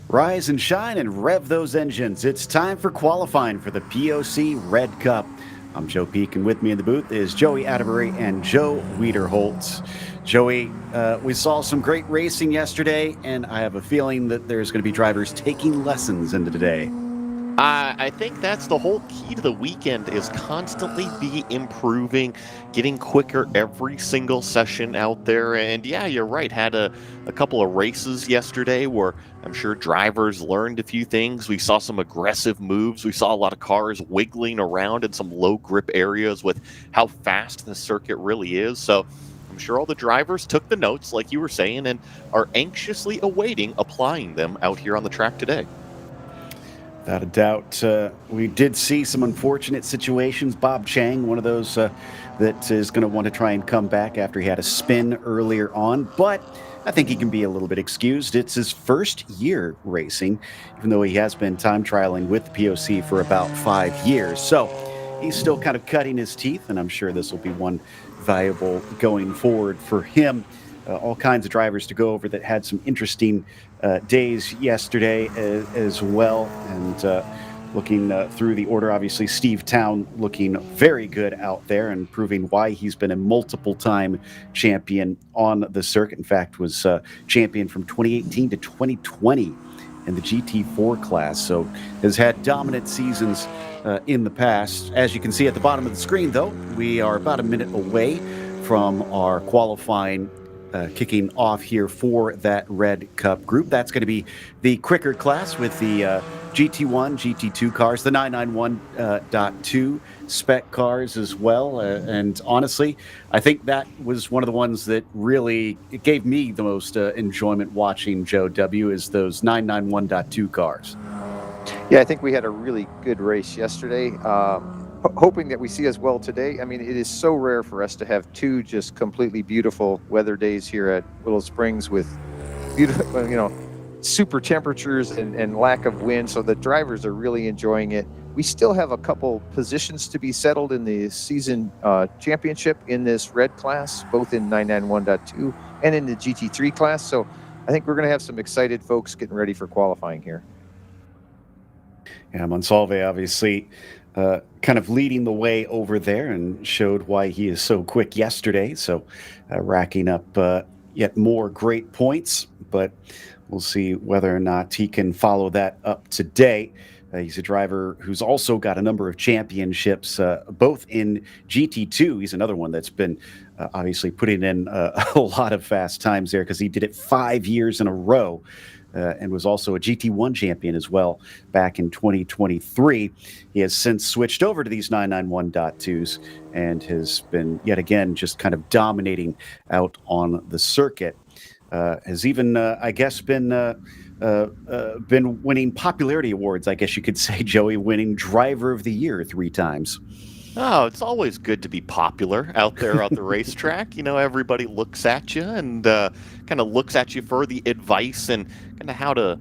Rise and shine and rev those engines. It's time for qualifying for the POC Red Cup. I'm Joe Peak, and with me in the booth is Joey Atterbury and Joe Wiederholtz. Joey, we saw some great racing yesterday, and I have a feeling that there's going to be drivers taking lessons into today. I think that's the whole key to the weekend is constantly be improving, getting quicker every single session out there. And yeah, you're right. Had a couple of races yesterday where I'm sure drivers learned a few things. We saw some aggressive moves. We saw a lot of cars wiggling around in some low grip areas with how fast the circuit really is. So I'm sure all the drivers took the notes, like you were saying, and are anxiously awaiting applying them out here on the track today. Without a doubt, we did see some unfortunate situations. Bob Chang, one of those that is going to want to try and come back after he had a spin earlier on, but I think he can be a little bit excused. It's his first year racing, even though he has been time trialing with the POC for about 5 years. So he's still kind of cutting his teeth, and I'm sure this will be one valuable going forward for him. All kinds of drivers to go over that had some interesting days yesterday as well. And looking through the order, obviously, Steve Town looking very good out there and proving why he's been a multiple-time champion on the circuit. In fact, was champion from 2018 to 2020 in the GT4 class. So has had dominant seasons in the past. As you can see at the bottom of the screen, though, we are about a minute away from our qualifying kicking off here for that Red Cup group. That's going to be the quicker class with the GT1, GT2 cars, the 991.2 spec cars as well. And honestly, I think that was one of the ones that really gave me the most enjoyment watching Joe W. is those 991.2 cars. Yeah, I think we had a really good race yesterday. Hoping that we see as well today. I mean, it is so rare for us to have two just completely beautiful weather days here at Willow Springs with beautiful, super temperatures and lack of wind. So the drivers are really enjoying it. We still have a couple positions to be settled in the season championship in this red class, both in 991.2 and in the GT3 class. So I think we're going to have some excited folks getting ready for qualifying here. Yeah, Monsalve obviously kind of leading the way over there and showed why he is so quick yesterday. So racking up yet more great points, but we'll see whether or not he can follow that up today. He's a driver who's also got a number of championships, both in GT2. He's another one that's been obviously putting in a lot of fast times there because he did it 5 years in a row. And was also a GT1 champion as well back in 2023. He has since switched over to these 991.2s and has been yet again just kind of dominating out on the circuit. Has even, I guess, been winning popularity awards, I guess you could say, Joey, winning Driver of the Year 3 times. Oh, it's always good to be popular out there on the racetrack. Everybody looks at you and kind of looks at you for the advice and kind of how to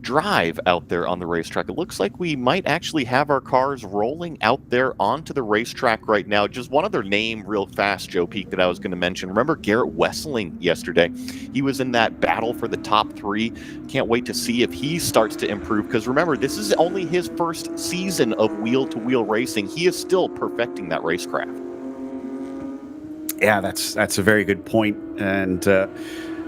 drive out there on the racetrack. It looks like we might actually have our cars rolling out there onto the racetrack right now. Just one other name real fast, Joe Peak, that I was going to mention. Remember Garrett Wessling yesterday? He was in that battle for the top 3. Can't wait to see if he starts to improve because remember, this is only his first season of wheel-to-wheel racing. He is still perfecting that racecraft. Yeah, that's a very good point. And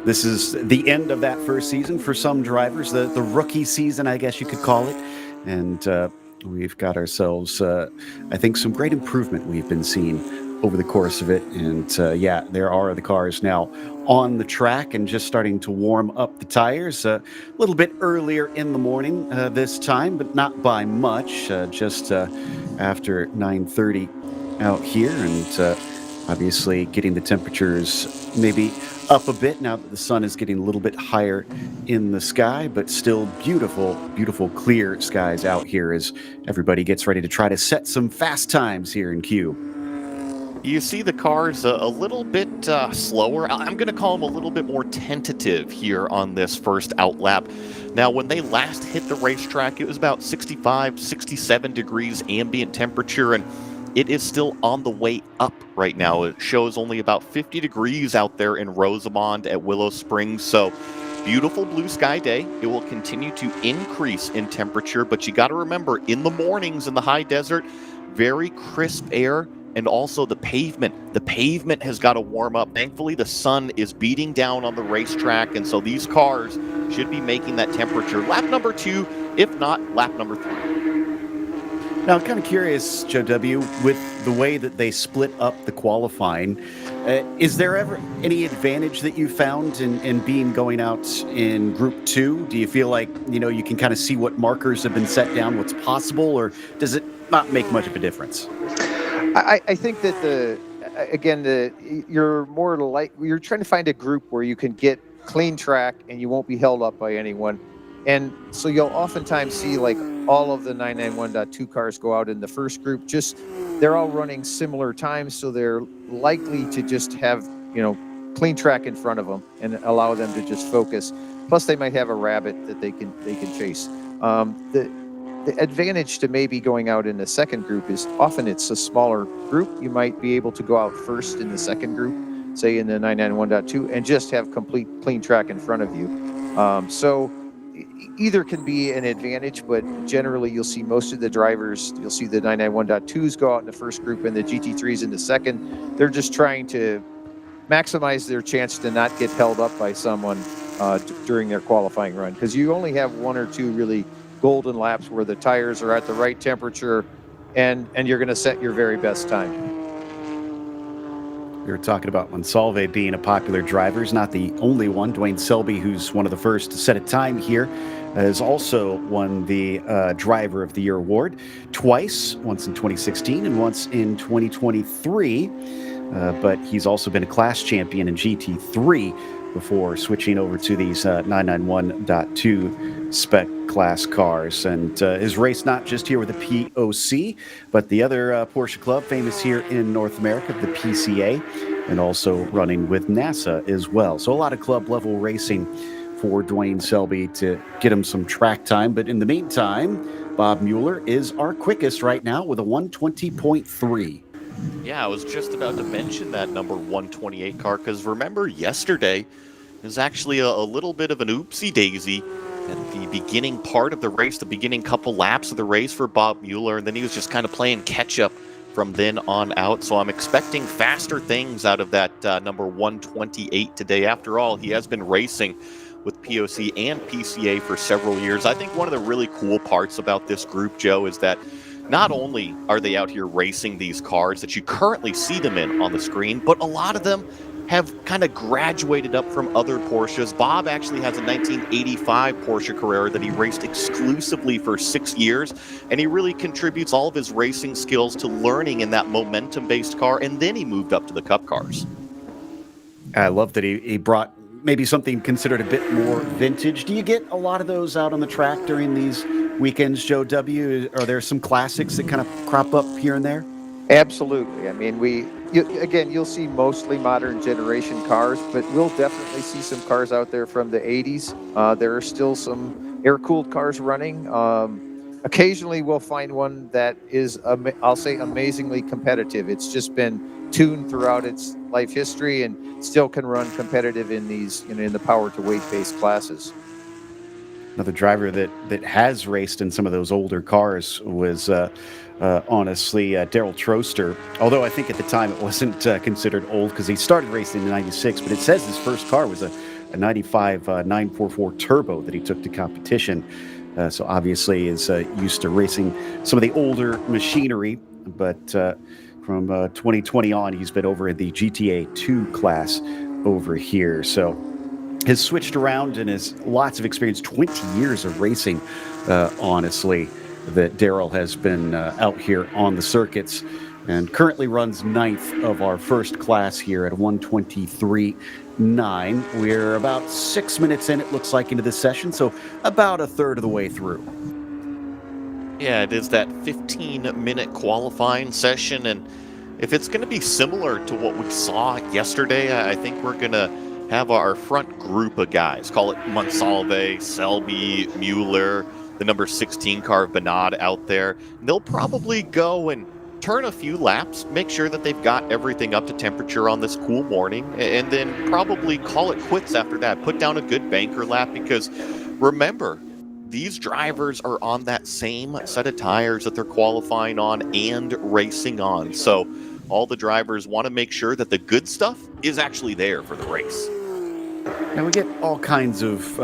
this is the end of that first season for some drivers, the rookie season, I guess you could call it. And we've got ourselves, I think, some great improvement we've been seeing over the course of it. And yeah, there are the cars now on the track and just starting to warm up the tires a little bit earlier in the morning this time, but not by much, just after 9:30 out here. And obviously getting the temperatures maybe up a bit now that the sun is getting a little bit higher in the sky, but still beautiful, beautiful clear skies out here as everybody gets ready to try to set some fast times here in Q. You see the cars a little bit slower. I'm going to call them a little bit more tentative here on this first outlap. Now, when they last hit the racetrack, it was about 65, 67 degrees ambient temperature, and it is still on the way up right now. It shows only about 50 degrees out there in Rosamond at Willow Springs. So Beautiful blue sky day. It will continue to increase in temperature, but you got to remember, in the mornings in the high desert, very crisp air, and also the pavement. The pavement has got to warm up. Thankfully, the sun is beating down on the racetrack, and so these cars should be making that temperature lap number 2, if not lap number 3. Now, I'm kind of curious, Joe W., with the way that they split up the qualifying, is there ever any advantage that you found in being going out in Group 2? Do you feel like, you can kind of see what markers have been set down, what's possible, or does it not make much of a difference? I think that you're trying to find a group where you can get clean track and you won't be held up by anyone. And so you'll oftentimes see like all of the 991.2 cars go out in the first group. They're all running similar times, so they're likely to just have, clean track in front of them and allow them to just focus. Plus they might have a rabbit that they can chase. The advantage to maybe going out in the second group is often it's a smaller group. You might be able to go out first in the second group, say in the 991.2, and just have complete clean track in front of you. So either can be an advantage, but generally you'll see most of the drivers, you'll see the 991.2s go out in the first group and the GT3s in the second. They're just trying to maximize their chance to not get held up by someone during their qualifying run, because you only have one or two really golden laps where the tires are at the right temperature and you're going to set your very best time. We were talking about Monsalve being a popular driver. He's not the only one. Dwayne Selby, who's one of the first to set a time here, has also won the Driver of the Year award twice, once in 2016 and once in 2023. But he's also been a class champion in GT3 before switching over to these 991.2 spec class cars. And his race not just here with the POC, but the other Porsche Club, famous here in North America, the PCA, and also running with NASA as well. So a lot of club level racing for Dwayne Selby to get him some track time. But in the meantime, Bob Mueller is our quickest right now with a 120.3. Yeah, I was just about to mention that number 128 car, because remember yesterday, it was actually a little bit of an oopsie-daisy at the beginning part of the race, the beginning couple laps of the race for Bob Mueller, and then he was just kind of playing catch-up from then on out. So I'm expecting faster things out of that number 128 today. After all, he has been racing with POC and PCA for several years. I think one of the really cool parts about this group, Joe, is that not only are they out here racing these cars that you currently see them in on the screen, but a lot of them have kind of graduated up from other Porsches. Bob actually has a 1985 Porsche Carrera that he raced exclusively for 6 years, and he really contributes all of his racing skills to learning in that momentum-based car, and then he moved up to the Cup cars. I love that he brought maybe something considered a bit more vintage. Do you get a lot of those out on the track during these weekends, Joe W? Are there some classics that kind of crop up here and there? Absolutely. I mean, you'll see mostly modern generation cars, but we'll definitely see some cars out there from the 80s. There are still some air-cooled cars running. Occasionally we'll find one that is, I'll say, amazingly competitive. It's just been tuned throughout its life history and still can run competitive in these, in the power to weight based classes. Another driver that has raced in some of those older cars was honestly Darrell Troster, although I think at the time it wasn't considered old because he started racing in 96, but it says his first car was a 95 944 turbo that he took to competition. So obviously is used to racing some of the older machinery, but from 2020 on, he's been over in the GTA 2 class over here. So has switched around and has lots of experience, 20 years of racing, honestly, that Darrell has been out here on the circuits, and currently runs 9th of our first class here at 123.9. We're about 6 minutes in, it looks like, into this session, so about a third of the way through. Yeah, it is that 15-minute qualifying session, and if it's going to be similar to what we saw yesterday, I think we're going to have our front group of guys, call it Monsalve, Selby, Mueller, the number 16 car of Bernard out there. And they'll probably go and turn a few laps, make sure that they've got everything up to temperature on this cool morning, and then probably call it quits after that. Put down a good banker lap, because remember, these drivers are on that same set of tires that they're qualifying on and racing on. So all the drivers want to make sure that the good stuff is actually there for the race. Now, we get all kinds of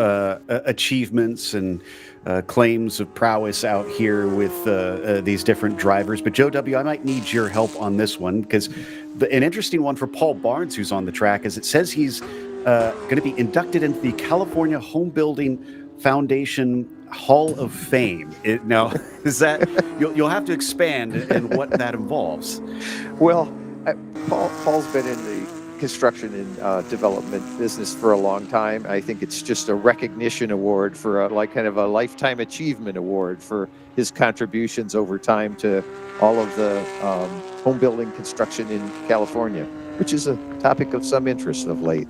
achievements and claims of prowess out here with these different drivers. But Joe W., I might need your help on this one, because an interesting one for Paul Barnes, who's on the track, is it says he's going to be inducted into the California Home Building Foundation Hall of Fame. Now, is that you'll have to expand in what that involves? Well, Paul's been in the construction and development business for a long time. I think it's just a recognition award for kind of a lifetime achievement award for his contributions over time to all of the home building construction in California, which is a topic of some interest of late.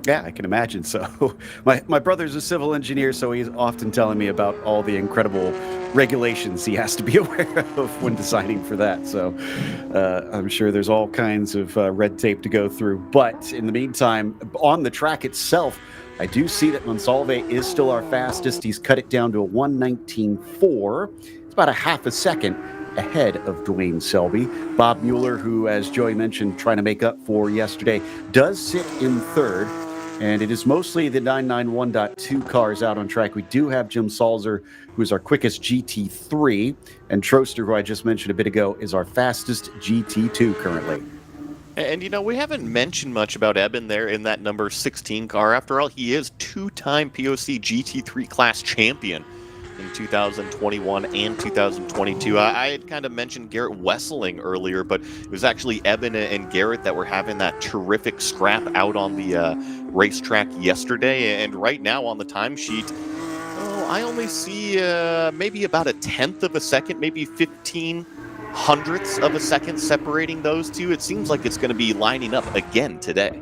Yeah, I can imagine. So my brother's a civil engineer, so he's often telling me about all the incredible regulations he has to be aware of when designing for that. So I'm sure there's all kinds of red tape to go through. But in the meantime, on the track itself, I do see that Monsalve is still our fastest. He's cut it down to a 1:19.4. It's about a half a second ahead of Dwayne Selby. Bob Mueller, who, as Joey mentioned, trying to make up for yesterday, does sit in third. And it is mostly the 991.2 cars out on track. We do have Jim Salzer, who's our quickest GT3, and Troster, who I just mentioned a bit ago, is our fastest GT2 currently. And, we haven't mentioned much about Eben there in that number 16 car. After all, he is two-time POC GT3 class champion in 2021 and 2022. I had kind of mentioned Garrett Wesseling earlier, but it was actually Eben and Garrett that were having that terrific scrap out on the racetrack yesterday. And right now on the timesheet, I only see maybe about a tenth of a second, maybe 15 hundredths of a second separating those two. It seems like it's going to be lining up again today.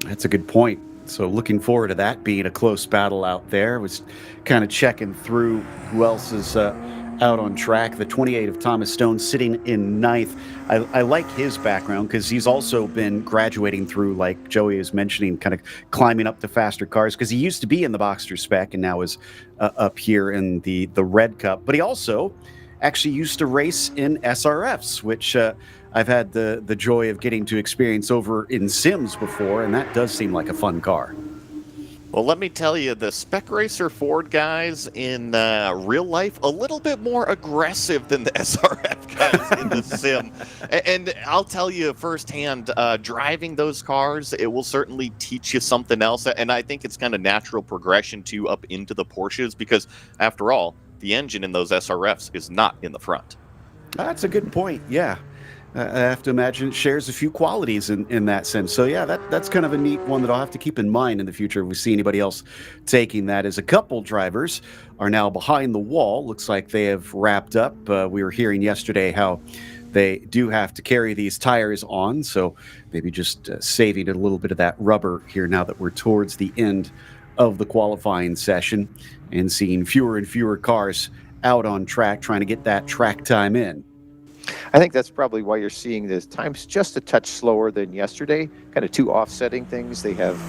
That's a good point. So looking forward to that being a close battle out there. Was kind of checking through who else is out on track. The 28 of Thomas Stone sitting in ninth. I like his background because he's also been graduating through, like Joey is mentioning, kind of climbing up to faster cars, because he used to be in the Boxster spec and now is up here in the Red Cup. But he also actually used to race in SRFs, which I've had the joy of getting to experience over in Sims before, and that does seem like a fun car. Well, let me tell you, the Spec Racer Ford guys in real life, a little bit more aggressive than the SRF guys in the Sim. And I'll tell you firsthand, driving those cars, it will certainly teach you something else. And I think it's kind of natural progression to up into the Porsches, because after all, the engine in those SRFs is not in the front. That's a good point, yeah. I have to imagine it shares a few qualities in that sense. So, yeah, that's kind of a neat one that I'll have to keep in mind in the future if we see anybody else taking that. As a couple drivers are now behind the wall. Looks like they have wrapped up. We were hearing yesterday how they do have to carry these tires on, so maybe just saving a little bit of that rubber here now that we're towards the end of the qualifying session and seeing fewer and fewer cars out on track trying to get that track time in. I think that's probably why you're seeing the times just a touch slower than yesterday, kind of two offsetting things. They have,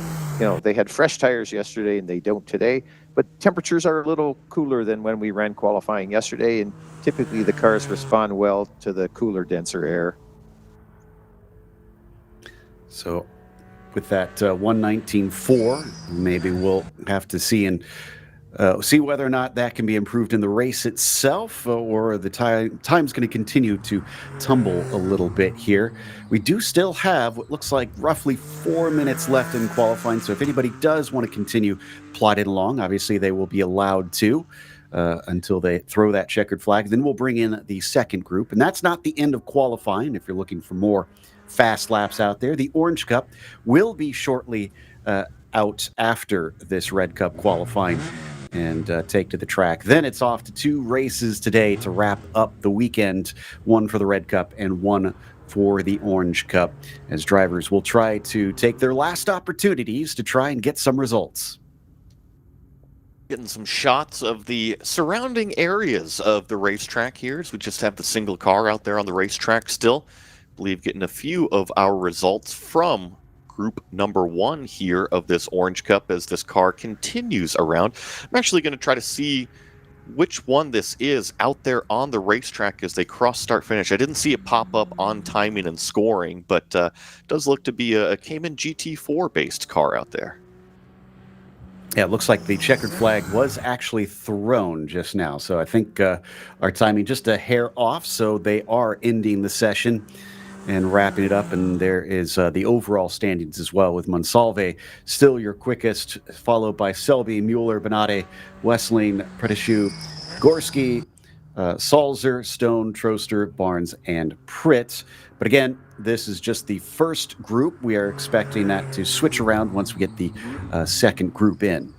they had fresh tires yesterday and they don't today, but temperatures are a little cooler than when we ran qualifying yesterday, and typically the cars respond well to the cooler, denser air. So with that 1:19.4, maybe we'll have to see whether or not that can be improved in the race itself, or the time's going to continue to tumble a little bit here. We do still have what looks like roughly 4 minutes left in qualifying, so if anybody does want to continue plodding along, obviously they will be allowed to until they throw that checkered flag. Then we'll bring in the second group, and that's not the end of qualifying. If you're looking for more fast laps out there, the Orange Cup will be shortly out after this Red Cup qualifying and take to the track. Then it's off to two races today to wrap up the weekend, one for the Red Cup and one for the Orange Cup, as drivers will try to take their last opportunities to try and get some results. Getting some shots of the surrounding areas of the racetrack here, as we just have the single car out there on the racetrack still. I believe getting a few of our results from group number 1 here of this Orange Cup as this car continues around. I'm actually going to try to see which one this is out there on the racetrack as they cross start finish. I didn't see it pop up on timing and scoring, but does look to be a Cayman GT4 based car out there. Yeah, it looks like the checkered flag was actually thrown just now. So I think our timing just a hair off. So they are ending the session and wrapping it up. And there is the overall standings as well, with Monsalve still your quickest, followed by Selby, Mueller, Benate, Wessling, Predeshu, Gorski, Salzer, Stone, Troster, Barnes, and Pritt. But again, this is just the first group. We are expecting that to switch around once we get the second group in.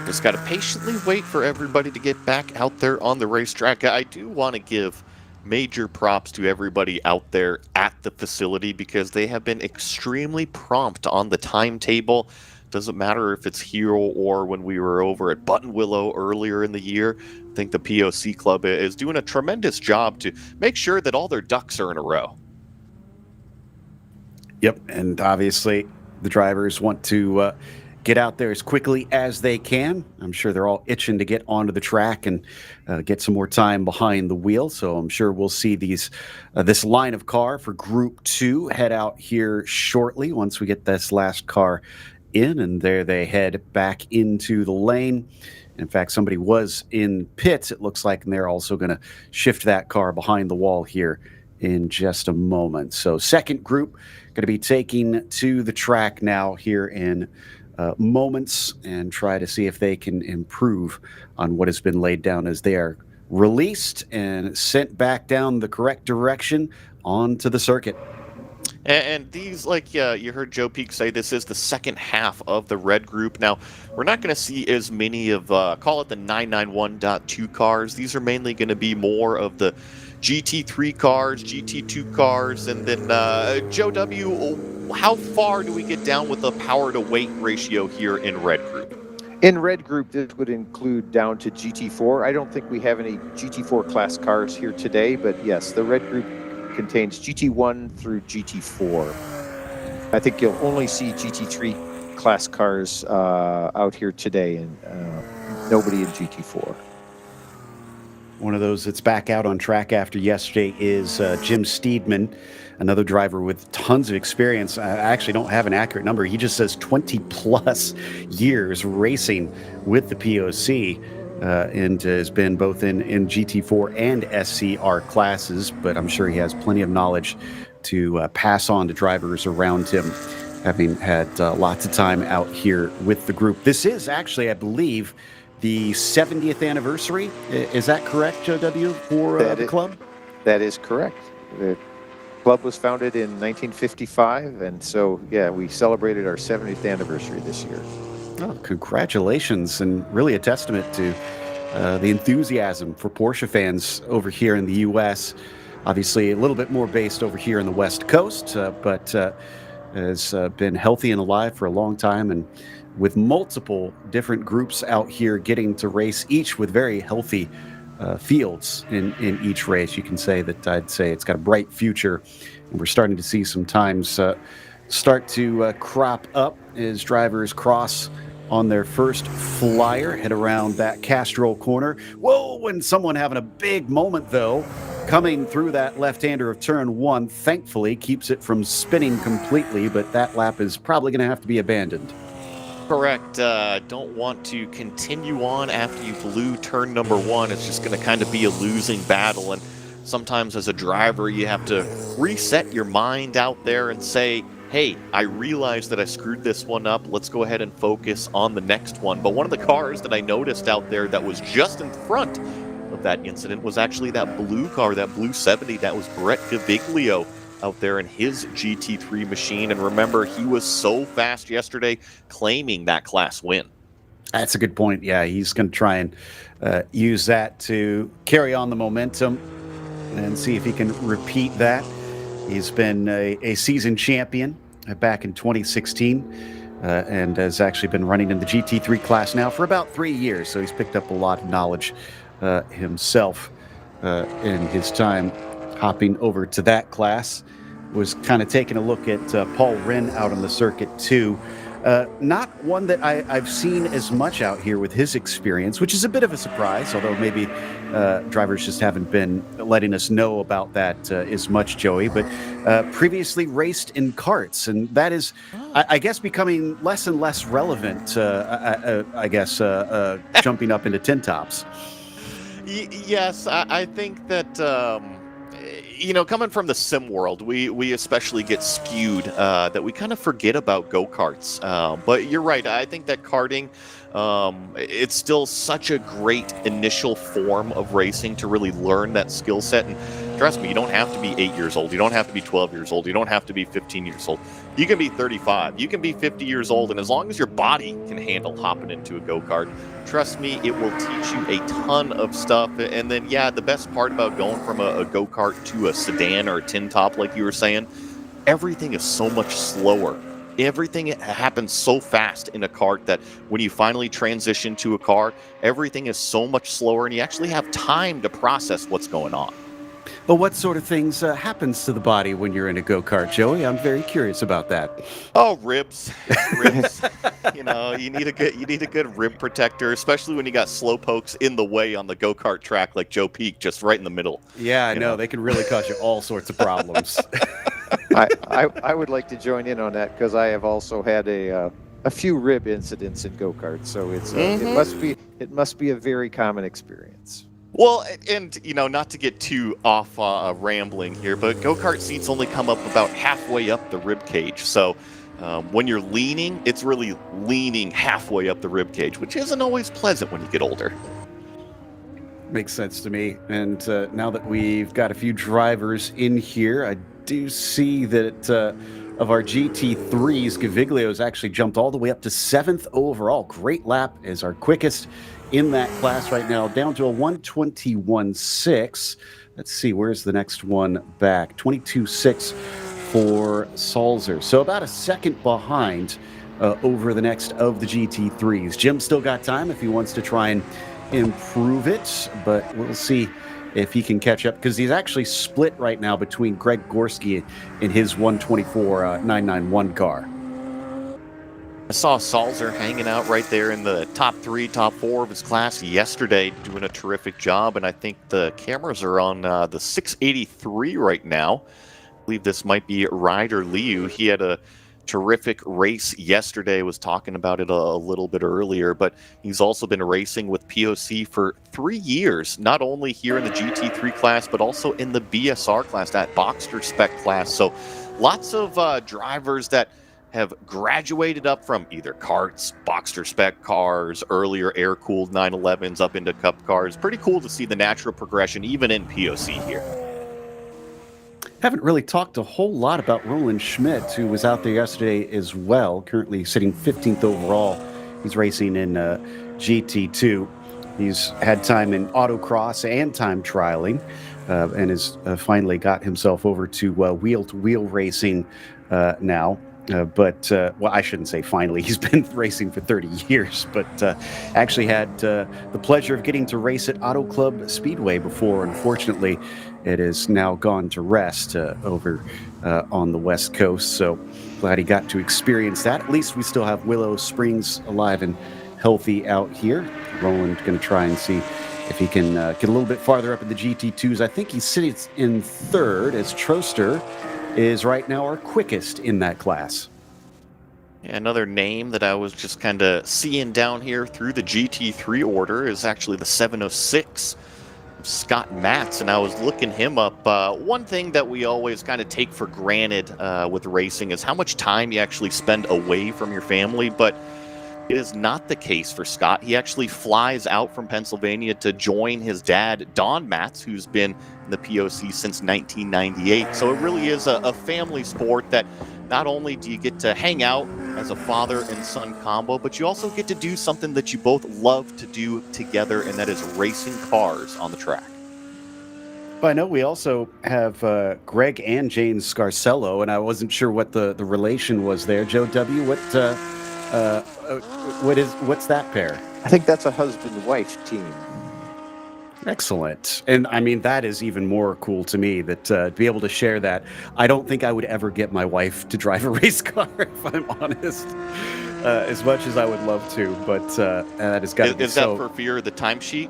Just got to patiently wait for everybody to get back out there on the racetrack. I do want to give major props to everybody out there at the facility because they have been extremely prompt on the timetable. Doesn't matter if it's here or when we were over at Buttonwillow earlier in the year. I think the POC Club is doing a tremendous job to make sure that all their ducks are in a row. Yep, and obviously the drivers want to get out there as quickly as they can. I'm sure they're all itching to get onto the track and get some more time behind the wheel. So I'm sure we'll see this line of car for Group 2 head out here shortly once we get this last car in, and there they head back into the lane. In fact, somebody was in pits, it looks like, and they're also going to shift that car behind the wall here in just a moment. So second group going to be taking to the track now here in moments and try to see if they can improve on what has been laid down as they are released and sent back down the correct direction onto the circuit. And these, like you heard Joe Peak say, this is the second half of the red group. Now, we're not going to see as many of, call it the 991.2 cars. These are mainly going to be more of the GT3 cars, GT2 cars, and then Joe W., how far do we get down with the power to weight ratio here in red group? In red group, this would include down to GT4. I don't think we have any GT4 class cars here today, but yes, the red group contains GT1 through GT4. I think you'll only see GT3 class cars out here today, and nobody in GT4. One of those that's back out on track after yesterday is Jim Steedman, another driver with tons of experience. I actually don't have an accurate number. He just says 20 plus years racing with the POC. And has been both in GT4 and SCR classes, but I'm sure he has plenty of knowledge to pass on to drivers around him, having had lots of time out here with the group. This is actually, I believe, the 70th anniversary. Is that correct, Joe W., for the club? That is correct. The club was founded in 1955, and so, yeah, we celebrated our 70th anniversary this year. Oh, congratulations, and really a testament to the enthusiasm for Porsche fans over here in the U.S. Obviously, a little bit more based over here in the West Coast, but has been healthy and alive for a long time, and with multiple different groups out here getting to race, each with very healthy fields in each race. You can say that I'd say it's got a bright future, and we're starting to see some times start to crop up as drivers cross on their first flyer, head around that Castrol corner. Whoa, and someone having a big moment, though, coming through that left-hander of turn 1, thankfully keeps it from spinning completely, but that lap is probably going to have to be abandoned. Correct. Don't want to continue on after you blew turn number 1. It's just going to kind of be a losing battle, and sometimes as a driver you have to reset your mind out there and say, hey, I realize that I screwed this one up. Let's go ahead and focus on the next one. But one of the cars that I noticed out there that was just in front of that incident was actually that blue car, that blue 70. That was Brett Gaviglio out there in his GT3 machine. And remember, he was so fast yesterday, claiming that class win. That's a good point. Yeah, he's going to try and use that to carry on the momentum and see if he can repeat that. He's been a season champion back in 2016 and has actually been running in the GT3 class now for about 3 years. So he's picked up a lot of knowledge himself in his time hopping over to that class. Was kind of taking a look at Paul Wren out on the circuit too. Not one that I've seen as much out here with his experience, which is a bit of a surprise, although maybe drivers just haven't been letting us know about that as much, Joey. But previously raced in karts, and that is, I guess, becoming less and less relevant, I guess, jumping up into tin tops. Yes, I think that... coming from the sim world, we especially get skewed that we kind of forget about go-karts. But you're right. I think that karting, it's still such a great initial form of racing to really learn that skill set. And trust me, you don't have to be 8 years old. You don't have to be 12 years old. You don't have to be 15 years old. You can be 35. You can be 50 years old. And as long as your body can handle hopping into a go-kart, trust me, it will teach you a ton of stuff. And then, yeah, the best part about going from a go-kart to a sedan or a tin top, like you were saying, everything is so much slower. Everything happens so fast in a kart that when you finally transition to a car, everything is so much slower and you actually have time to process what's going on. But what sort of things happens to the body when you're in a go-kart, Joey? I'm very curious about that. Oh, ribs. You need a good rib protector, especially when you got slow pokes in the way on the go-kart track like Joe Peak, just right in the middle. Yeah, I know. They can really cause you all sorts of problems. I would like to join in on that because I have also had a few rib incidents in go-karts, so it must be a very common experience. Well, and, not to get too off rambling here, but go-kart seats only come up about halfway up the rib cage. So when you're leaning, it's really leaning halfway up the rib cage, which isn't always pleasant when you get older. Makes sense to me. And now that we've got a few drivers in here, I do see that of our GT3s, Gaviglio's actually jumped all the way up to 7th overall. Great lap, is our quickest in that class right now, down to a 1:21.6. Let's see, where's the next one back? 22.6 for Salzer. So about a second behind over the next of the GT3s. Jim's still got time if he wants to try and improve it, but we'll see if he can catch up, because he's actually split right now between Greg Gorski in his 1:24.991 car. I saw Salzer hanging out right there in the top 3, top 4 of his class yesterday, doing a terrific job, and I think the cameras are on the 683 right now. I believe this might be Ryder Liu. He had a terrific race yesterday, was talking about it a little bit earlier, but he's also been racing with POC for 3 years, not only here in the GT3 class, but also in the BSR class, that Boxster Spec class. So lots of drivers that have graduated up from either karts, Boxster Spec cars, earlier air-cooled 911s up into Cup cars. Pretty cool to see the natural progression even in POC here. Haven't really talked a whole lot about Roland Schmidt, who was out there yesterday as well, currently sitting 15th overall. He's racing in GT2. He's had time in autocross and time trialing, and has finally got himself over to wheel-to-wheel racing now. Well, I shouldn't say finally. He's been racing for 30 years, but actually had the pleasure of getting to race at Auto Club Speedway before. Unfortunately, it has now gone to rest over on the West Coast. So glad he got to experience that. At least we still have Willow Springs alive and healthy out here. Roland going to try and see if he can get a little bit farther up in the GT2s. I think he sits in 3rd, as Troster is right now our quickest in that class. Yeah, another name that I was just kind of seeing down here through the GT3 order is actually the 706, Scott Matz, and I was looking him up. One thing that we always kind of take for granted with racing is how much time you actually spend away from your family, but it is not the case for Scott. He actually flies out from Pennsylvania to join his dad, Don Matz, who's been in the POC since 1998. So it really is a family sport that not only do you get to hang out as a father and son combo, but you also get to do something that you both love to do together, and that is racing cars on the track. But I know we also have Greg and Jane Scarcello, and I wasn't sure what the relation was there. Joe W., What's that pair? I think that's a husband-wife team. Excellent. And I mean, that is even more cool to me that to be able to share that. I don't think I would ever get my wife to drive a race car, if I'm honest, as much as I would love to. But that has got to be Is that for fear of the timesheet?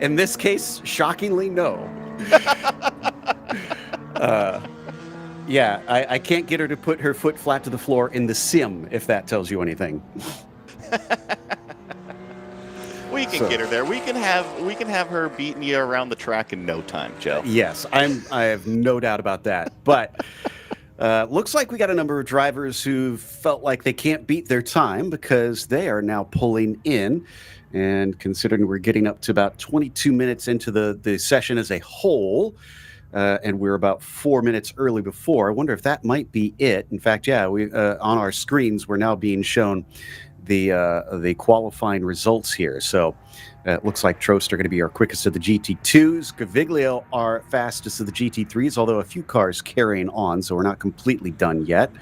In this case, shockingly, no. Yeah, I can't get her to put her foot flat to the floor in the sim, if that tells you anything. We can get her there. We can have her beating you around the track in no time, Joe. Yes, I have no doubt about that. But looks like we got a number of drivers who felt like they can't beat their time because they are now pulling in. And considering we're getting up to about 22 minutes into the session as a whole, and we're about 4 minutes early before, I wonder if that might be it. In fact, yeah, we on our screens we're now being shown the qualifying results here. So it looks like Trost are going to be our quickest of the GT2s. Gaviglio our fastest of the GT3s, although a few cars carrying on, so we're not completely done yet.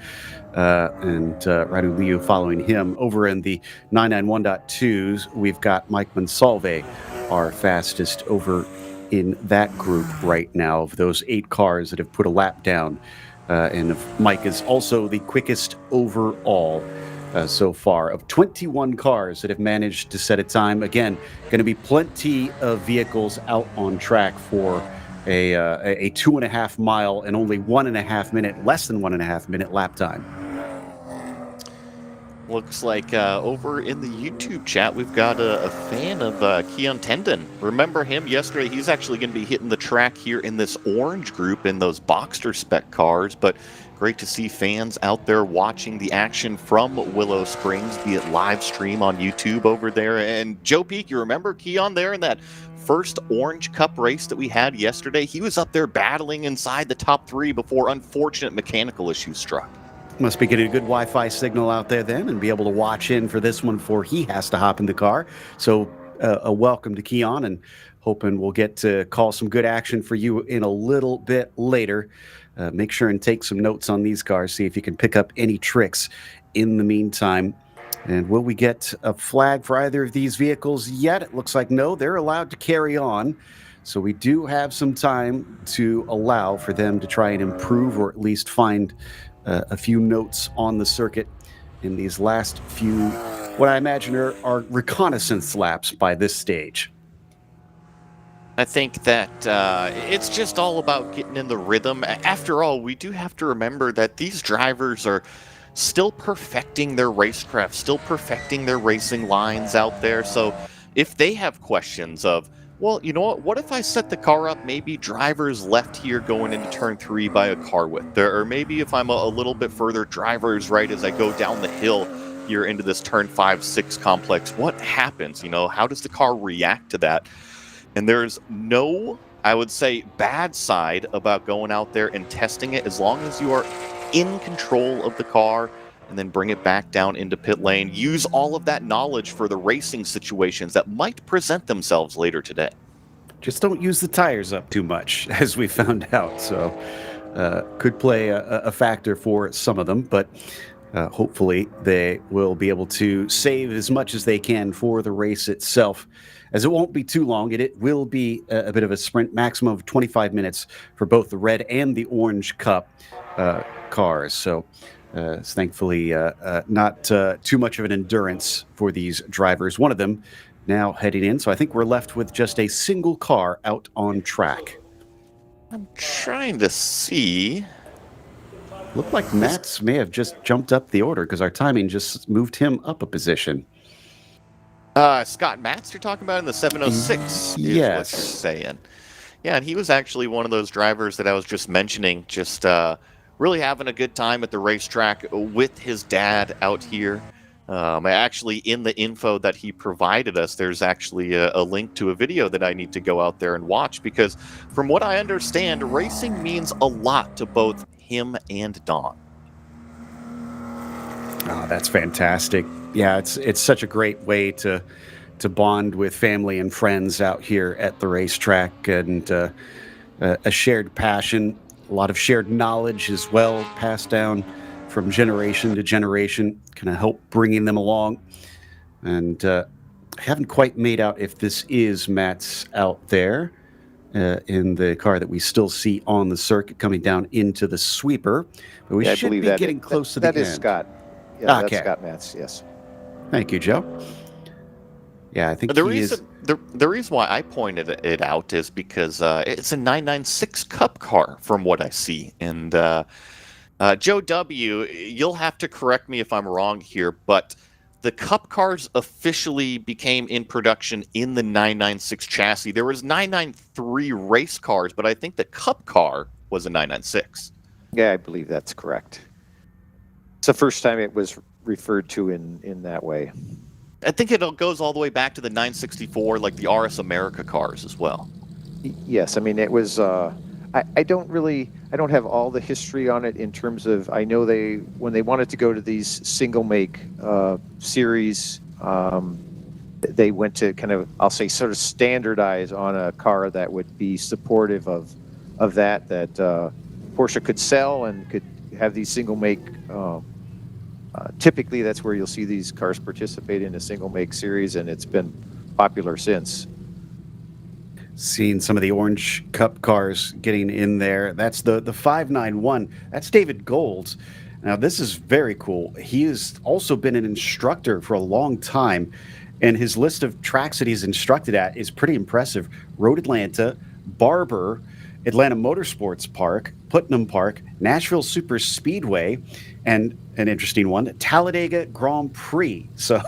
And Radu Liu following him. Over in the 991.2s, we've got Mike Monsalve, our fastest over in that group right now of those 8 cars that have put a lap down. And Mike is also the quickest overall so far of 21 cars that have managed to set a time. Again, going to be plenty of vehicles out on track for a 2.5 mile and only 1.5 minute, less than 1.5 minute lap time. Looks like over in the YouTube chat, we've got a fan of Keon Tendon. Remember him yesterday? He's actually going to be hitting the track here in this orange group in those Boxster spec cars. But great to see fans out there watching the action from Willow Springs, be it live stream on YouTube over there. And Joe Peak, you remember Keon there in that first Orange Cup race that we had yesterday? He was up there battling inside the top 3 before unfortunate mechanical issues struck. Must be getting a good Wi-Fi signal out there then and be able to watch in for this one before he has to hop in the car. So a welcome to Keon, and hoping we'll get to call some good action for you in a little bit later. Make sure and take some notes on these cars, see if you can pick up any tricks in the meantime. And will we get a flag for either of these vehicles yet? It looks like no, they're allowed to carry on. So we do have some time to allow for them to try and improve or at least find a few notes on the circuit in these last few, what I imagine are reconnaissance laps by this stage. I think that it's just all about getting in the rhythm. After all, we do have to remember that these drivers are still perfecting their racecraft, still perfecting their racing lines out there. So if they have questions of, well, you know what if I set the car up maybe drivers left here going into turn 3 by a car width, or maybe if I'm a little bit further drivers right as I go down the hill here into this turn 5-6 complex, what happens? How does the car react to that? And there's no, I would say, bad side about going out there and testing it as long as you are in control of the car, and then bring it back down into pit lane. Use all of that knowledge for the racing situations that might present themselves later today. Just don't use the tires up too much, as we found out. So could play a factor for some of them, but hopefully they will be able to save as much as they can for the race itself, as it won't be too long. It will be a bit of a sprint, maximum of 25 minutes for both the red and the orange cup cars. So it's thankfully not too much of an endurance for these drivers. One of them now heading in, so I think we're left with just a single car out on track. I'm trying to see. Looked like Matt's may have just jumped up the order because our timing just moved him up a position. Scott Matz, you're talking about in the 706 is what you're saying. Yeah, and he was actually one of those drivers that I was just mentioning, just really having a good time at the racetrack with his dad out here. Actually, in the info that he provided us, there's actually a link to a video that I need to go out there and watch, because from what I understand, racing means a lot to both him and Don. Oh, that's fantastic. Yeah, it's such a great way to bond with family and friends out here at the racetrack, and a shared passion, a lot of shared knowledge as well, passed down from generation to generation, kind of help bringing them along. And I haven't quite made out if this is Matt's out there in the car that we still see on the circuit coming down into the sweeper. But we should be getting close to the end. That is Scott. Yeah, okay. That's Scott Matz, yes. Thank you, Joe. Yeah, I think the reason why I pointed it out is because it's a 996 Cup car from what I see. And Joe W., you'll have to correct me if I'm wrong here, but the Cup cars officially became in production in the 996 chassis. There was 993 race cars, but I think the Cup car was a 996. Yeah, I believe that's correct. It's the first time it was referred to in that way. I think it goes all the way back to the 964, like the RS America cars as well. Yes, I mean, it was, I don't have all the history on it in terms of, I know when they wanted to go to these single make series, they went to kind of, I'll say, sort of standardize on a car that would be supportive of that Porsche could sell and could have these single make. Typically, that's where you'll see these cars participate in a single make series, and it's been popular since. Seen some of the Orange Cup cars getting in there. That's the 591. That's David Gold. Now, this is very cool. He has also been an instructor for a long time, and his list of tracks that he's instructed at is pretty impressive. Road Atlanta, Barber, Atlanta Motorsports Park, Putnam Park, Nashville Super Speedway, and an interesting one, Talladega Grand Prix. So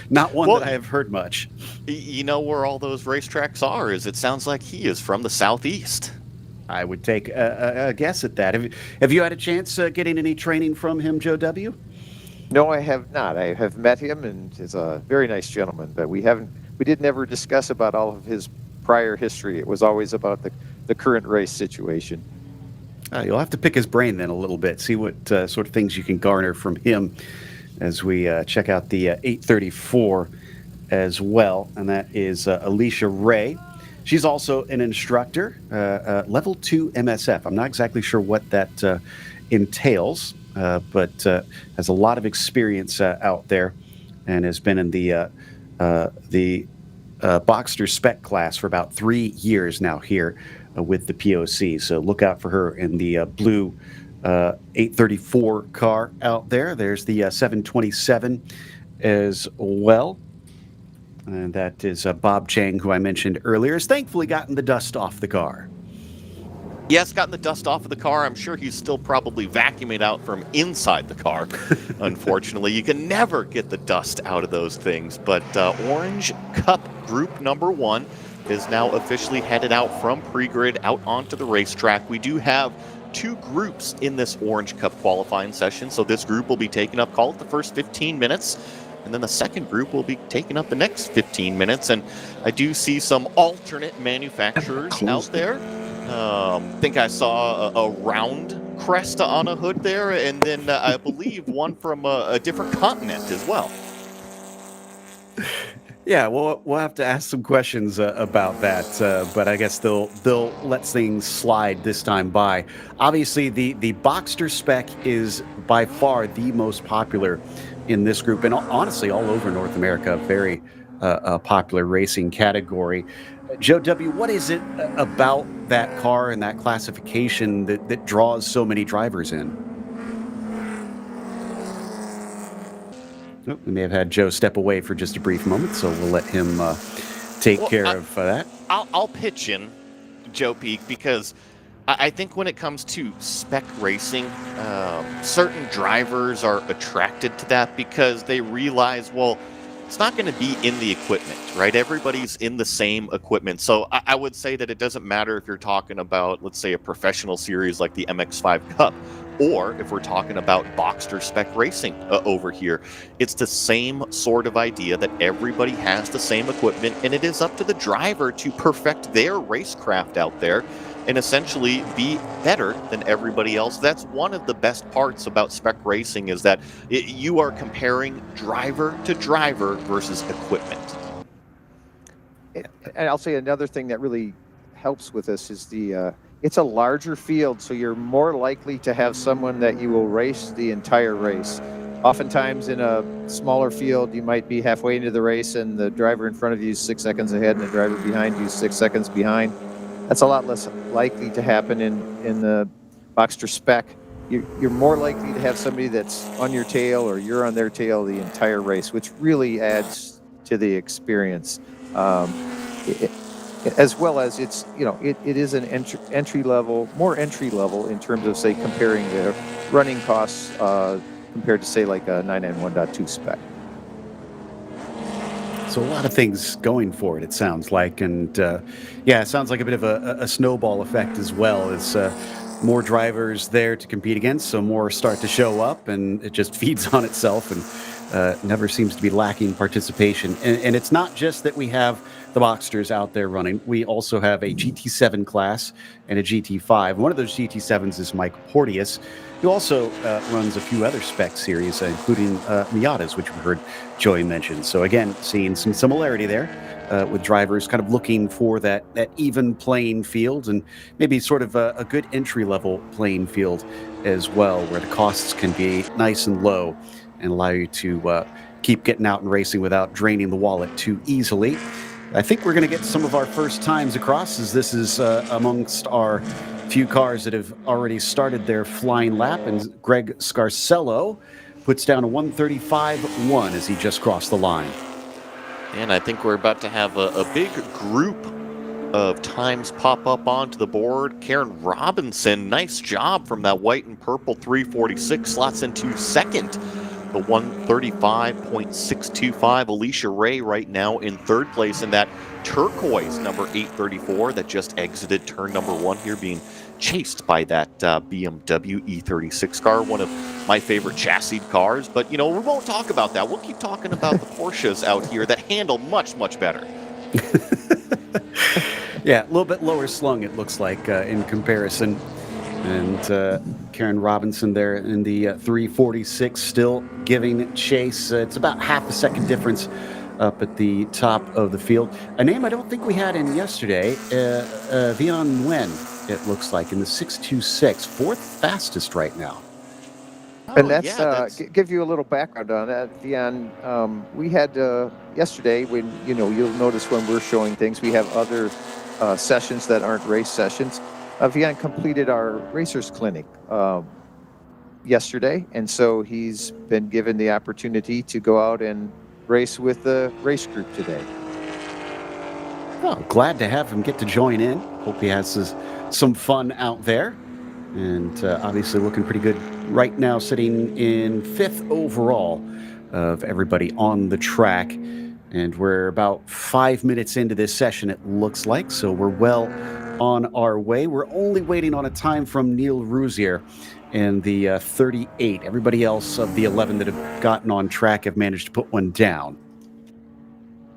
not one that I have heard much. You know where all those racetracks are, is it sounds like he is from the Southeast. I would take a guess at that. Have you had a chance getting any training from him, Joe W.? No, I have not. I have met him, and he's a very nice gentleman, but we did never discuss about all of his prior history. It was always about the current race situation. You'll have to pick his brain then a little bit, see what sort of things you can garner from him as we check out the 834 as well. And that is Alicia Ray. She's also an instructor, level 2 MSF. I'm not exactly sure what that entails, but has a lot of experience out there and has been in the Boxster spec class for about 3 years now here with the POC. So look out for her in the blue 834 car out there. There's the 727 as well. And that is Bob Chang, who I mentioned earlier, has thankfully gotten the dust off the car. Yes, gotten the dust off of the car. I'm sure he's still probably vacuuming out from inside the car. Unfortunately, you can never get the dust out of those things. But Orange Cup Group number 1 is now officially headed out from pre-grid out onto the racetrack. We do have 2 groups in this Orange Cup qualifying session. So this group will be taking up, call it the first 15 minutes. And then the second group will be taking up the next 15 minutes. And I do see some alternate manufacturers out there. Think I saw a round crest on a hood there, and then I believe one from a different continent as well. Yeah, we'll have to ask some questions about that, but I guess they'll let things slide this time by. Obviously, the Boxster spec is by far the most popular in this group, and honestly, all over North America, very popular racing category. Joe W., what is it about that car and that classification that draws so many drivers in? Oh, we may have had Joe step away for just a brief moment, so we'll let him take care of that. I'll pitch in, Joe Peak, because I think when it comes to spec racing, certain drivers are attracted to that because they realize, well, it's not going to be in the equipment, right? Everybody's in the same equipment. So I would say that it doesn't matter if you're talking about, let's say, a professional series like the MX-5 Cup, or if we're talking about Boxster spec racing over here. It's the same sort of idea that everybody has the same equipment, and it is up to the driver to perfect their racecraft out there and essentially be better than everybody else. That's one of the best parts about spec racing, is that you are comparing driver to driver versus equipment. And I'll say another thing that really helps with this is the it's a larger field, so you're more likely to have someone that you will race the entire race. Oftentimes in a smaller field, you might be halfway into the race and the driver in front of you is 6 seconds ahead and the driver behind you is 6 seconds behind. That's a lot less likely to happen in the Boxster spec. You're more likely to have somebody that's on your tail or you're on their tail the entire race, which really adds to the experience. As well as it is an entry level, more entry level in terms of, say, comparing the running costs compared to, say, like a 991.2 spec. So a lot of things going for it sounds like. And it sounds like a bit of a snowball effect as well. It's more drivers there to compete against, so more start to show up, and it just feeds on itself and never seems to be lacking participation. And it's not just that we have the Boxsters out there running. We also have a GT7 class and a GT5. One of those GT7s is Mike Porteous, who also runs a few other spec series, including Miatas, which we heard Joey mention. So again, seeing some similarity there with drivers kind of looking for that even playing field, and maybe sort of a good entry-level playing field as well, where the costs can be nice and low and allow you to keep getting out and racing without draining the wallet too easily. I think we're going to get some of our first times across, as this is amongst our few cars that have already started their flying lap, and Greg Scarcello puts down a 1:35.1 as he just crossed the line. And I think we're about to have a big group of times pop up onto the board. Karen Robinson, nice job from that white and purple 346, slots into second, the 1:35.625. Alicia Ray right now in third place in that turquoise number 834 that just exited turn number 1 here, being chased by that BMW E36 car, one of my favorite chassis cars. But, we won't talk about that. We'll keep talking about the Porsches out here that handle much, much better. Yeah, a little bit lower slung, it looks like, in comparison. And Karen Robinson there in the 346 still giving chase. It's about half a second difference up at the top of the field. A name I don't think we had in yesterday, Vian Nguyen, it looks like, in the 626, fourth fastest right now. And that's give you a little background on that, Vian. We had yesterday, when you'll notice when we're showing things, we have other sessions that aren't race sessions. Vian completed our racers clinic yesterday, and so he's been given the opportunity to go out and race with the race group today. Well, glad to have him get to join in. Hope he has some fun out there. And obviously looking pretty good right now, sitting in 5th overall of everybody on the track. And we're about 5 minutes into this session, it looks like, so we're well on our way. We're only waiting on a time from Neil Rouzier in the 38. Everybody else of the 11 that have gotten on track have managed to put one down.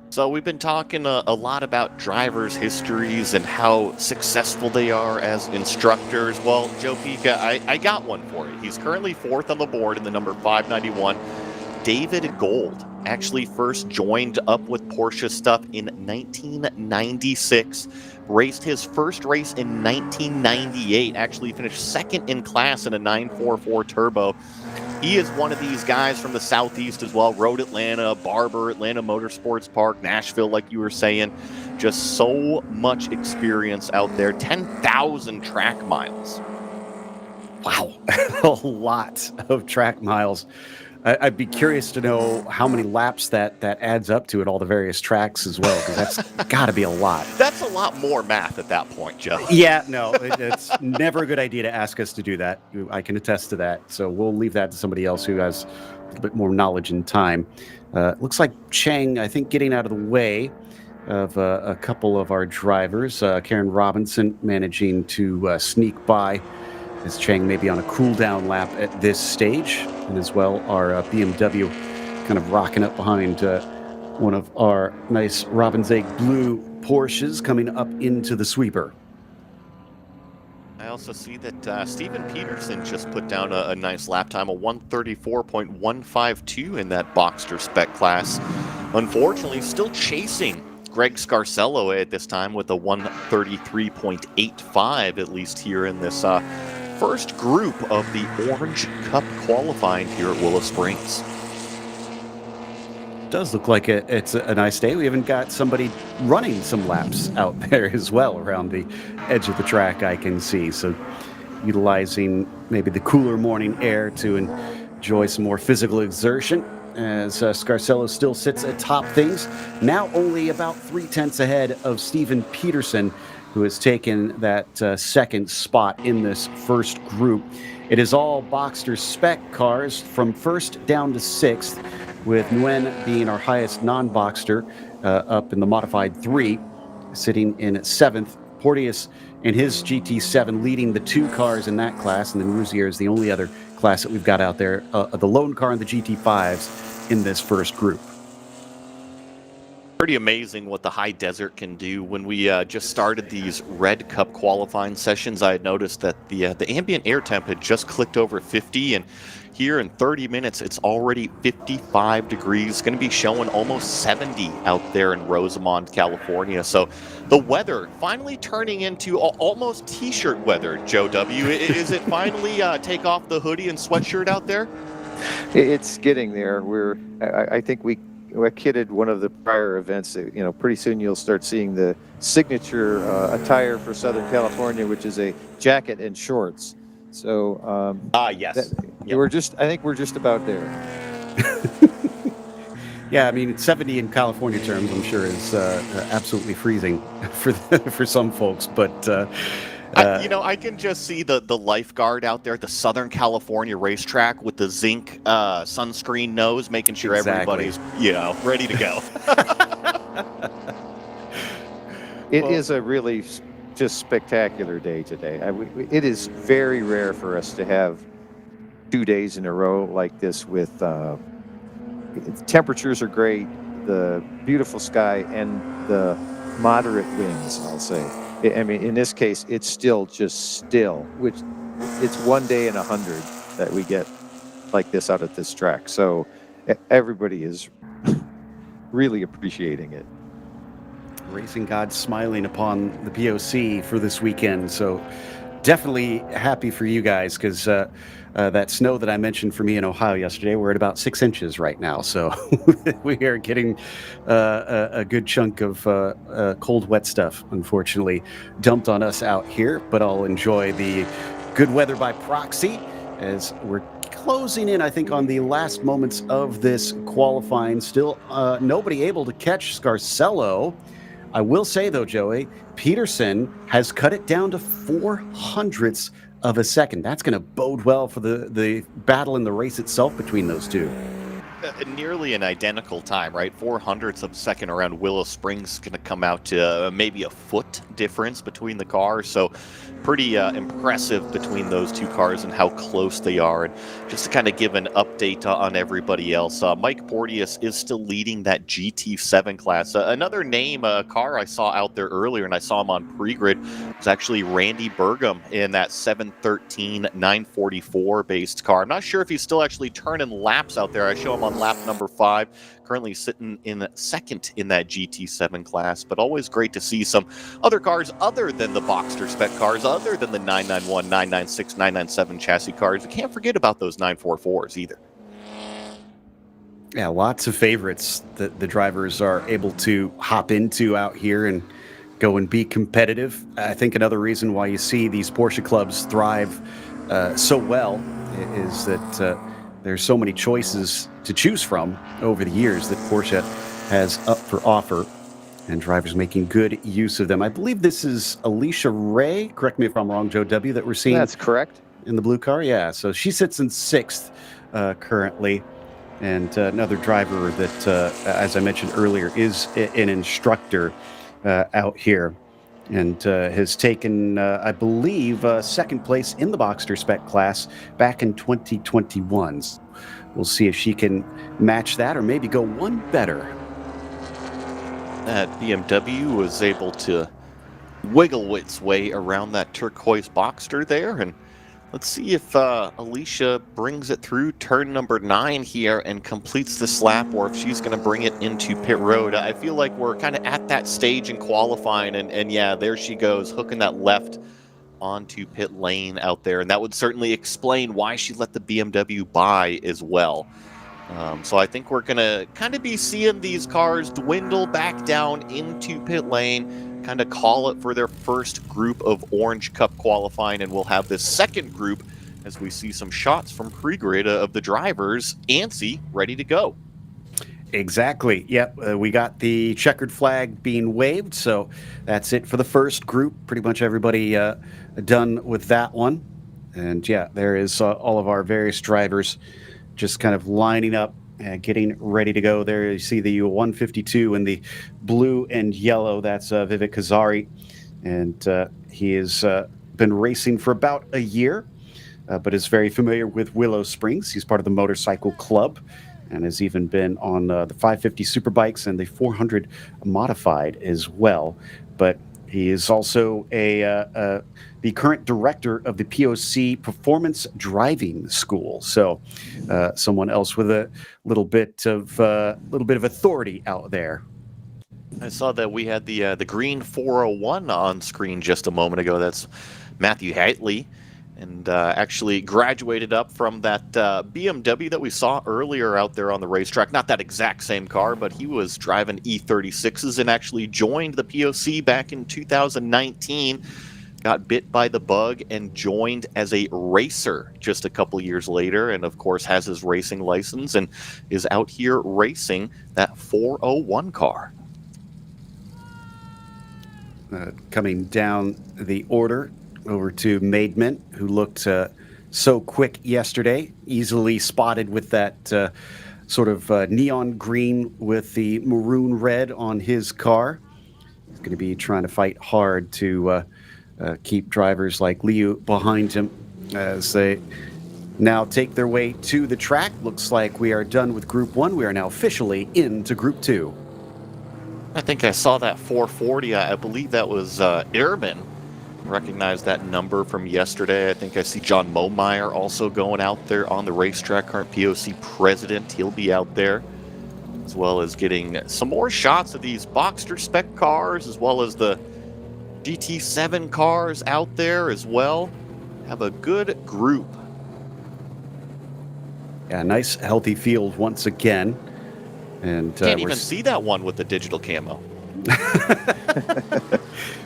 So we've been talking a lot about drivers' histories and how successful they are as instructors. Well, Joe Pica, I got one for you. He's currently 4th on the board in the number 591. David Gold actually first joined up with Porsche stuff in 1996. Raced his first race in 1998. Actually finished second in class in a 944 turbo. He is one of these guys from the Southeast as well. Rode Atlanta, Barber, Atlanta Motorsports Park, Nashville, like you were saying. Just so much experience out there. 10,000 track miles. Wow, a lot of track miles. I'd be curious to know how many laps that adds up to at all the various tracks as well, because that's got to be a lot. That's a lot more math at that point, Joe. Yeah, no, it's never a good idea to ask us to do that. I can attest to that. So we'll leave that to somebody else who has a little bit more knowledge and time. Looks like Chang, I think, getting out of the way of a couple of our drivers. Karen Robinson managing to sneak by, as Chang may be on a cool-down lap at this stage. And as well, our BMW kind of rocking up behind one of our nice Robin's Egg blue Porsches coming up into the sweeper. I also see that Steven Peterson just put down a nice lap time, a 1:34.152 in that Boxster spec class. Unfortunately, still chasing Greg Scarcello at this time with a 1:33.85, at least here in this first group of the Orange Cup qualifying here at Willow Springs. Does look like it's a nice day. We even got somebody running some laps out there as well around the edge of the track, I can see. So utilizing maybe the cooler morning air to enjoy some more physical exertion, as Scarcello still sits atop things, now only about 3/10 ahead of Steven Peterson, who has taken that second spot in this first group. It is all Boxster spec cars from first down to sixth, with Nguyen being our highest non-Boxster up in the modified 3, sitting in seventh. Porteous and his GT7 leading the 2 cars in that class, and then Rousier is the only other class that we've got out there, the lone car in the GT5s in this first group. Pretty amazing what the high desert can do. When we just started these Red Cup qualifying sessions, I had noticed that the ambient air temp had just clicked over 50, and here in 30 minutes, it's already 55 degrees. Going to be showing almost 70 out there in Rosamond, California. So the weather finally turning into almost t-shirt weather, Joe W. Is it finally take off the hoodie and sweatshirt out there? It's getting there. I think we kidded one of the prior events that, pretty soon you'll start seeing the signature attire for Southern California, which is a jacket and shorts. So yes. Yep. I think we're just about there. Yeah, I mean, 70 in California terms, I'm sure, is absolutely freezing for some folks. But I can just see the lifeguard out there at the Southern California racetrack with the zinc sunscreen nose, making sure everybody's ready to go. It is a really just spectacular day today. It is very rare for us to have 2 days in a row like this with temperatures are great, the beautiful sky, and the moderate winds, I'll say. I mean, in this case, it's still just still, which it's 1 day in 100 that we get like this out at this track. So everybody is really appreciating it. Racing God smiling upon the POC for this weekend. So definitely happy for you guys, because that snow that I mentioned for me in Ohio yesterday, we're at about 6 inches right now. So we are getting a good chunk of cold, wet stuff, unfortunately, dumped on us out here. But I'll enjoy the good weather by proxy as we're closing in, I think, on the last moments of this qualifying. Still nobody able to catch Scarcello. I will say, though, Joey, Peterson has cut it down to 0.04 of a second. That's going to bode well for the battle in the race itself between those two. Nearly an identical time, right? 0.04 of a second around Willow Springs is going to come out to maybe a foot difference between the cars. So pretty impressive between those two cars and how close they are. And just to kind of give an update on everybody else, Mike Porteous is still leading that GT7 class. Another name, a car I saw out there earlier, and I saw him on pre-grid, was actually Randy Burgum in that 713 944 based car. I'm not sure if he's still actually turning laps out there. I show him on lap number 5, currently sitting in second in that GT7 class. But always great to see some other cars other than the Boxster spec cars, other than the 991, 996, 997 chassis cars. We can't forget about those 944s either. Yeah, lots of favorites that the drivers are able to hop into out here and go and be competitive. I think another reason why you see these Porsche clubs thrive so well is that there's so many choices to choose from over the years that Porsche has up for offer, and drivers making good use of them. I believe this is Alicia Ray, correct me if I'm wrong, Joe W., that we're seeing. That's correct. In the blue car, yeah. So she sits in 6th currently, and another driver that, as I mentioned earlier, is an instructor out here, and has taken, I believe, second place in the Boxster spec class back in 2021. We'll see if she can match that or maybe go one better. That BMW was able to wiggle its way around that turquoise Boxster there, and Let's see if Alicia brings it through turn number 9 here and completes this lap, or if she's going to bring it into pit road. I feel like we're kind of at that stage in qualifying, and yeah, there she goes, hooking that left onto pit lane out there, and that would certainly explain why she let the BMW by as well. So I think we're going to kind of be seeing these cars dwindle back down into pit lane, kind of call it for their first group of Orange Cup qualifying, and we'll have this second group as we see some shots from pre-grid of the drivers. ANSI ready to go. Exactly. Yep. We got the checkered flag being waved, so that's it for the first group. Pretty much everybody done with that one. And yeah, there is all of our various drivers just kind of lining up and getting ready to go. There you see the 152 in the blue and yellow. That's Vivek Kazari. And he has been racing for about a year, but is very familiar with Willow Springs. He's part of the motorcycle club and has even been on the 550 Superbikes and the 400 modified as well. But he is also the current director of the POC Performance Driving School. So someone else with a little bit of authority out there. I saw that we had the green 401 on screen just a moment ago. That's Matthew Hatley, and actually graduated up from that BMW that we saw earlier out there on the racetrack. Not that exact same car, but he was driving E36s and actually joined the POC back in 2019. Got bit by the bug and joined as a racer just a couple years later, and of course has his racing license and is out here racing that 401 car. Coming down the order over to Maidment, who looked so quick yesterday, easily spotted with that sort of neon green with the maroon red on his car. He's going to be trying to fight hard to keep drivers like Liu behind him as they now take their way to the track. Looks like we are done with Group 1. We are now officially into Group 2. I think I saw that 440. I believe that was Airman. Recognize that number from yesterday. I think I see John Momeyer also going out there on the racetrack, current POC president. He'll be out there, as well as getting some more shots of these Boxster spec cars, as well as the GT7 cars out there as well. Have a good group. Yeah, nice healthy field once again. And can't even see that one with the digital camo.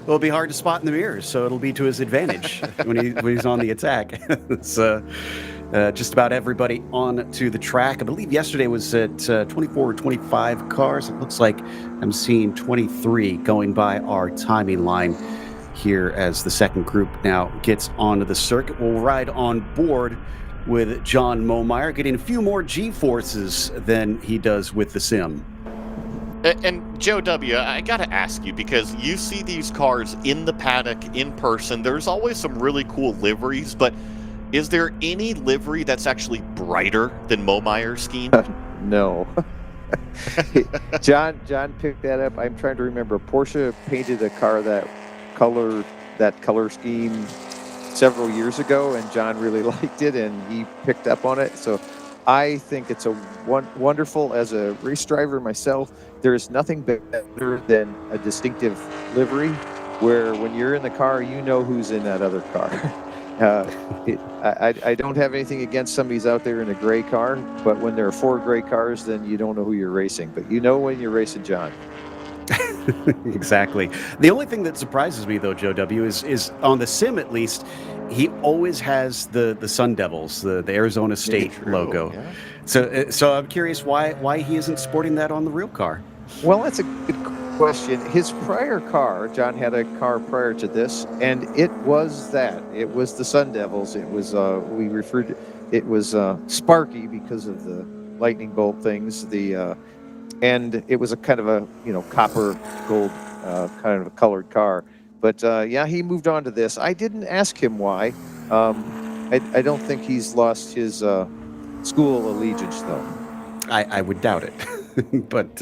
Well, it'll be hard to spot in the mirrors, so it'll be to his advantage when he's on the attack. It's just about everybody on to the track. I believe yesterday was at 24 or 25 cars. It looks like I'm seeing 23 going by our timing line here as the second group now gets onto the circuit. We'll ride on board with John Momeyer, getting a few more G-forces than he does with the sim. And Joe W., I got to ask you, because you see these cars in the paddock in person, there's always some really cool liveries, but is there any livery that's actually brighter than Momeyer's scheme? No. John picked that up. I'm trying to remember. Porsche painted a car that color scheme several years ago, and John really liked it, and he picked up on it. So I think it's a wonderful. As a race driver myself, there is nothing better than a distinctive livery where when you're in the car, you know who's in that other car. I don't have anything against somebody's out there in a gray car, but when there are 4 gray cars, then you don't know who you're racing. But you know when you're racing John. Exactly. The only thing that surprises me, though, Joe W., is on the sim, at least, he always has the Sun Devils, the Arizona State logo. Yeah. So I'm curious why he isn't sporting that on the real car. Well, that's a good question. His prior car, John had a car prior to this, and it was the Sun Devils. It was it was Sparky because of the lightning bolt things. And it was a kind of a copper gold kind of a colored car. But yeah, he moved on to this. I didn't ask him why. I don't think he's lost his school allegiance though. I would doubt it. But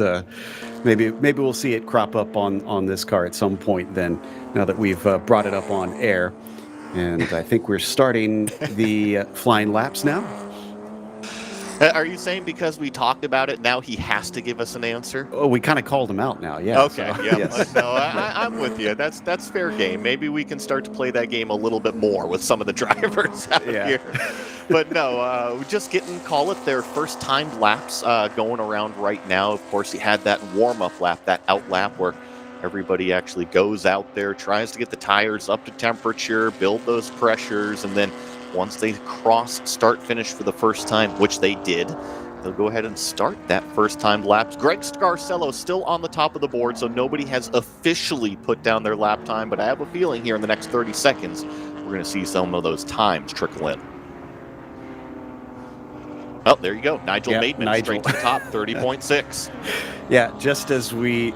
maybe we'll see it crop up on this car at some point then, now that we've brought it up on air. And I think we're starting the flying laps now. Are you saying because we talked about it, now he has to give us an answer? Oh, we kind of called him out now, yeah. Okay, so. yeah. Yes. No, I'm with you. That's fair game. Maybe we can start to play that game a little bit more with some of the drivers out here. But no, just getting, call it their first timed laps going around right now. Of course, he had that warm-up lap, that out lap where everybody actually goes out there, tries to get the tires up to temperature, build those pressures, and then once they cross start-finish for the first time, which they did, they'll go ahead and start that first-time lap. Greg Scarcello still on the top of the board, so nobody has officially put down their lap time, but I have a feeling here in the next 30 seconds, we're going to see some of those times trickle in. Oh, there you go. Nigel Maidman straight to the top, 30.6. Yeah, just as we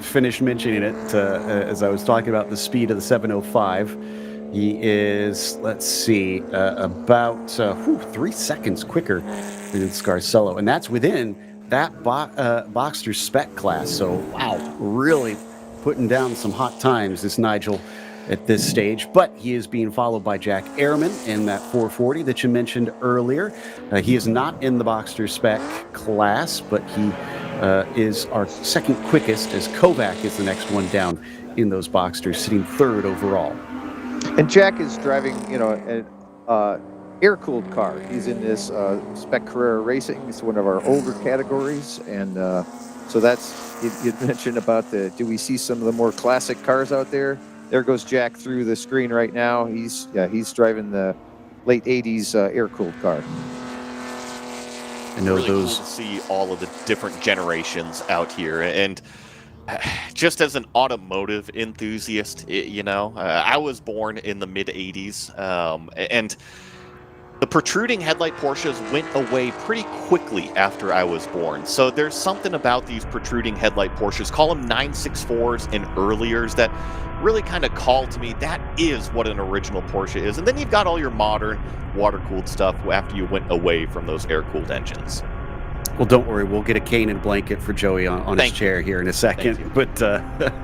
finished mentioning it, as I was talking about the speed of the 705, he is, let's see, about 3 seconds quicker than Scarcello. And that's within that Boxster spec class. So, wow, really putting down some hot times, this Nigel, at this stage. But he is being followed by Jack Ehrman in that 440 that you mentioned earlier. He is not in the Boxster spec class, but he is our second quickest, as Kovac is the next one down in those Boxsters, sitting third overall. And Jack is driving, an air-cooled car. He's in this Spec Carrera Racing. It's one of our older categories. And so that's, you mentioned about do we see some of the more classic cars out there? There goes Jack through the screen right now. He's driving the late 80s air-cooled car. I know really those. Cool to see all of the different generations out here. And just as an automotive enthusiast, I was born in the mid 80s, and the protruding headlight Porsches went away pretty quickly after I was born. So there's something about these protruding headlight Porsches, call them 964s and earliers, that really kind of call to me that is what an original Porsche is. And then you've got all your modern water-cooled stuff after you went away from those air-cooled engines. Well, don't worry. We'll get a cane and blanket for Joey on his chair here in a second. But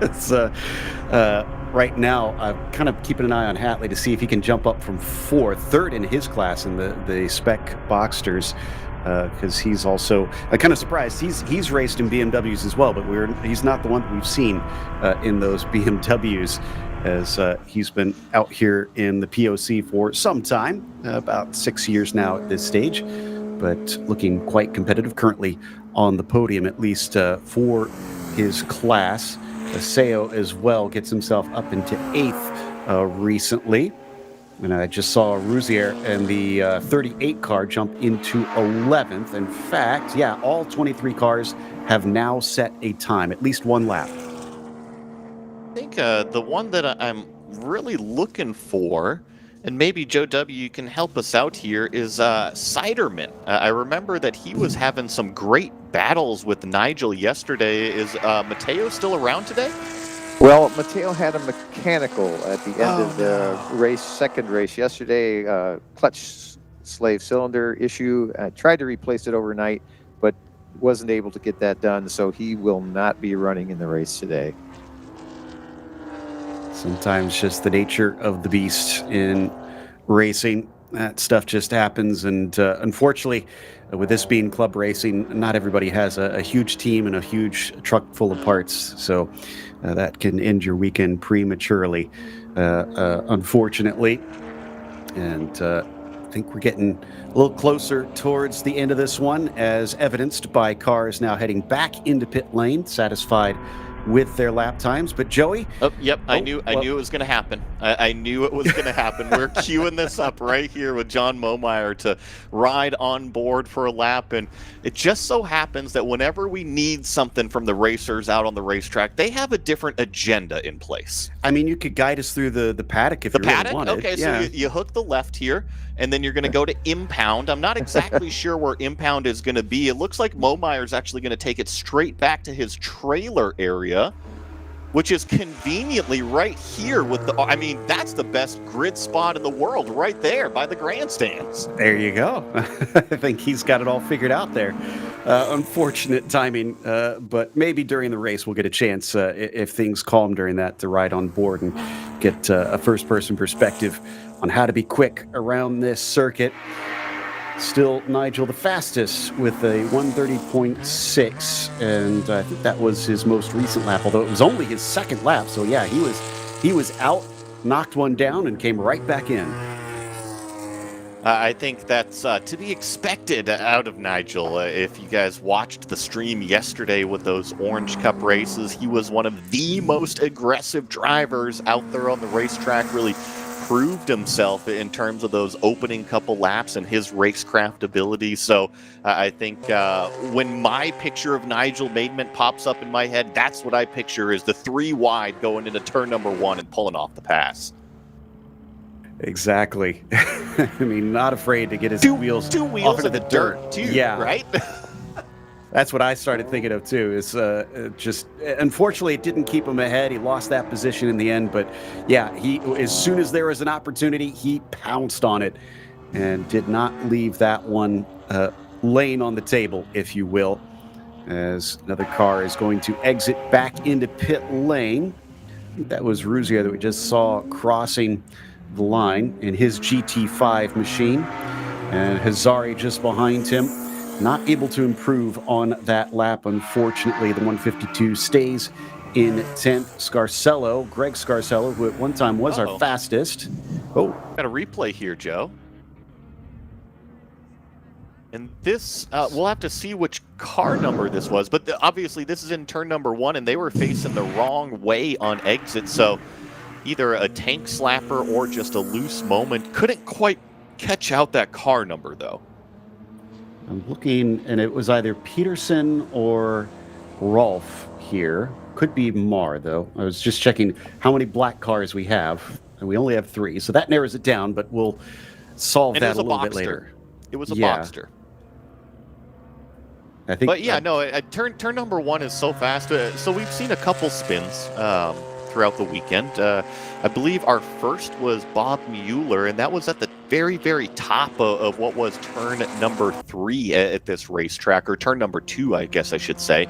it's, right now, I'm kind of keeping an eye on Hatley to see if he can jump up from third in his class in the spec Boxsters, because he's also kind of surprised. He's raced in BMWs as well, but he's not the one that we've seen in those BMWs, as he's been out here in the POC for some time, about 6 years now at this stage, but looking quite competitive currently on the podium, at least for his class. Seo as well gets himself up into 8th recently. And I just saw Rouzier and the 38 car jump into 11th. In fact, all 23 cars have now set a time, at least one lap. I think the one that I'm really looking for, and maybe Joe W., you can help us out here, is Siderman. I remember that he was having some great battles with Nigel yesterday. Is Mateo still around today? Well, Mateo had a mechanical at the end of the second race yesterday. Clutch slave cylinder issue. Tried to replace it overnight, but wasn't able to get that done, so he will not be running in the race today. Sometimes just the nature of the beast in racing. That stuff just happens, and unfortunately, with this being club racing, not everybody has a huge team and a huge truck full of parts, so that can end your weekend prematurely, unfortunately. And I think we're getting a little closer towards the end of this one, as evidenced by cars now heading back into pit lane, satisfied with their lap times. But Joey, I knew it was going to happen. I knew it was going to happen. We're queuing this up right here with John Momeyer to ride on board for a lap, and it just so happens that whenever we need something from the racers out on the racetrack, they have a different agenda in place. I mean, you could guide us through the paddock if you really wanted. Okay, so you hook the left here, and then you're going to go to impound. I'm not exactly sure where impound is going to be. It looks like Momeyer's actually going to take it straight back to his trailer area. which is conveniently right here with the, I mean, that's the best grid spot in the world right there by the grandstands. There you go. I think he's got it all figured out there. Unfortunate timing, but maybe during the race we'll get a chance, if things calm during that, to ride on board and get a first-person perspective on how to be quick around this circuit. Still Nigel the fastest with a 1:30.6, and I think that was his most recent lap, although it was only his second lap. So yeah, he was out, knocked one down, and came right back in. I think that's to be expected out of Nigel. If you guys watched the stream yesterday with those Orange Cup races, he was one of the most aggressive drivers out there on the racetrack, really proved himself in terms of those opening couple laps and his racecraft ability. So I think when my picture of Nigel Maidment pops up in my head, that's what I picture, is the 3 wide going into turn number 1 and pulling off the pass. Exactly. I mean, not afraid to get his wheels off of the dirt too, yeah. Right? That's what I started thinking of too. Is just unfortunately it didn't keep him ahead. He lost that position in the end, but yeah, he as soon as there was an opportunity, he pounced on it and did not leave that one laying on the table, if you will. As another car is going to exit back into pit lane. I think that was Ruzio that we just saw crossing the line in his GT5 machine, and Hazari just behind him. Not able to improve on that lap, unfortunately. The 152 stays in 10th. Greg Scarcello, who at one time was our fastest. Oh, got a replay here, Joe. And this, we'll have to see which car number this was, but obviously this is in turn number 1, and they were facing the wrong way on exit, so either a tank slapper or just a loose moment. Couldn't quite catch out that car number, though. I'm looking, and it was either Peterson or Rolf here. Could be Marr, though. I was just checking how many black cars we have, and we only have 3. So that narrows it down, but we'll solve that a little bit later. It was a Boxster. I think. But yeah, no, turn number 1 is so fast. So we've seen a couple spins throughout the weekend. I believe our first was Bob Mueller, and that was at the very, very top of what was turn number 3 at this racetrack, or turn number 2, I guess I should say.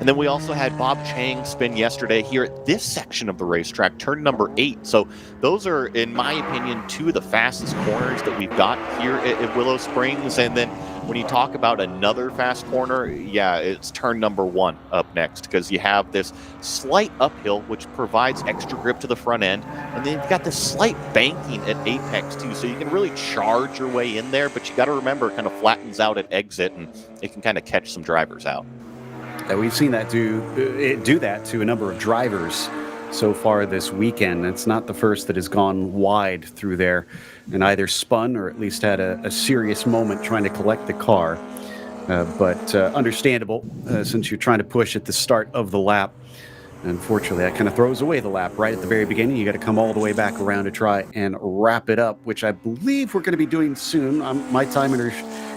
And then we also had Bob Chang spin yesterday here at this section of the racetrack, turn number 8. So those are, in my opinion, 2 of the fastest corners that we've got here at Willow Springs. And then when you talk about another fast corner, yeah, it's turn number 1 up next, because you have this slight uphill, which provides extra grip to the front end. And then you've got this slight banking at apex too, so you can really charge your way in there, but you got to remember it kind of flattens out at exit, and it can kind of catch some drivers out. We've seen that do that to a number of drivers so far this weekend. It's not the first that has gone wide through there and either spun or at least had a serious moment trying to collect the car. But understandable, since you're trying to push at the start of the lap. Unfortunately, that kind of throws away the lap right at the very beginning. You got to come all the way back around to try and wrap it up, which I believe we're going to be doing soon. My timer is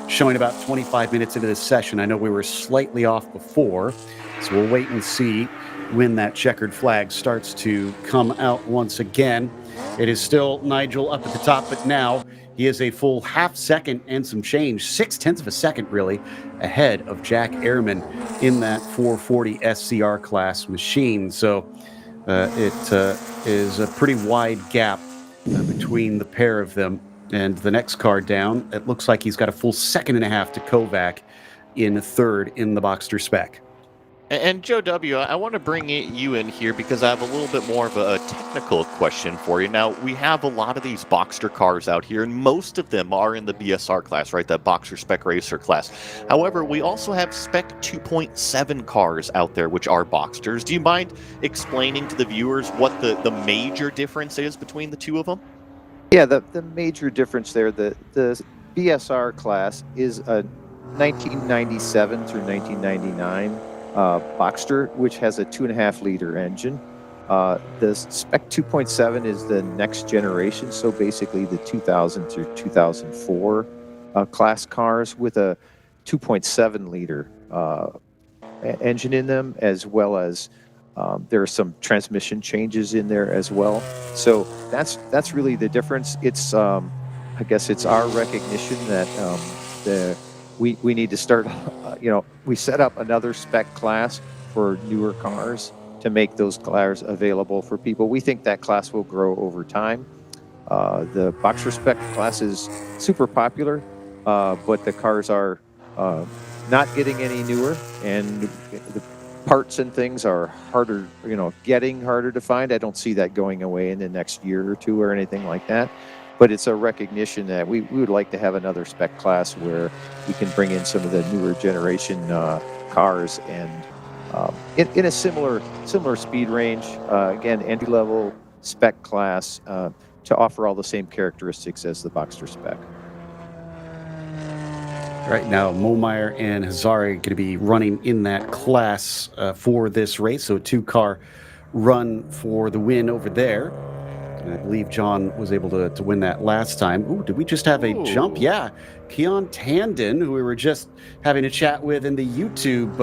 showing about 25 minutes into this session. I know we were slightly off before, so we'll wait and see when that checkered flag starts to come out once again. It is still Nigel up at the top, but now he is a full half second and some change, 0.6 of a second really, ahead of Jack Ehrman in that 440 SCR class machine. So it is a pretty wide gap between the pair of them. And the next car down, it looks like he's got a full 1.5 seconds to Kovac in third in the Boxster spec. And Joe W., I want to bring you in here because I have a little bit more of a technical question for you. Now, we have a lot of these Boxster cars out here, and most of them are in the BSR class, right? That Boxster Spec Racer class. However, we also have Spec 2.7 cars out there, which are Boxsters. Do you mind explaining to the viewers what the major difference is between the two of them? Yeah, the major difference there, the BSR class is a 1997 through 1999 Boxster, which has a 2.5-liter engine. The Spec 2.7 is the next generation, so basically the 2000 through 2004 class cars with a 2.7-liter engine in them, as well as There are some transmission changes in there as well. So that's really the difference. It's I guess it's our recognition that we need to start. We set up another spec class for newer cars to make those cars available for people. We think that class will grow over time. The boxer spec class is super popular, but the cars are not getting any newer, and the parts and things are harder, getting harder to find. I don't see that going away in the next year or two or anything like that. But it's a recognition that we would like to have another spec class where we can bring in some of the newer generation cars and in a similar speed range. Again, entry level spec class to offer all the same characteristics as the Boxster spec. Right now, Momeyer and Hazari are going to be running in that class for this race. So a 2-car run for the win over there. And I believe John was able to win that last time. Ooh, did we just have a jump? Yeah. Keon Tandon, who we were just having a chat with in the YouTube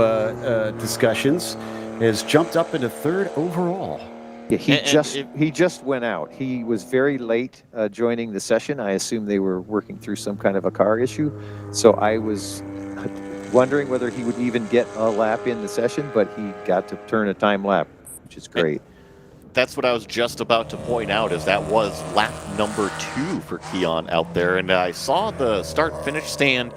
discussions, has jumped up into 3rd overall. Yeah, he just went out. He was very late joining the session. I assume they were working through some kind of a car issue. So I was wondering whether he would even get a lap in the session, but he got to turn a time lap, which is great. That's what I was just about to point out, is that was lap number 2 for Keon out there. And I saw the start-finish stand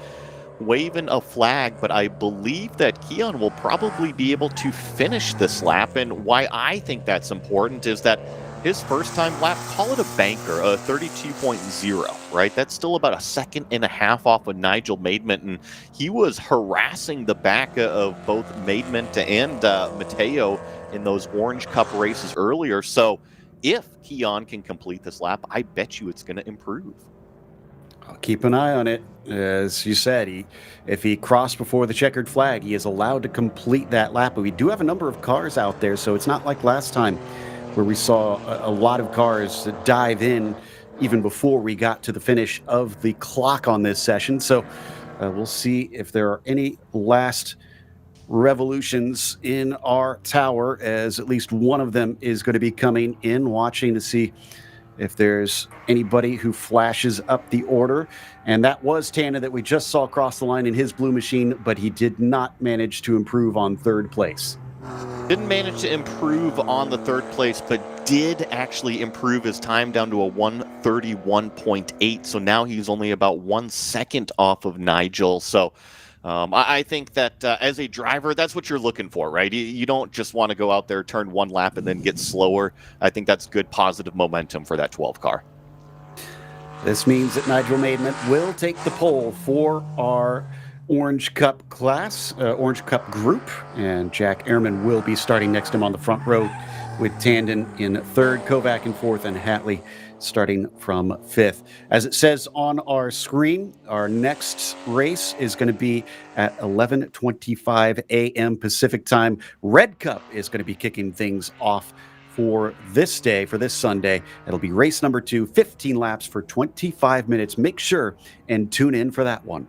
waving a flag, but I believe that Keon will probably be able to finish this lap. And why I think that's important is that his first time lap, call it a banker, a 32.0, right? That's still about a 1.5 seconds off of Nigel Maidment, and he was harassing the back of both Maidment and Mateo in those Orange Cup races earlier. So if Keon can complete this lap, I bet you it's going to improve. I'll keep an eye on it. As you said, if he crossed before the checkered flag, he is allowed to complete that lap. But we do have a number of cars out there, so it's not like last time where we saw a lot of cars dive in even before we got to the finish of the clock on this session. So we'll see if there are any last revolutions in our tower, as at least one of them is going to be coming in, watching to see if there's anybody who flashes up the order. And that was Tana that we just saw cross the line in his blue machine, but he did not manage to improve on 3rd place. Didn't manage to improve on the 3rd place, but did actually improve his time down to a 1:31.8. So now he's only about 1 second off of Nigel. So I think that as a driver, that's what you're looking for, right? You don't just want to go out there, turn 1 lap, and then get slower. I think that's good positive momentum for that 12 car. This means that Nigel Maidment will take the pole for our Orange Cup class, Orange Cup group, and Jack Ehrman will be starting next to him on the front row, with Tandon in 3rd, Kovac in 4th, and Hatley starting from 5th. As it says on our screen, our next race is going to be at 11:25 a.m. Pacific time. Red Cup is going to be kicking things off for this day, for this Sunday. It'll be race number 2, 15 laps for 25 minutes. Make sure and tune in for that one.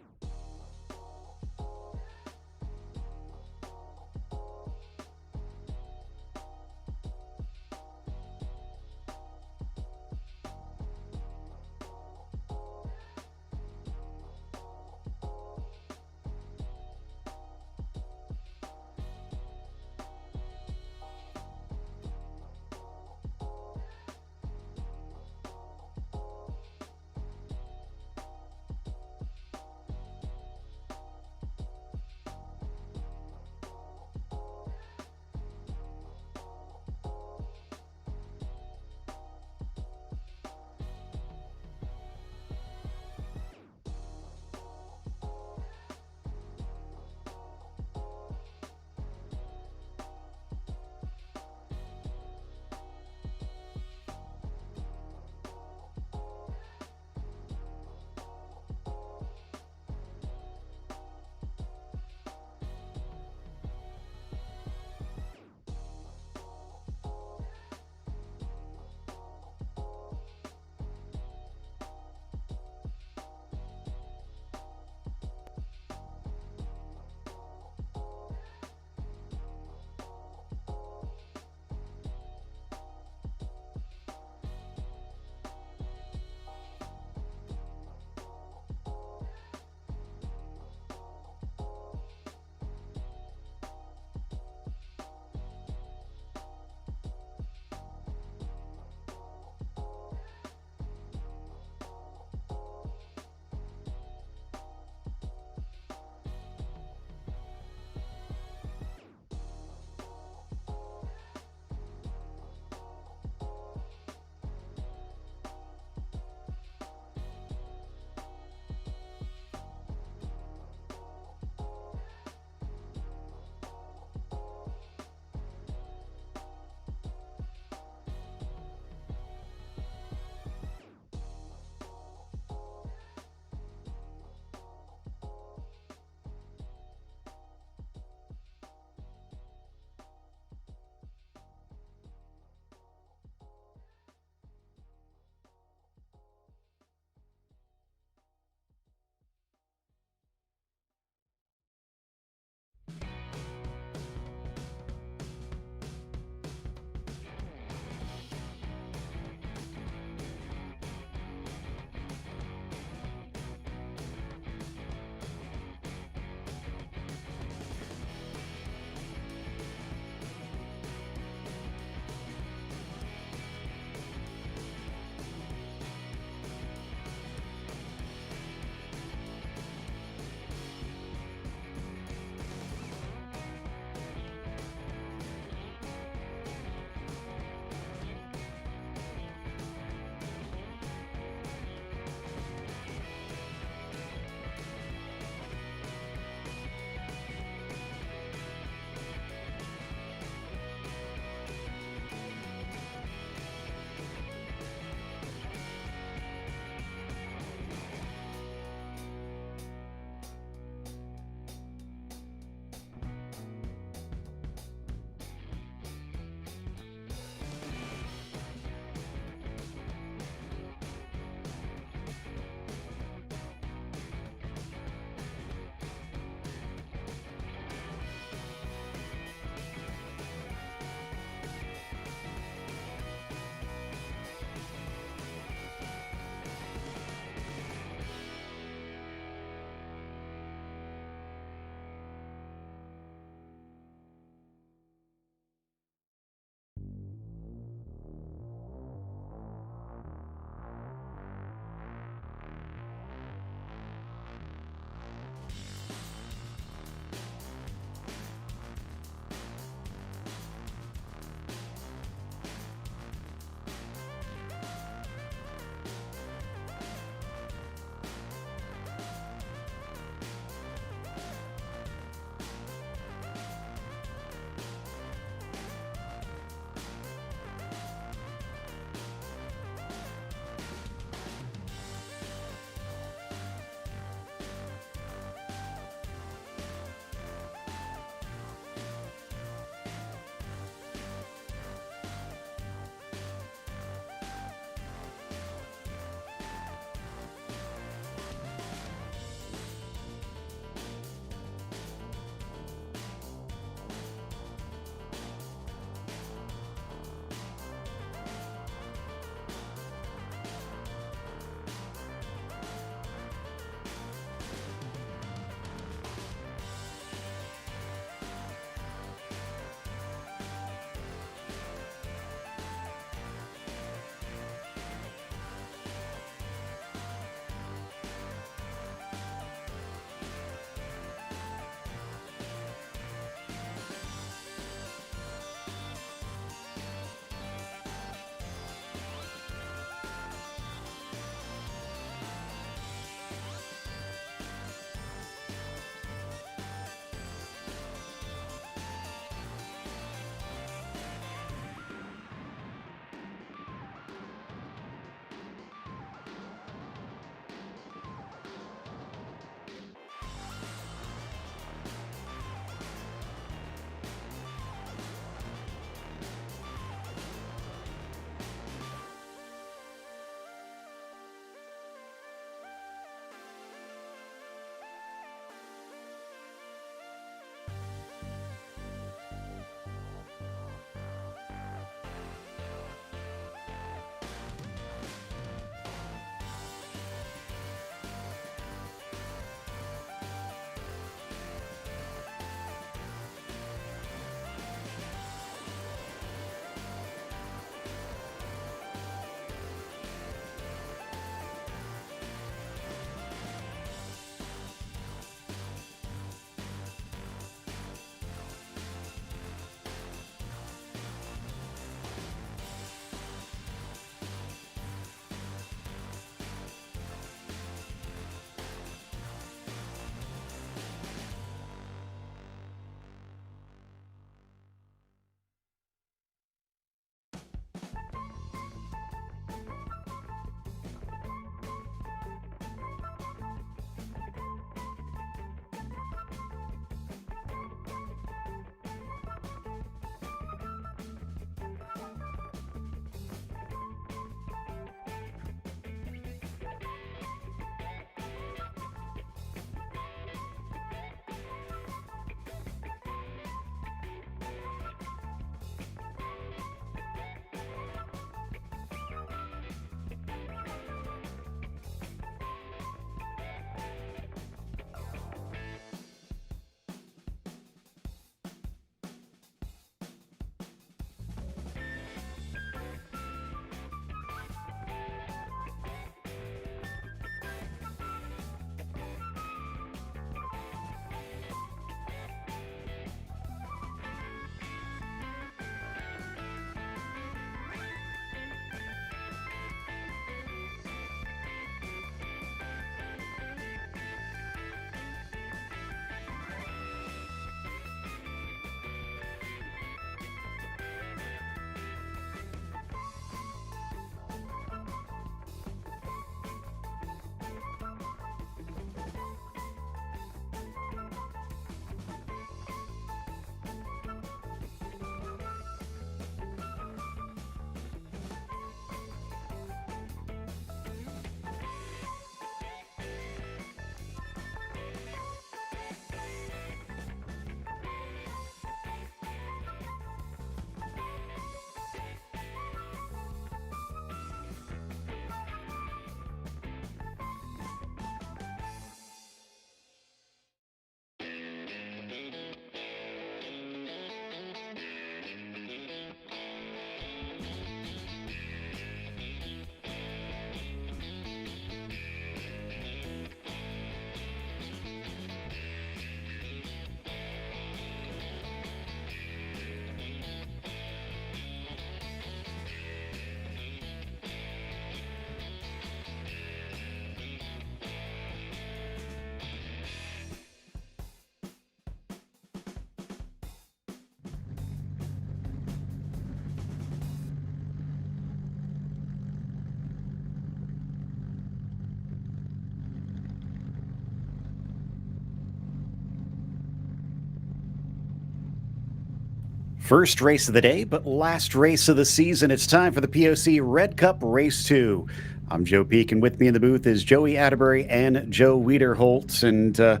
First race of the day, but last race of the season. It's time for the POC Red Cup Race 2. I'm Joe Peak, and with me in the booth is Joey Atterbury and Joe Wiederholtz. And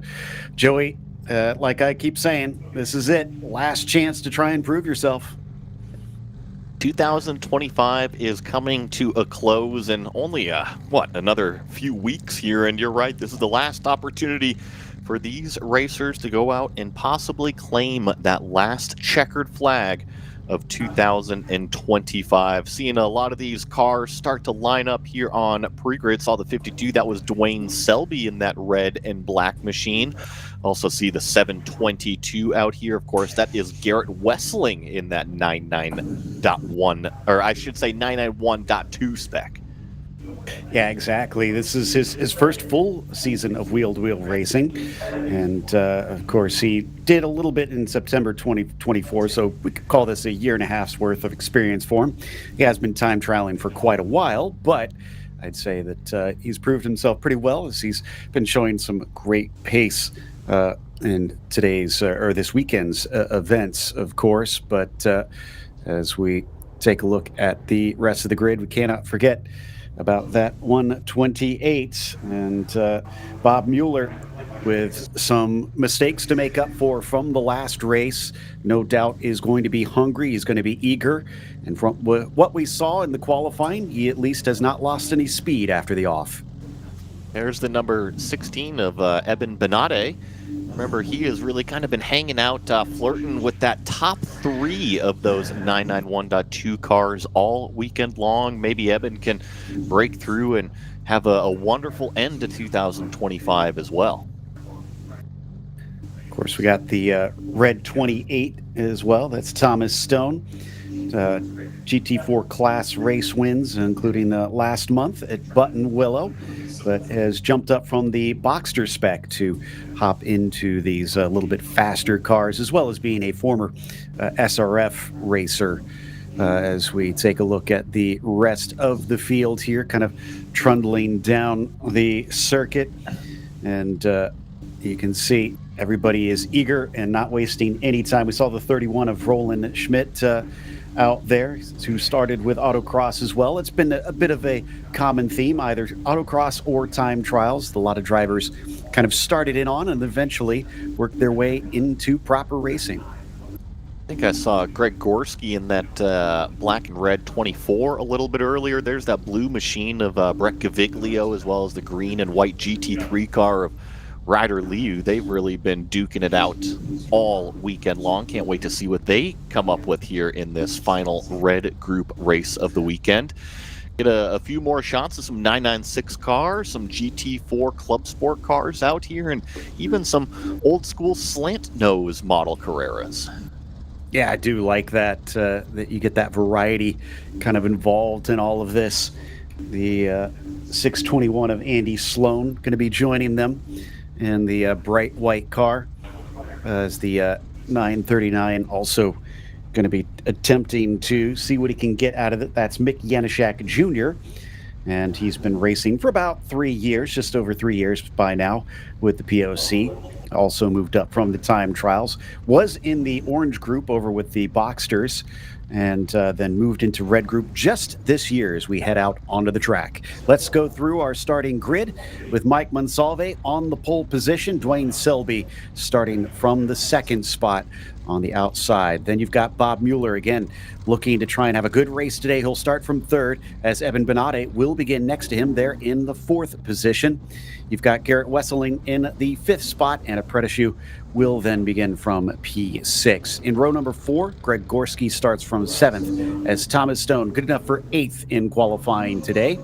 Joey, like I keep saying, this is it. Last chance to try and prove yourself. 2025 is coming to a close in only, another few weeks here. And you're right, this is the last opportunity for these racers to go out and possibly claim that last checkered flag of 2025. Seeing a lot of these cars start to line up here on pre-grid. Saw the 52, that was Dwayne Selby in that red and black machine. Also see the 722 out here. Of course, that is Garrett Wessling in that 99.1, or I should say 991.2 spec. Yeah, exactly. This is his first full season of wheel-to-wheel racing. And, of course, he did a little bit in September 2024, so we could call this a year and a half's worth of experience for him. He has been time trialing for quite a while, but I'd say that he's proved himself pretty well as he's been showing some great pace in today's or this weekend's events, of course. But as we take a look at the rest of the grid, we cannot forget about that 128 and Bob Mueller with some mistakes to make up for from the last race. No doubt is going to be hungry. He's going to be eager. And from what we saw in the qualifying, he at least has not lost any speed after the off. There's the number 16 of Eben Benade. Remember, he has really kind of been hanging out, flirting with that top three of those 991.2 cars all weekend long. Maybe Eben can break through and have a wonderful end to 2025 as well. Of course, we got the red 28 as well. That's Thomas Stone. GT4 class race wins, including last month at Button Willow, but has jumped up from the Boxster spec to hop into these little bit faster cars, as well as being a former SRF racer. As we take a look at the rest of the field here, kind of trundling down the circuit, and you can see everybody is eager and not wasting any time. We saw the 31 of Roland Schmidt out there, who started with autocross as well. It's been a bit of a common theme, either autocross or time trials. A lot of drivers kind of started in on and eventually worked their way into proper racing. I think I saw Greg Gorski in that black and red 24 a little bit earlier. There's that blue machine of Brett Gaviglio, as well as the green and white GT3 car of Ryder Liu. They've really been duking it out all weekend long. Can't wait to see what they come up with here in this final red group race of the weekend. Get a few more shots of some 996 cars, some GT4 Club Sport cars out here, and even some old school slant nose model Carreras. Yeah, I do like that, that you get that variety kind of involved in all of this. The 621 of Andy Sloan going to be joining them in the bright white car, as the 939 also going to be attempting to see what he can get out of it. That's Mick Janishak Jr., and he's been racing for about 3 years, just over 3 years by now with the POC. Also moved up from the time trials, was in the orange group over with the Boxsters, and then moved into red group just this year as we head out onto the track. Let's go through our starting grid with Mike Monsalve on the pole position. Dwayne Selby starting from the second spot on the outside. Then you've got Bob Mueller again looking to try and have a good race today. He'll start from third, as Eben Benade will begin next to him there in the fourth position. You've got Garrett Wessling in the fifth spot, and Apprentice will then begin from P6. In row number 4, Greg Gorski starts from 7th, as Thomas Stone, good enough for 8th in qualifying today.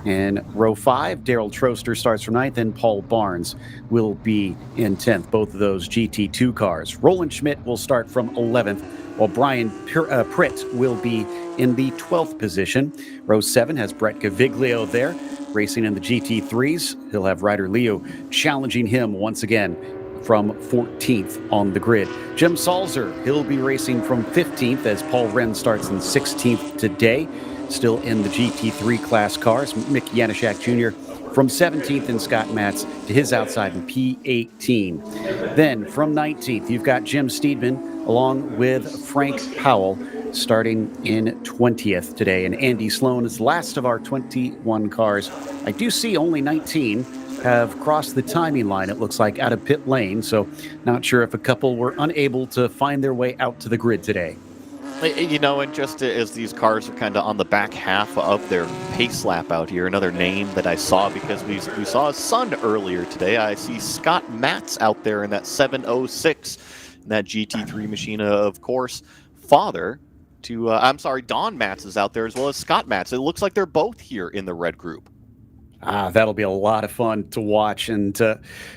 In row 5, Daryl Troster starts from 9th, and Paul Barnes will be in 10th, both of those GT2 cars. Roland Schmidt will start from 11th, while Brian Pritt will be in the 12th position. Row 7 has Brett Gaviglio there, racing in the GT3s. He'll have Ryder Liu challenging him once again from 14th on the grid. Jim Salzer, he'll be racing from 15th as Paul Wren starts in 16th today. Still in the GT3 class cars. Mick Janishak Jr. from 17th in Scott Matz to his outside in P18. Then from 19th, you've got Jim Steedman along with Frank Powell starting in 20th today. And Andy Sloan is the last of our 21 cars. I do see only 19 have crossed the timing line, it looks like, out of pit lane. So not sure if a couple were unable to find their way out to the grid today. You know, and just as these cars are kind of on the back half of their pace lap out here, another name that I saw because we saw his son earlier today. I see Scott Matz out there in that 706, that GT3 machine, of course, father to, Don Matz is out there as well as Scott Matz. It looks like they're both here in the red group. That'll be a lot of fun to watch, and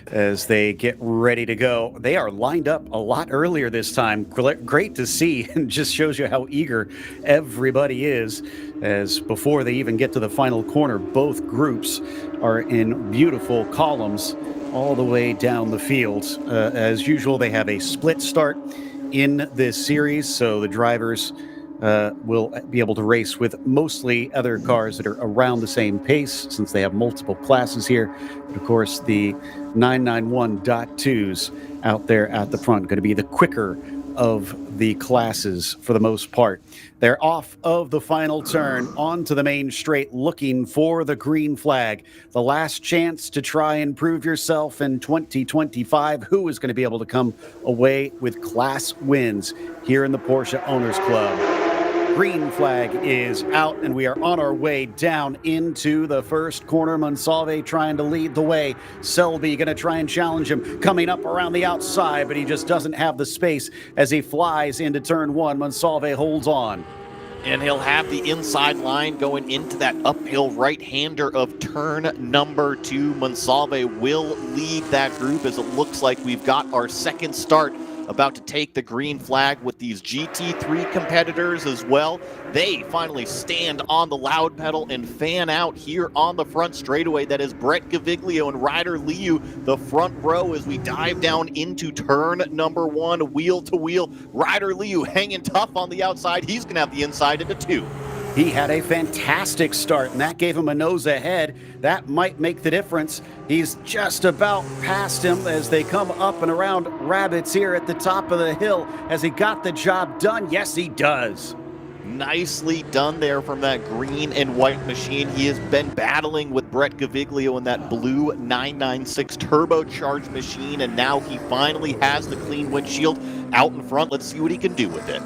as they get ready to go. They are lined up a lot earlier this time. Great to see, and just shows you how eager everybody is, as before they even get to the final corner, both groups are in beautiful columns all the way down the field. As usual, they have a split start in this series, so the drivers will be able to race with mostly other cars that are around the same pace, since they have multiple classes here. But of course, the 991.2s out there at the front going to be the quicker of the classes for the most part. They're off of the final turn onto the main straight, looking for the green flag. The last chance to try and prove yourself in 2025. Who is going to be able to come away with class wins here in the Porsche Owners Club? Green flag is out, and we are on our way down into the first corner. Monsalve trying to lead the way. Selby going to try and challenge him, coming up around the outside, but he just doesn't have the space as he flies into turn one. Monsalve holds on. And he'll have the inside line going into that uphill right-hander of turn number 2. Monsalve will lead that group, as it looks like we've got our second start about to take the green flag with these GT3 competitors as well. They finally stand on the loud pedal and fan out here on the front straightaway. That is Brett Gaviglio and Ryder Liu, the front row, as we dive down into turn number 1, wheel to wheel. Ryder Liu hanging tough on the outside. He's going to have the inside into 2. He had a fantastic start, and that gave him a nose ahead. That might make the difference. He's just about past him as they come up and around Rabbits here at the top of the hill. Has he got the job done? Yes, he does. Nicely done there from that green and white machine. He has been battling with Brett Gaviglio in that blue 996 turbocharged machine, and now he finally has the clean windshield out in front. Let's see what he can do with it.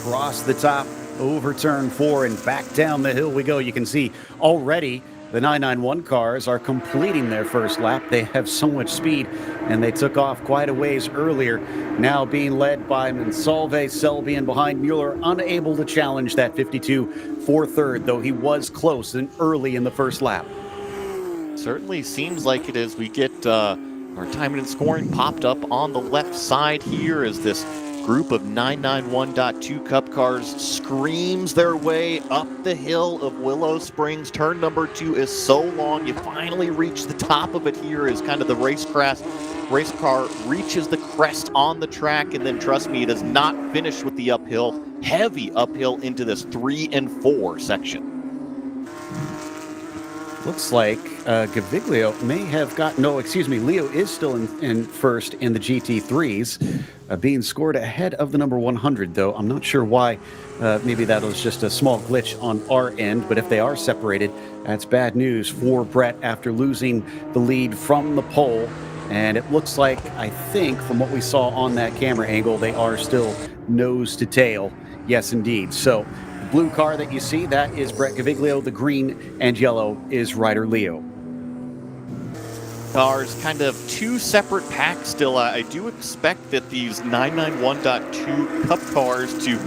Across the top, over turn 4, and back down the hill we go. You can see already the 991 cars are completing their first lap. They have so much speed, and they took off quite a ways earlier. Now being led by Monsalve, Selby, and behind Mueller, unable to challenge that 52 for third, though he was close and early in the first lap. Certainly seems like it is. We get our timing and scoring popped up on the left side here as this group of 991.2 Cup cars screams their way up the hill of Willow Springs. Turn number 2 is so long, you finally reach the top of it here as kind of the race car reaches the crest on the track, and then trust me, it does not finish with the uphill, heavy uphill into this 3 and 4 section. Looks like Gaviglio may have got, Leo is still in first in the GT3s, being scored ahead of the number 100, though. I'm not sure why. Maybe that was just a small glitch on our end, but if they are separated, that's bad news for Brett after losing the lead from the pole. And it looks like, I think, from what we saw on that camera angle, they are still nose to tail. Yes, indeed. So the blue car that you see, that is Brett Gaviglio. The green and yellow is Ryder Liu. Cars, kind of two separate packs still. I do expect that these 991.2 Cup cars to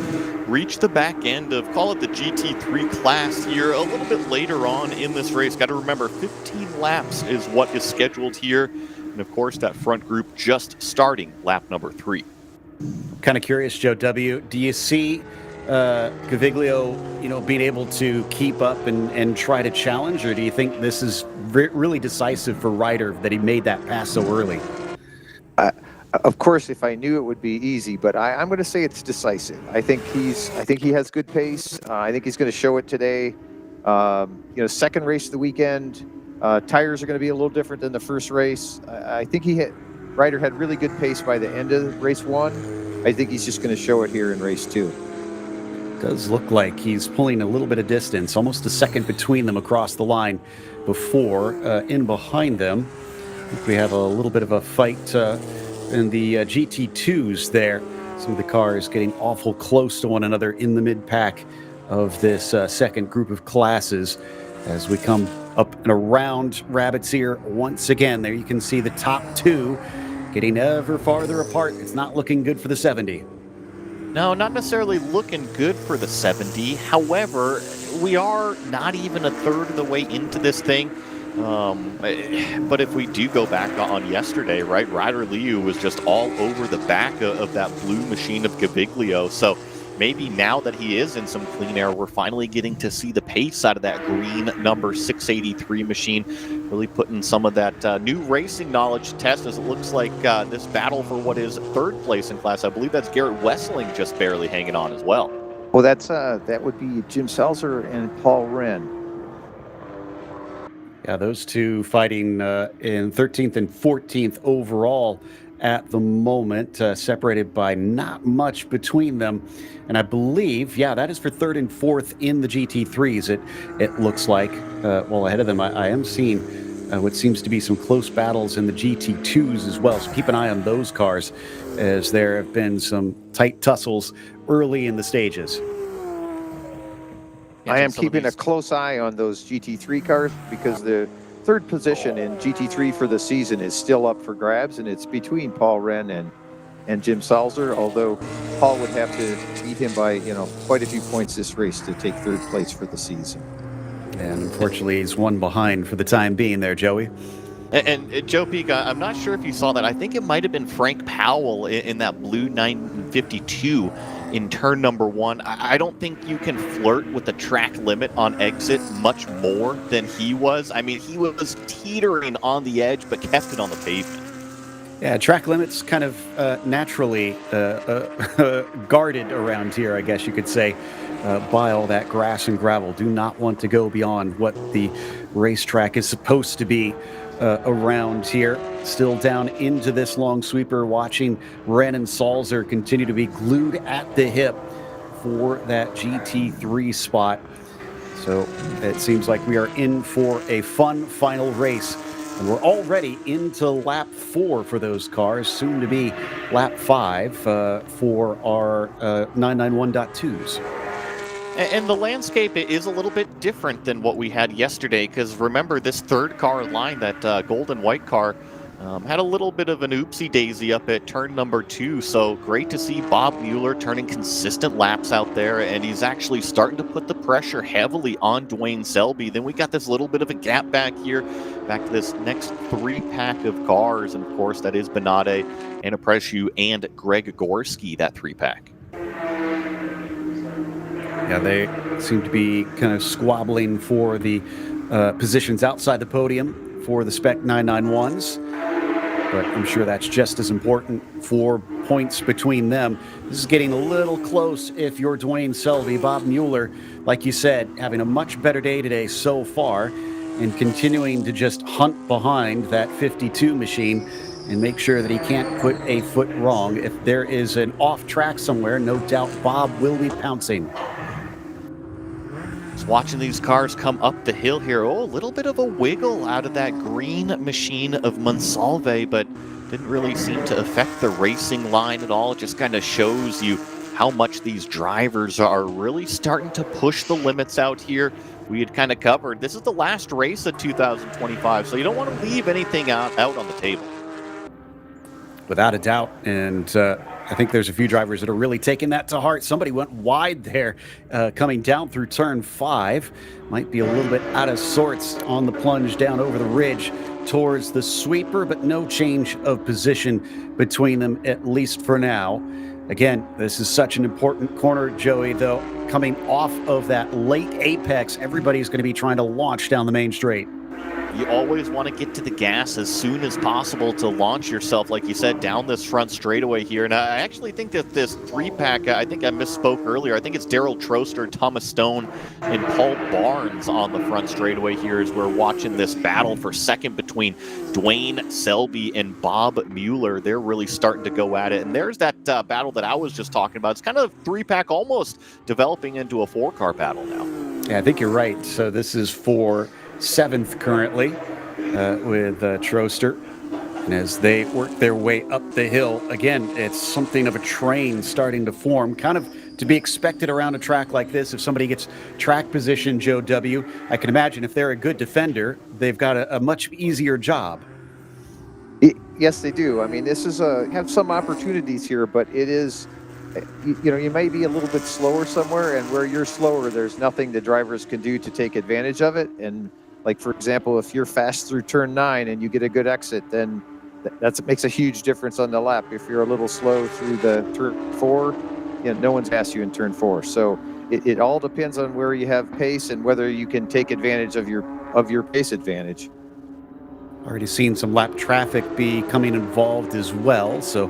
reach the back end of, call it the GT3 class here a little bit later on in this race. Got to remember, 15 laps is what is scheduled here. And of course, that front group just starting lap number 3. Kind of curious, Joe W., do you see Gaviglio, being able to keep up and try to challenge, or do you think this is really decisive for Ryder that he made that pass so early? Of course, if I knew it would be easy, but I'm going to say it's decisive. I think he has good pace. I think he's going to show it today. Second race of the weekend, tires are going to be a little different than the first race. I think Ryder had really good pace by the end of race 1. I think he's just going to show it here in race 2. Does look like he's pulling a little bit of distance, almost a second between them across the line before in behind them. I think we have a little bit of a fight in the GT2s there. Some of the cars getting awful close to one another in the mid-pack of this second group of classes as we come up and around Rabbit's Ear once again. There you can see the top two getting ever farther apart. It's not looking good for the 70. No, not necessarily looking good for the 70. However, we are not even a third of the way into this thing. But if we do go back on yesterday, right, Ryder Liu was just all over the back of that blue machine of Gaviglio. So maybe now that he is in some clean air, we're finally getting to see the pace out of that green number 683 machine, really putting some of that new racing knowledge to test, as it looks like this battle for what is third place in class. I believe that's Garrett Wessling just barely hanging on as well. Well, that would be Jim Selzer and Paul Wren. Yeah, those two fighting in 13th and 14th overall at the moment, separated by not much between them. And I believe, that is for third and fourth in the GT3s. It looks like, ahead of them, I am seeing what seems to be some close battles in the GT2s as well. So keep an eye on those cars, as there have been some tight tussles early in the stages. I am keeping a close eye on those GT3 cars, because the third position in GT3 for the season is still up for grabs, and it's between Paul Wren and Jim Salzer, although Paul would have to beat him by quite a few points this race to take third place for the season. And unfortunately, he's one behind for the time being there, Joey. And Joe Peak, I'm not sure if you saw that. I think it might have been Frank Powell in that blue 952 in turn number 1. I don't think you can flirt with the track limit on exit much more than he was. I mean, he was teetering on the edge, but kept it on the pavement. Yeah, track limits kind of naturally guarded around here, I guess you could say, by all that grass and gravel. Do not want to go beyond what the racetrack is supposed to be around here. Still down into this long sweeper, watching Wren and Salzer continue to be glued at the hip for that GT3 spot. So it seems like we are in for a fun final race. And we're already into lap 4 for those cars, soon to be lap 5 for our 991.2s. And the landscape is a little bit different than what we had yesterday, because remember, this third car line, that gold and white car, had a little bit of an oopsie daisy up at turn number 2. So great to see Bob Mueller turning consistent laps out there, and he's actually starting to put the pressure heavily on Dwayne Selby. Then we got this little bit of a gap back here, back to this next 3-pack of cars, and of course that is Benade, Anna Preshu, and Greg Gorski, that 3-pack. Yeah, they seem to be kind of squabbling for the positions outside the podium for the Spec 991s. But I'm sure that's just as important for points between them. This is getting a little close if you're Dwayne Selby. Bob Mueller, like you said, having a much better day today so far, and continuing to just hunt behind that 52 machine and make sure that he can't put a foot wrong. If there is an off track somewhere, no doubt Bob will be pouncing. Just watching these cars come up the hill here. Oh, a little bit of a wiggle out of that green machine of Monsalve, but didn't really seem to affect the racing line at all. It just kind of shows you how much these drivers are really starting to push the limits out here. We had kind of covered, this is the last race of 2025, so you don't want to leave anything out on the table. Without a doubt, and I think there's a few drivers that are really taking that to heart. Somebody went wide there coming down through turn 5. Might be a little bit out of sorts on the plunge down over the ridge towards the sweeper, but no change of position between them, at least for now. Again, this is such an important corner, Joey, though. Coming off of that late apex, everybody's going to be trying to launch down the main straight. you always want to get to the gas as soon as possible to launch yourself, like you said, down this front straightaway here. And I actually think that this 3-pack, I think I misspoke earlier. I think it's Daryl Troster, Thomas Stone, and Paul Barnes on the front straightaway here as we're watching this battle for second between Dwayne Selby and Bob Mueller. They're really starting to go at it. And there's that battle that I was just talking about. It's kind of 3-pack almost developing into a 4-car battle now. Yeah, I think you're right. So this is for 7th currently with Troster. And as they work their way up the hill, again, it's something of a train starting to form, kind of to be expected around a track like this. If somebody gets track position, Joe W., I can imagine if they're a good defender, they've got a much easier job. Yes, they do. I mean, this is have some opportunities here, but it is, you may be a little bit slower somewhere, and where you're slower, there's nothing the drivers can do to take advantage of it. And like, for example, if you're fast through turn 9 and you get a good exit, then that makes a huge difference on the lap. If you're a little slow through the turn 4, no one's passed you in turn 4. So it all depends on where you have pace and whether you can take advantage of your pace advantage. Already seen some lap traffic becoming involved as well, so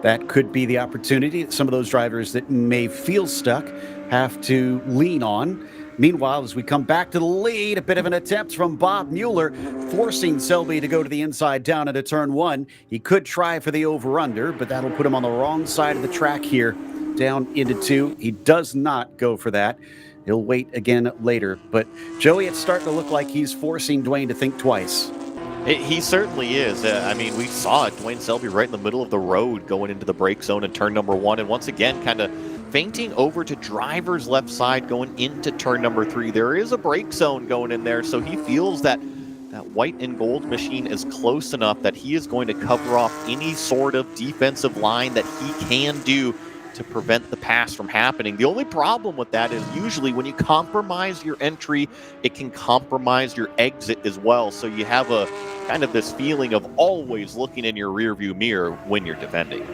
that could be the opportunity that some of those drivers that may feel stuck have to lean on. Meanwhile, as we come back to the lead, a bit of an attempt from Bob Mueller, forcing Selby to go to the inside down into turn 1. He could try for the over-under, but that'll put him on the wrong side of the track here, down into 2. He does not go for that. He'll wait again later. But Joey, it's starting to look like he's forcing Dwayne to think twice. He certainly is. I mean, we saw it. Dwayne Selby right in the middle of the road going into the brake zone in turn number 1. And once again, kind of feinting over to driver's left side going into turn number 3. There is a brake zone going in there, so he feels that white and gold machine is close enough that he is going to cover off any sort of defensive line that he can do to prevent the pass from happening. The only problem with that is usually when you compromise your entry, it can compromise your exit as well. So you have a kind of this feeling of always looking in your rearview mirror when you're defending.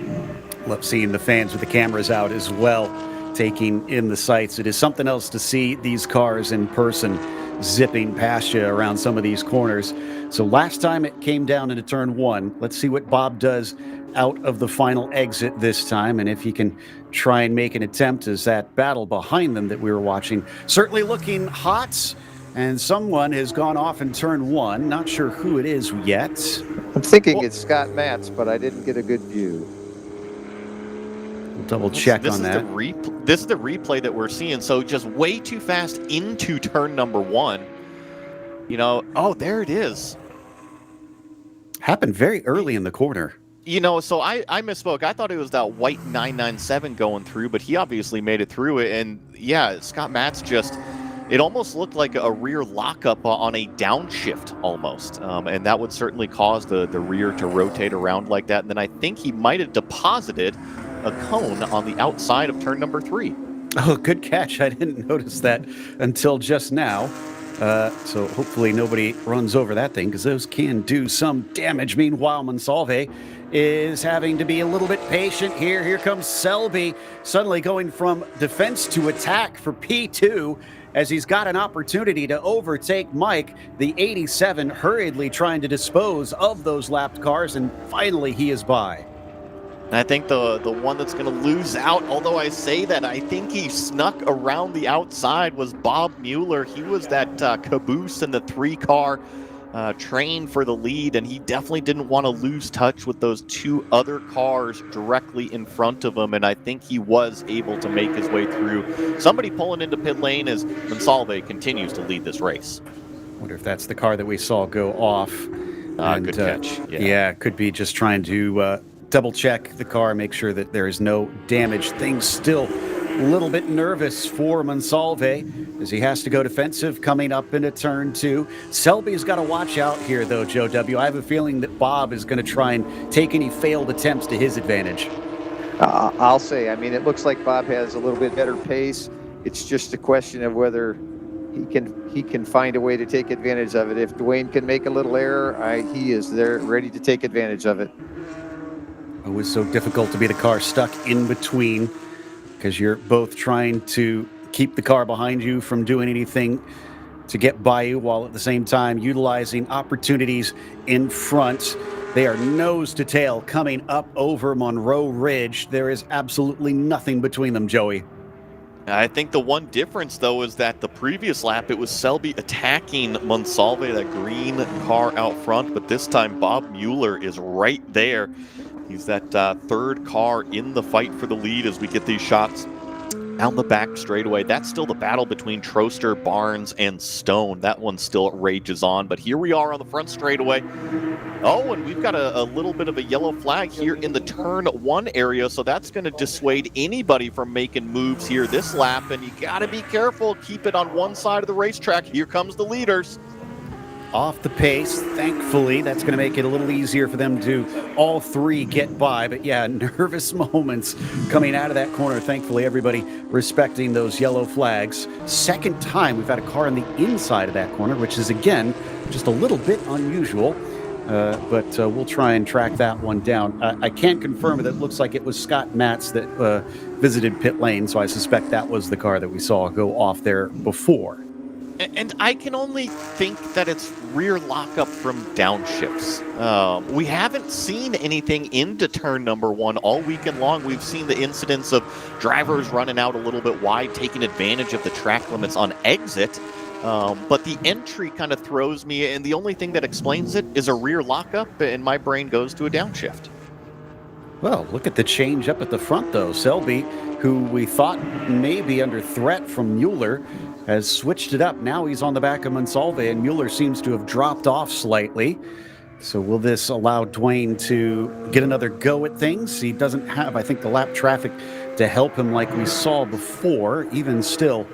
Love seeing the fans with the cameras out as well, taking in the sights. It is something else to see these cars in person zipping past you around some of these corners. So last time it came down into turn 1. Let's see what Bob does out of the final exit this time, and if he can try and make an attempt as that battle behind them that we were watching certainly looking hot. And someone has gone off in turn 1. Not sure who it is yet. I'm thinking it's Scott Matz, but I didn't get a good view. We'll double check on that. This is the replay that we're seeing. So just way too fast into turn number 1. Oh, there it is. Happened very early in the corner. So I misspoke. I thought it was that white 997 going through, but he obviously made it through it. And yeah, Scott Matz it almost looked like a rear lockup on a downshift almost. And that would certainly cause the rear to rotate around like that. And then I think he might have deposited a cone on the outside of turn number 3. Oh, good catch. I didn't notice that until just now. So hopefully nobody runs over that thing, because those can do some damage. Meanwhile, Monsalve is having to be a little bit patient here. Here comes Selby, suddenly going from defense to attack for P2, as he's got an opportunity to overtake Mike. The 87 hurriedly trying to dispose of those lapped cars, and finally he is by. I think the one that's going to lose out, although I say that, I think he snuck around the outside, was Bob Mueller. He was that caboose in the 3-car train for the lead, and he definitely didn't want to lose touch with those 2 other cars directly in front of him, and I think he was able to make his way through. Somebody pulling into pit lane as Monsalve continues to lead this race. Wonder if that's the car that we saw go off. Good catch. Yeah, could be just trying to double check the car, make sure that there is no damage. Things still a little bit nervous for Monsalve as he has to go defensive coming up into turn 2. Selby's got to watch out here, though, Joe W. I have a feeling that Bob is going to try and take any failed attempts to his advantage. I'll say, it looks like Bob has a little bit better pace. It's just a question of whether he can find a way to take advantage of it. If Dwayne can make a little error, he is there ready to take advantage of it. It was so difficult to be the car stuck in between, because you're both trying to keep the car behind you from doing anything to get by you while at the same time utilizing opportunities in front. They are nose to tail coming up over Monroe Ridge. There is absolutely nothing between them, Joey. I think the one difference, though, is that the previous lap, it was Selby attacking Monsalve, that green car out front, but this time Bob Mueller is right there. He's that third car in the fight for the lead as we get these shots down the back straightaway. That's still the battle between Troster, Barnes, and Stone. That one still rages on, but here we are on the front straightaway. Oh, and we've got a little bit of a yellow flag here in the turn one area, so that's going to dissuade anybody from making moves here this lap, and you got to be careful. Keep it on one side of the racetrack. Here comes the leaders. Off the pace, thankfully. That's going to make it a little easier for them to all three get by. But yeah, nervous moments coming out of that corner. Thankfully, everybody respecting those yellow flags. Second time we've had a car on the inside of that corner, which is, again, just a little bit unusual. But we'll try and track that one down. I can't confirm it. It looks like it was Scott Matz that visited pit lane, so I suspect that was the car that we saw go off there before. And I can only think that it's rear lockup from downshifts. We haven't seen anything into turn number one all weekend long. We've seen the incidents of drivers running out a little bit wide, taking advantage of the track limits on exit. But the entry kind of throws me, and the only thing that explains it is a rear lockup, and my brain goes to a downshift. Well, look at the change up at the front, though. Selby, who we thought may be under threat from Mueller, has switched it up. Now he's on the back of Monsalve, and Mueller seems to have dropped off slightly. So will this allow Dwayne to get another go at things? He doesn't have, I think, the lap traffic to help him like we saw before. Even still,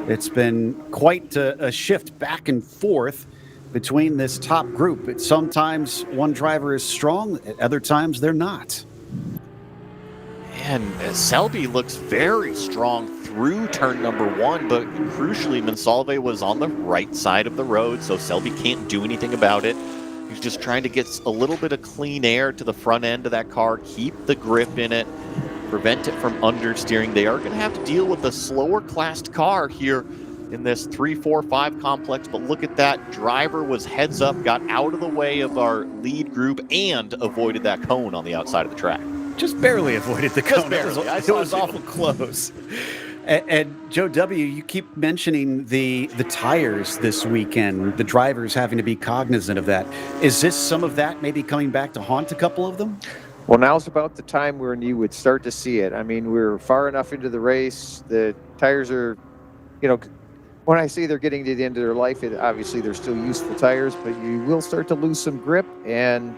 it's been quite a shift back and forth between this top group. It's sometimes one driver is strong, at other times they're not. And Selby looks very strong through turn number one, but crucially, Monsalve was on the right side of the road, so Selby can't do anything about it. He's just trying to get a little bit of clean air to the front end of that car, keep the grip in it, prevent it from understeering. They are going to have to deal with a slower classed car here in this 3-4-5 complex, but look at that. Driver was heads up, got out of the way of our lead group, and avoided that cone on the outside of the track. Just barely avoided the cone. Barely. It was awful close. And Joe W., you keep mentioning the tires this weekend, the drivers having to be cognizant of that. Is this some of that maybe coming back to haunt a couple of them? Well, now's about the time when you would start to see it. I mean, we're far enough into the race. The tires are, when I say they're getting to the end of their life, obviously they're still useful tires, but you will start to lose some grip, and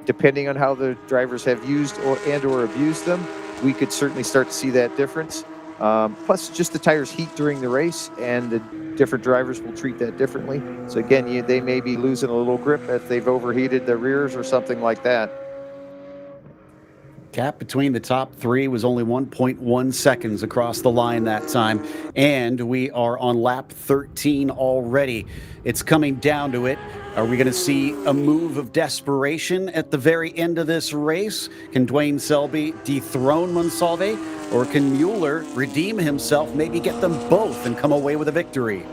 depending on how the drivers have used or abused them, we could certainly start to see that difference. Plus, just the tires heat during the race, and the different drivers will treat that differently. So again, they may be losing a little grip if they've overheated the rears or something like that. Gap between the top three was only 1.1 seconds across the line that time, and we are on lap 13 already. It's coming down to it. Are we going to see a move of desperation at the very end of this race? Can Dwayne Selby dethrone Monsalve, or can Mueller redeem himself, maybe get them both and come away with a victory?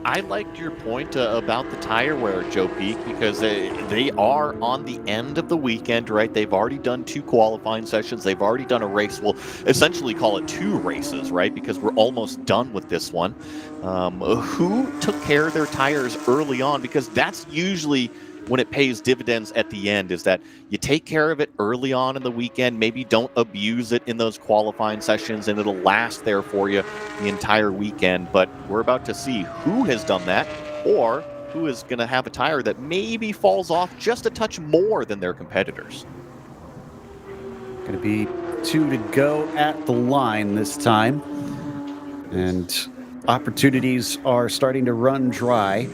I liked your point about the tire wear, Joe Peak, because they are on the end of the weekend, right? They've already done 2 qualifying sessions. They've already done a race. We'll essentially call it 2 races, right? Because we're almost done with this one. Who took care of their tires early on? Because that's usually when it pays dividends at the end, is that you take care of it early on in the weekend, maybe don't abuse it in those qualifying sessions, and it'll last there for you the entire weekend. But we're about to see who has done that, or who is going to have a tire that maybe falls off just a touch more than their competitors. Going to be 2 to go at the line this time, and opportunities are starting to run dry.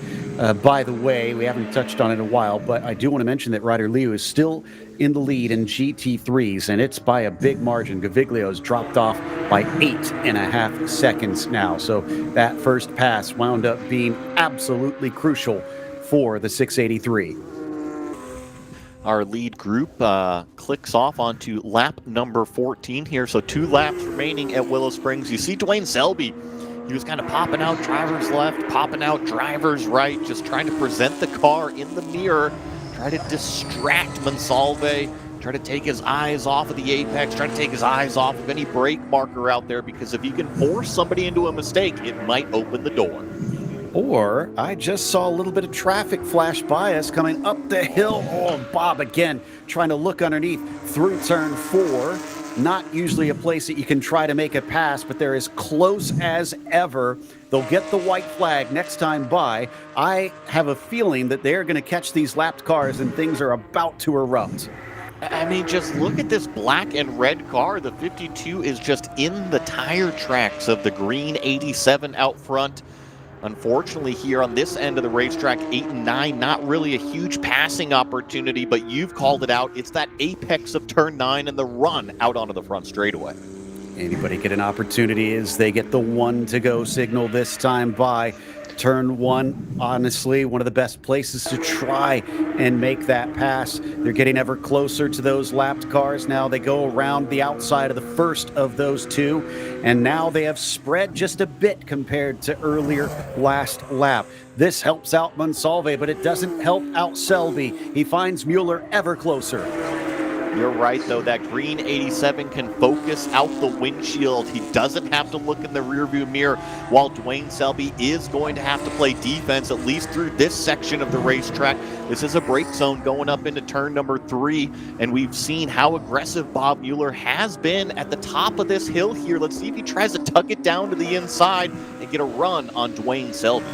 By the way, we haven't touched on it in a while, but I do want to mention that Ryder Liu is still in the lead in GT3s, and it's by a big margin. Gaviglio's dropped off by 8.5 seconds now. So that first pass wound up being absolutely crucial for the 683. Our lead group clicks off onto lap number 14 here. So 2 laps remaining at Willow Springs. You see Dwayne Selby. He was kind of popping out drivers left, popping out drivers right, just trying to present the car in the mirror, try to distract Monsalve, try to take his eyes off of the apex, try to take his eyes off of any brake marker out there, because if you can force somebody into a mistake, it might open the door. Or I just saw a little bit of traffic flash by us coming up the hill. Oh, Bob again trying to look underneath through turn 4. Not usually a place that you can try to make a pass, but they're as close as ever. They'll get the white flag next time by. I have a feeling that they're going to catch these lapped cars and things are about to erupt. I mean, just look at this black and red car. The 52 is just in the tire tracks of the green 87 out front. Unfortunately, here on this end of the racetrack, 8 and 9, not really a huge passing opportunity, but you've called it out. It's that apex of turn 9 and the run out onto the front straightaway. Anybody get an opportunity as they get the 1 to go signal this time by. Turn 1, honestly, one of the best places to try and make that pass. They're getting ever closer to those lapped cars. Now they go around the outside of the first of those 2, and now they have spread just a bit compared to earlier last lap. This helps out Monsalve, but it doesn't help out Selby. He finds Mueller ever closer. You're right, though. That green 87 can focus out the windshield. He doesn't have to look in the rearview mirror, while Dwayne Selby is going to have to play defense, at least through this section of the racetrack. This is a brake zone going up into turn number 3, and we've seen how aggressive Bob Mueller has been at the top of this hill here. Let's see if he tries to tuck it down to the inside and get a run on Dwayne Selby.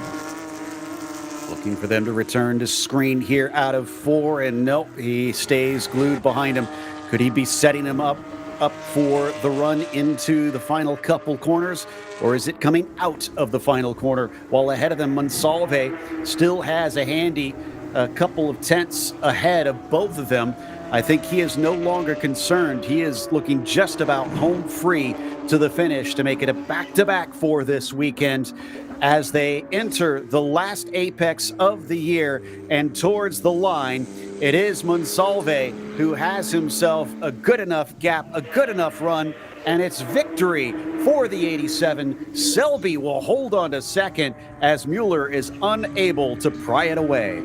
Looking for them to return to screen here out of 4, and nope, he stays glued behind him. Could he be setting him up for the run into the final couple corners, or is it coming out of the final corner? While ahead of them, Monsalve still has a handy couple of tenths ahead of both of them. I think he is no longer concerned. He is looking just about home free to the finish to make it a back-to-back for this weekend as they enter the last apex of the year and towards the line. It is Monsalve who has himself a good enough gap, a good enough run, and it's victory for the 87. Selby will hold on to second as Mueller is unable to pry it away.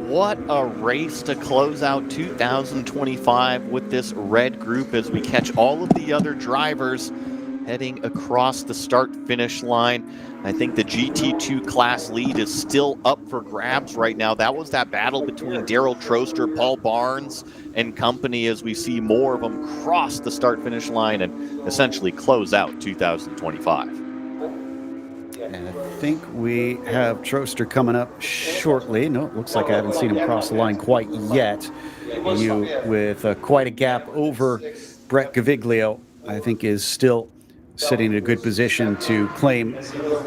What a race to close out 2025 with this red group as we catch all of the other drivers heading across the start-finish line. I think the GT2 class lead is still up for grabs right now. That was that battle between Daryl Troster, Paul Barnes, and company as we see more of them cross the start-finish line and essentially close out 2025. And I think we have Troster coming up shortly. No, it looks like I haven't seen him cross the line quite yet. You, with quite a gap over Brett Gaviglio, I think is still sitting in a good position to claim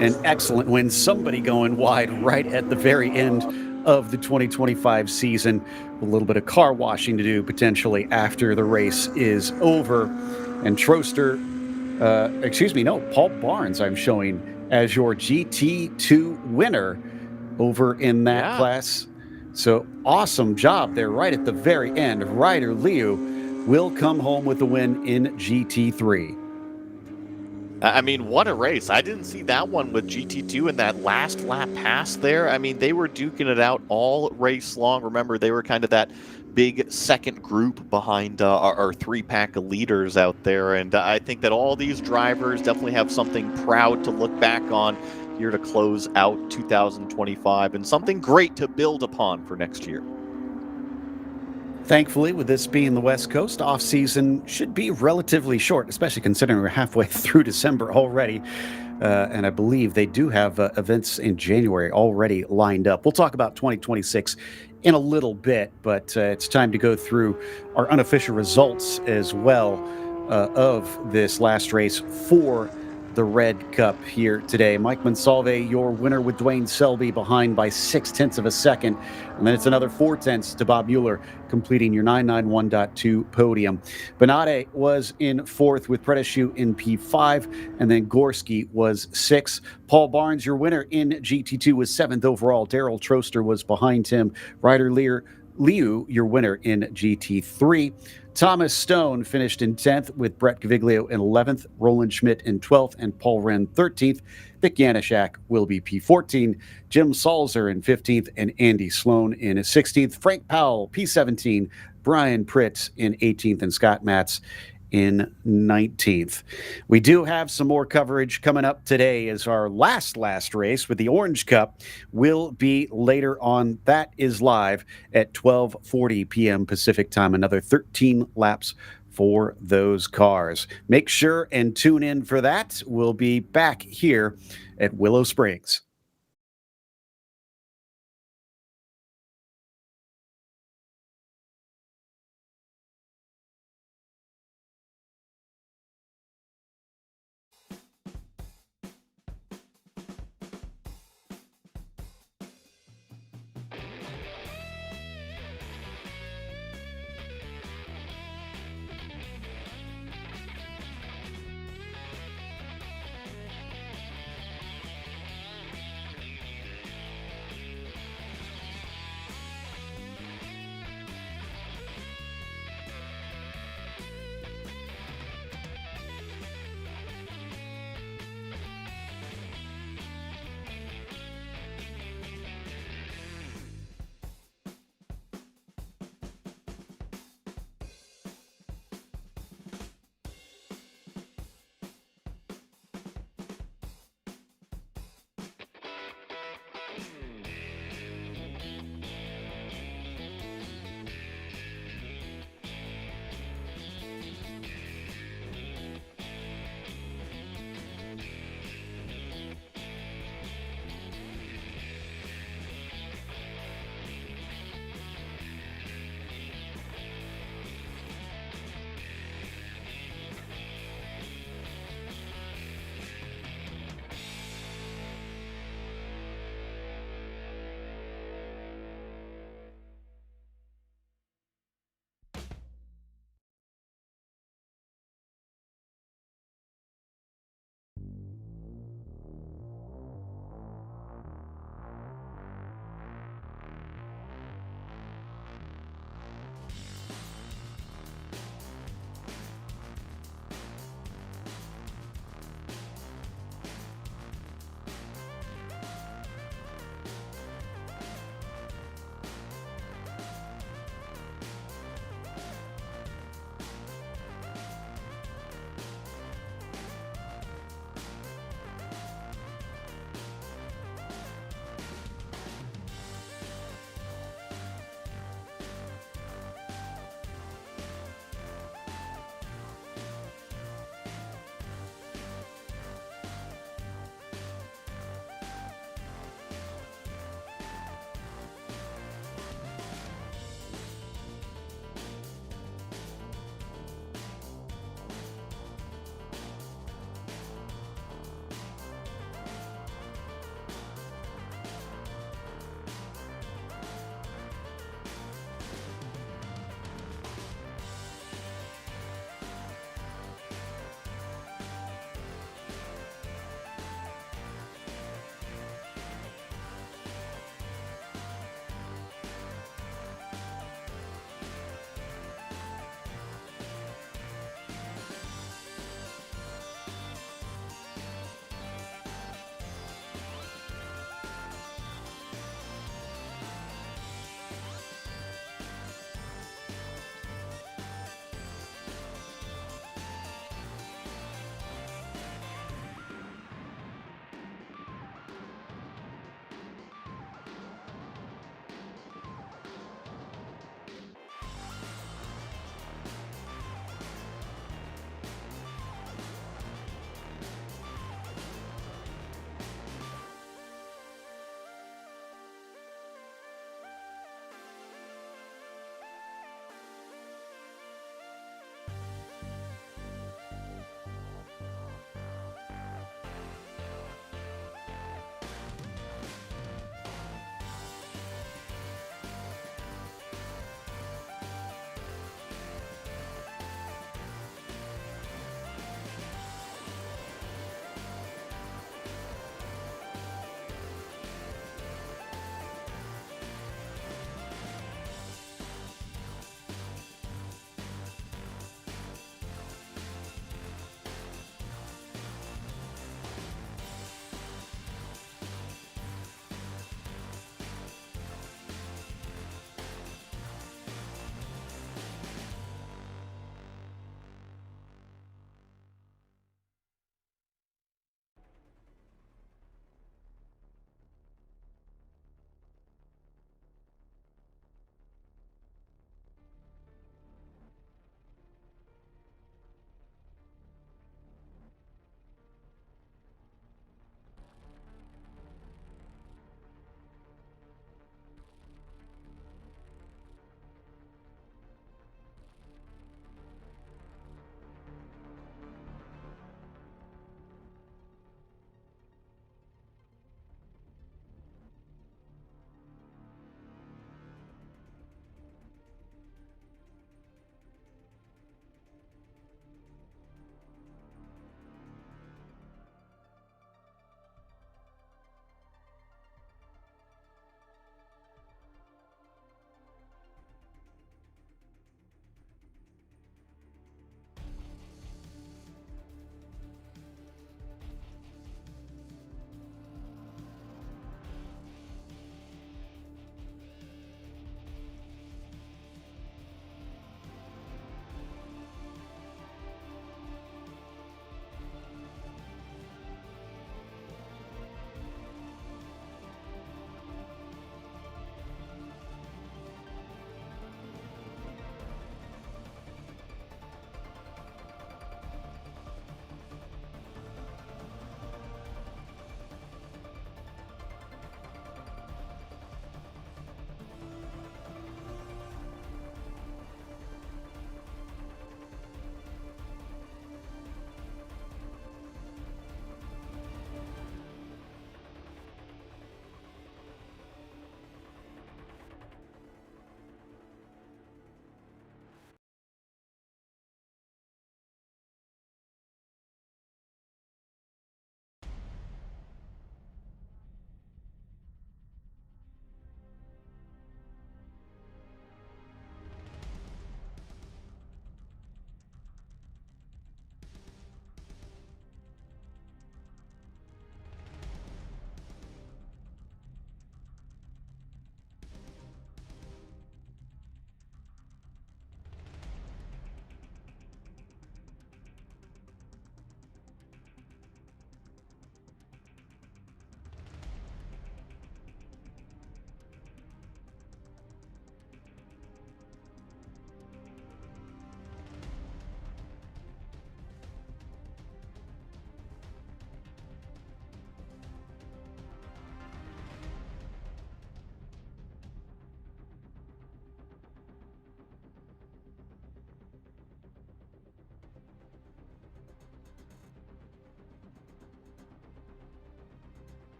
an excellent win. Somebody going wide right at the very end of the 2025 season. A little bit of car washing to do potentially after the race is over. And Troster, Paul Barnes, I'm showing as your GT2 winner over in that class. So awesome job there right at the very end. Ryder Liu will come home with the win in GT3. I mean, what a race. I didn't see that one with GT2 in that last lap pass there. I mean, they were duking it out all race long. Remember, they were kind of that big second group behind our 3-pack of leaders out there. And I think that all these drivers definitely have something proud to look back on here to close out 2025 and something great to build upon for next year. Thankfully, with this being the West Coast, off-season should be relatively short, especially considering we're halfway through December already. And I believe they do have events in January already lined up. We'll talk about 2026 in a little bit, but it's time to go through our unofficial results as well of this last race for the Red Cup here today. Mike Monsalve, your winner with Dwayne Selby behind by 0.6 of a second. And then it's another 0.4 to Bob Mueller, completing your 991.2 podium. Benade was in 4th with Predeshu in P5, and then Gorski was 6th. Paul Barnes, your winner in GT2, was 7th overall. Daryl Troster was behind him. Ryder Liu, your winner in GT3. Thomas Stone finished in 10th with Brett Gaviglio in 11th, Roland Schmidt in 12th, and Paul Wren 13th. Vic Janaszak will be P14, Jim Salzer in 15th, and Andy Sloan in 16th. Frank Powell, P17, Brian Pritz in 18th, and Scott Matz in 19th. We do have some more coverage coming up today as our last race with the Orange Cup will be later on. That is live at 12:40 p.m. Pacific time. Another 13 laps for those cars. Make sure and tune in for that. We'll be back here at Willow Springs.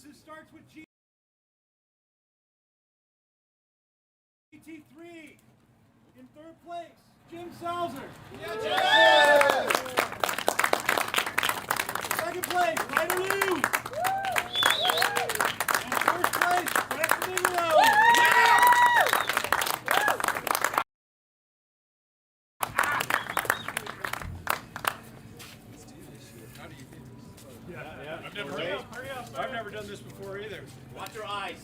This starts with GT3. In third place, Jim Salzer. Yeah, second place, Ryder Lou. And first place, Brett Figueroa. I've never done this before either. Watch your eyes.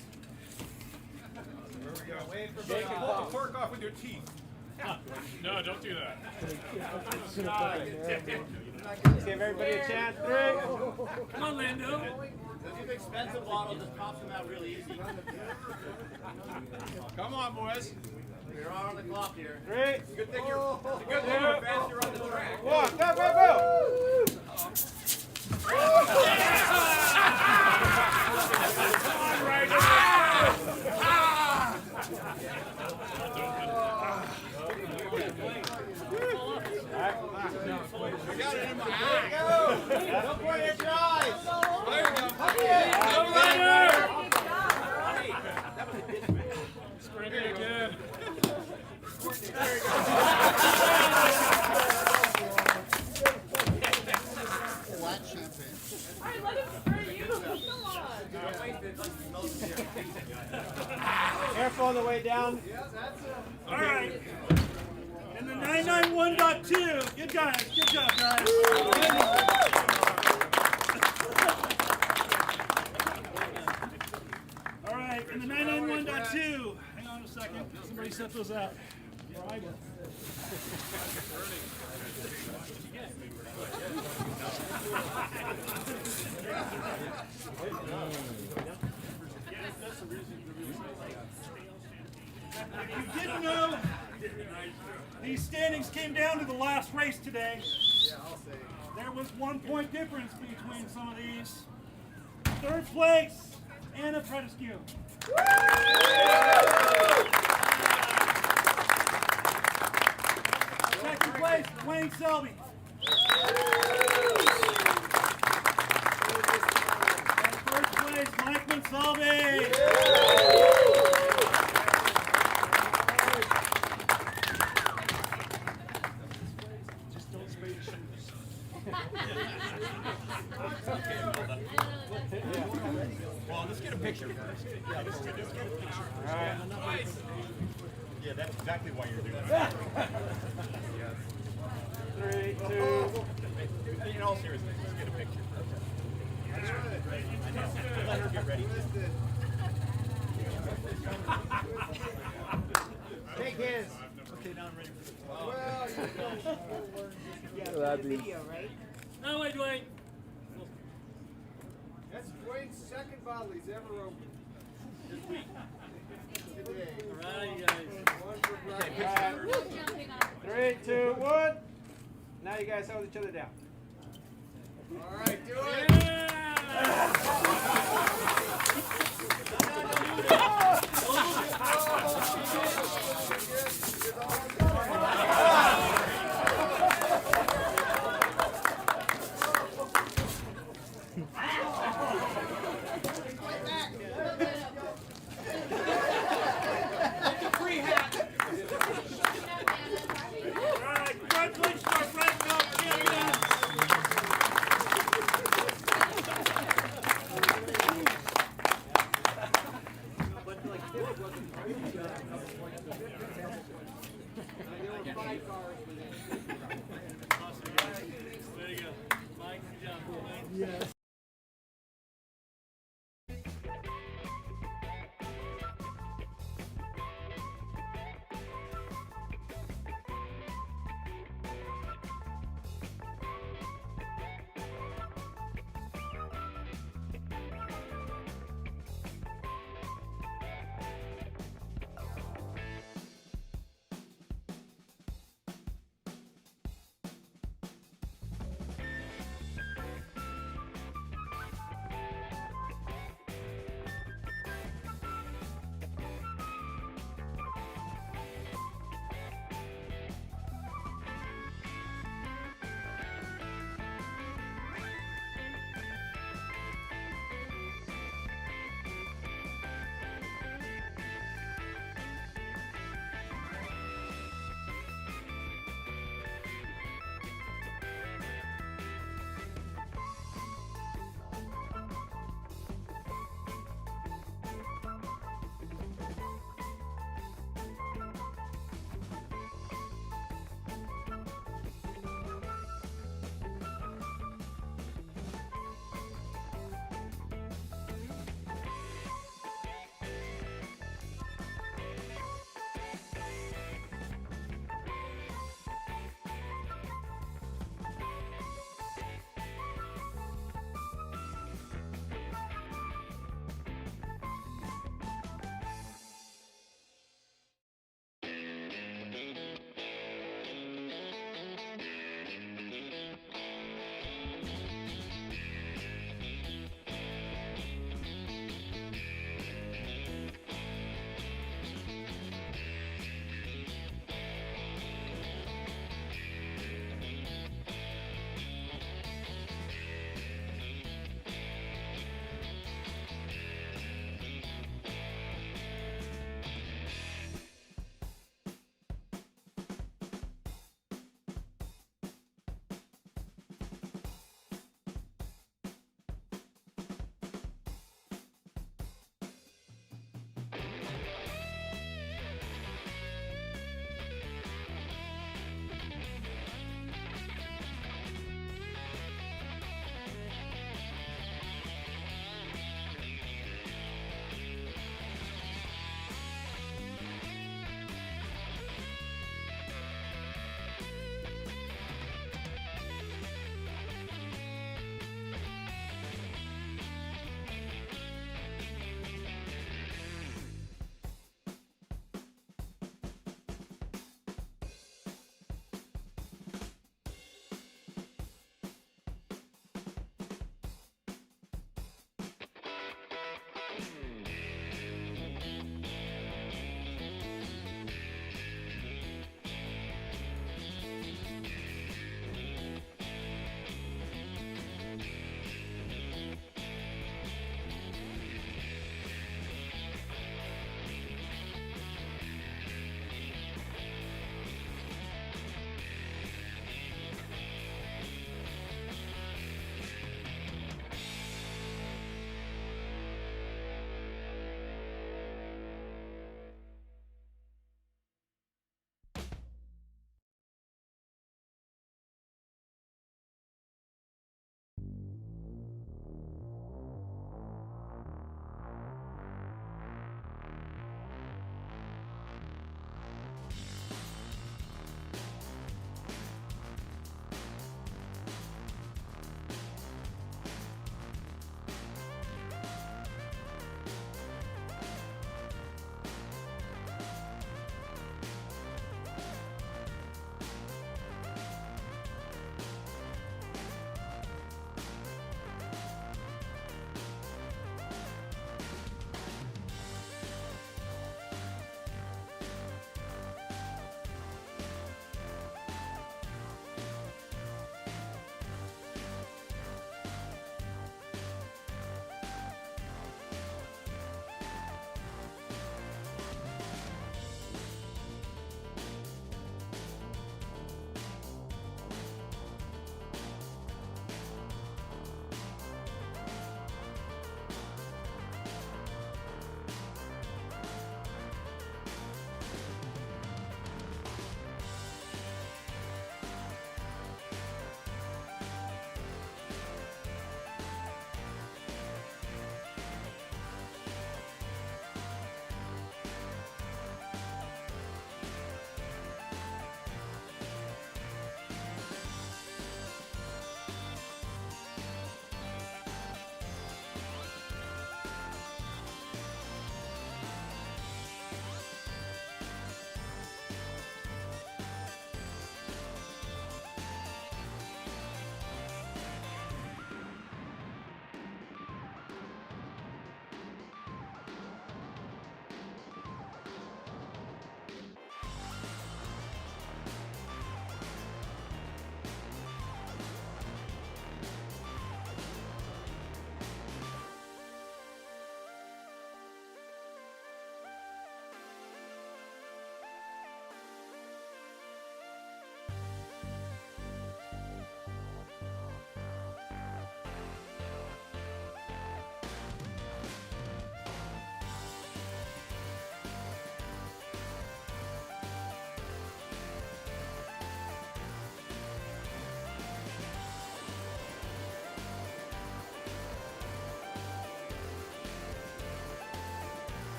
There we go. Jake, pull the cork off with your teeth. No, don't do that. Give everybody a chance. Come on, Lando. These expensive bottles just pops them out really easy. Come on, boys. You're on the clock here. Three. Good thing you're faster on the track. One. Go, go, go. I got it in my eye. Don't point at your eyes. There you go. Spring it again. Alright, let him spray you. Come on. Careful on the way down. All right. And the 991.2. Good guys. Good job, guys. All right. And the 991.2. Hang on a second. Somebody set those out. If you didn't know, these standings came down to the last race today. There was 1 point difference between some of these. Third place, Anna Predescu. Second place, Wayne Selby. And first place, Mike Monsalve. Well, let's get a picture first. Yeah, let's get a picture. All right. Yeah, that's exactly why you're doing it. 3, 2. In all seriousness, let's get a picture first. I know. Let her get ready. Take his. Okay, now I'm ready for the Video, right? No, wait, wait. That's Dwayne's second bottle he's ever opened. This week. Today. All right, you guys. One for Brian. Jumping off. 3, 2, 1. Now you guys hold each other down. All right, do it. Congratulations, our friend, champion.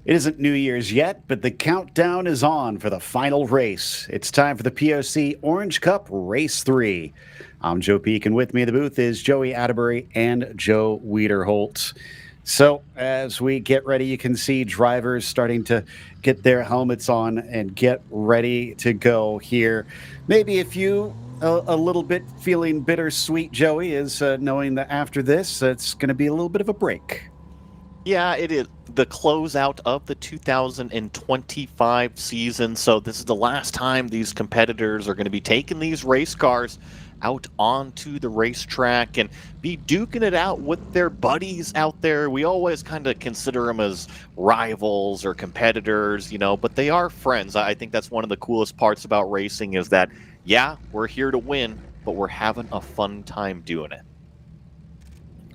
It isn't New Year's yet, but the countdown is on for the final race. It's time for the POC Orange Cup Race 3. I'm Joe Peak, and with me in the booth is Joey Atterbury and Joe Wiederholt. So as we get ready, you can see drivers starting to get their helmets on and get ready to go here. Maybe if you a little bit feeling bittersweet, Joey, is knowing that after this, it's going to be a little bit of a break. Yeah, it is the closeout of the 2025 season. So this is the last time these competitors are going to be taking these race cars out onto the racetrack and be duking it out with their buddies out there. We always kind of consider them as rivals or competitors, but they are friends. I think that's one of the coolest parts about racing is that, yeah, we're here to win, but we're having a fun time doing it.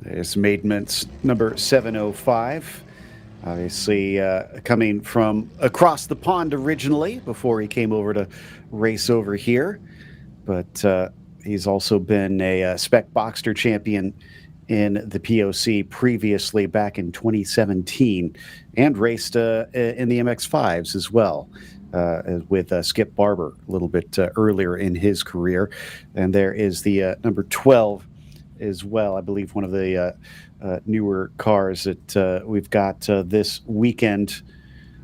There's Maidment's number 705. Obviously coming from across the pond originally before he came over to race over here. But he's also been a Spec Boxster champion in the POC previously back in 2017 and raced in the MX-5s as well with Skip Barber a little bit earlier in his career. And there is the number 12 as well, I believe one of the newer cars that we've got this weekend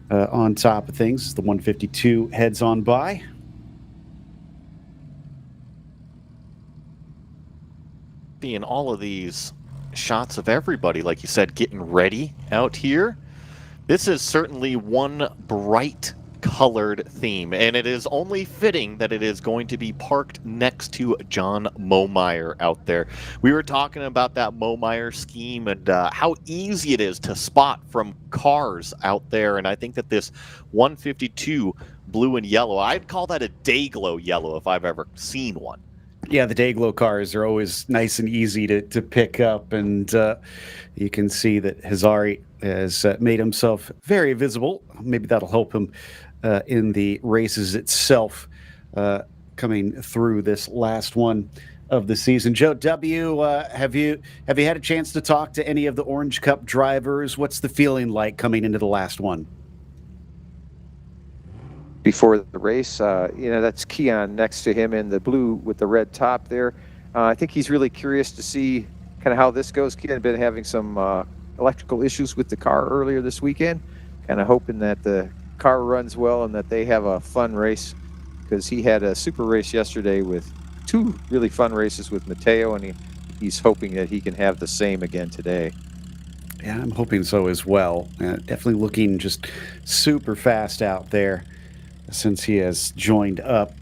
on top of things. The 152 heads on by. Being all of these shots of everybody, like you said, getting ready out here. This is certainly one bright colored theme, and it is only fitting that it is going to be parked next to John Momeyer out there. We were talking about that Momeyer scheme and how easy it is to spot from cars out there, and I think that this 152 blue and yellow, I'd call that a day glow yellow if I've ever seen one. Yeah, the Dayglow cars are always nice and easy to pick up, and you can see that Hazari has made himself very visible. Maybe that'll help him in the races itself coming through this last one of the season. Joe W., have you had a chance to talk to any of the Orange Cup drivers? What's the feeling like coming into the last one? Before the race, that's Keon next to him in the blue with the red top there. I think he's really curious to see kind of how this goes. Keon had been having some electrical issues with the car earlier this weekend, kind of hoping that the car runs well and that they have a fun race, because he had a super race yesterday with two really fun races with Mateo, and he's hoping that he can have the same again today. Yeah, I'm hoping so as well. Definitely looking just super fast out there since he has joined up.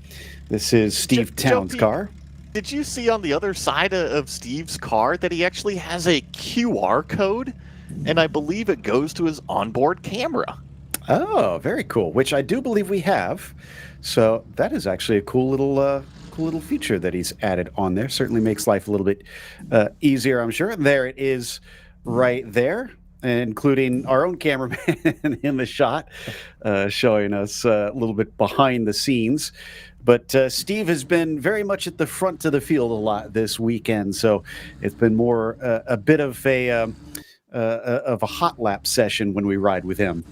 This is Steve Town's car. Did you see on the other side of Steve's car that he actually has a QR code? And I believe it goes to his onboard camera. Oh, very cool, which I do believe we have. So that is actually a cool little feature that he's added on there. Certainly makes life a little bit easier, I'm sure. There it is right there, including our own cameraman in the shot, showing us a little bit behind the scenes. But Steve has been very much at the front of the field a lot this weekend, so it's been more a bit of a hot lap session when we ride with him.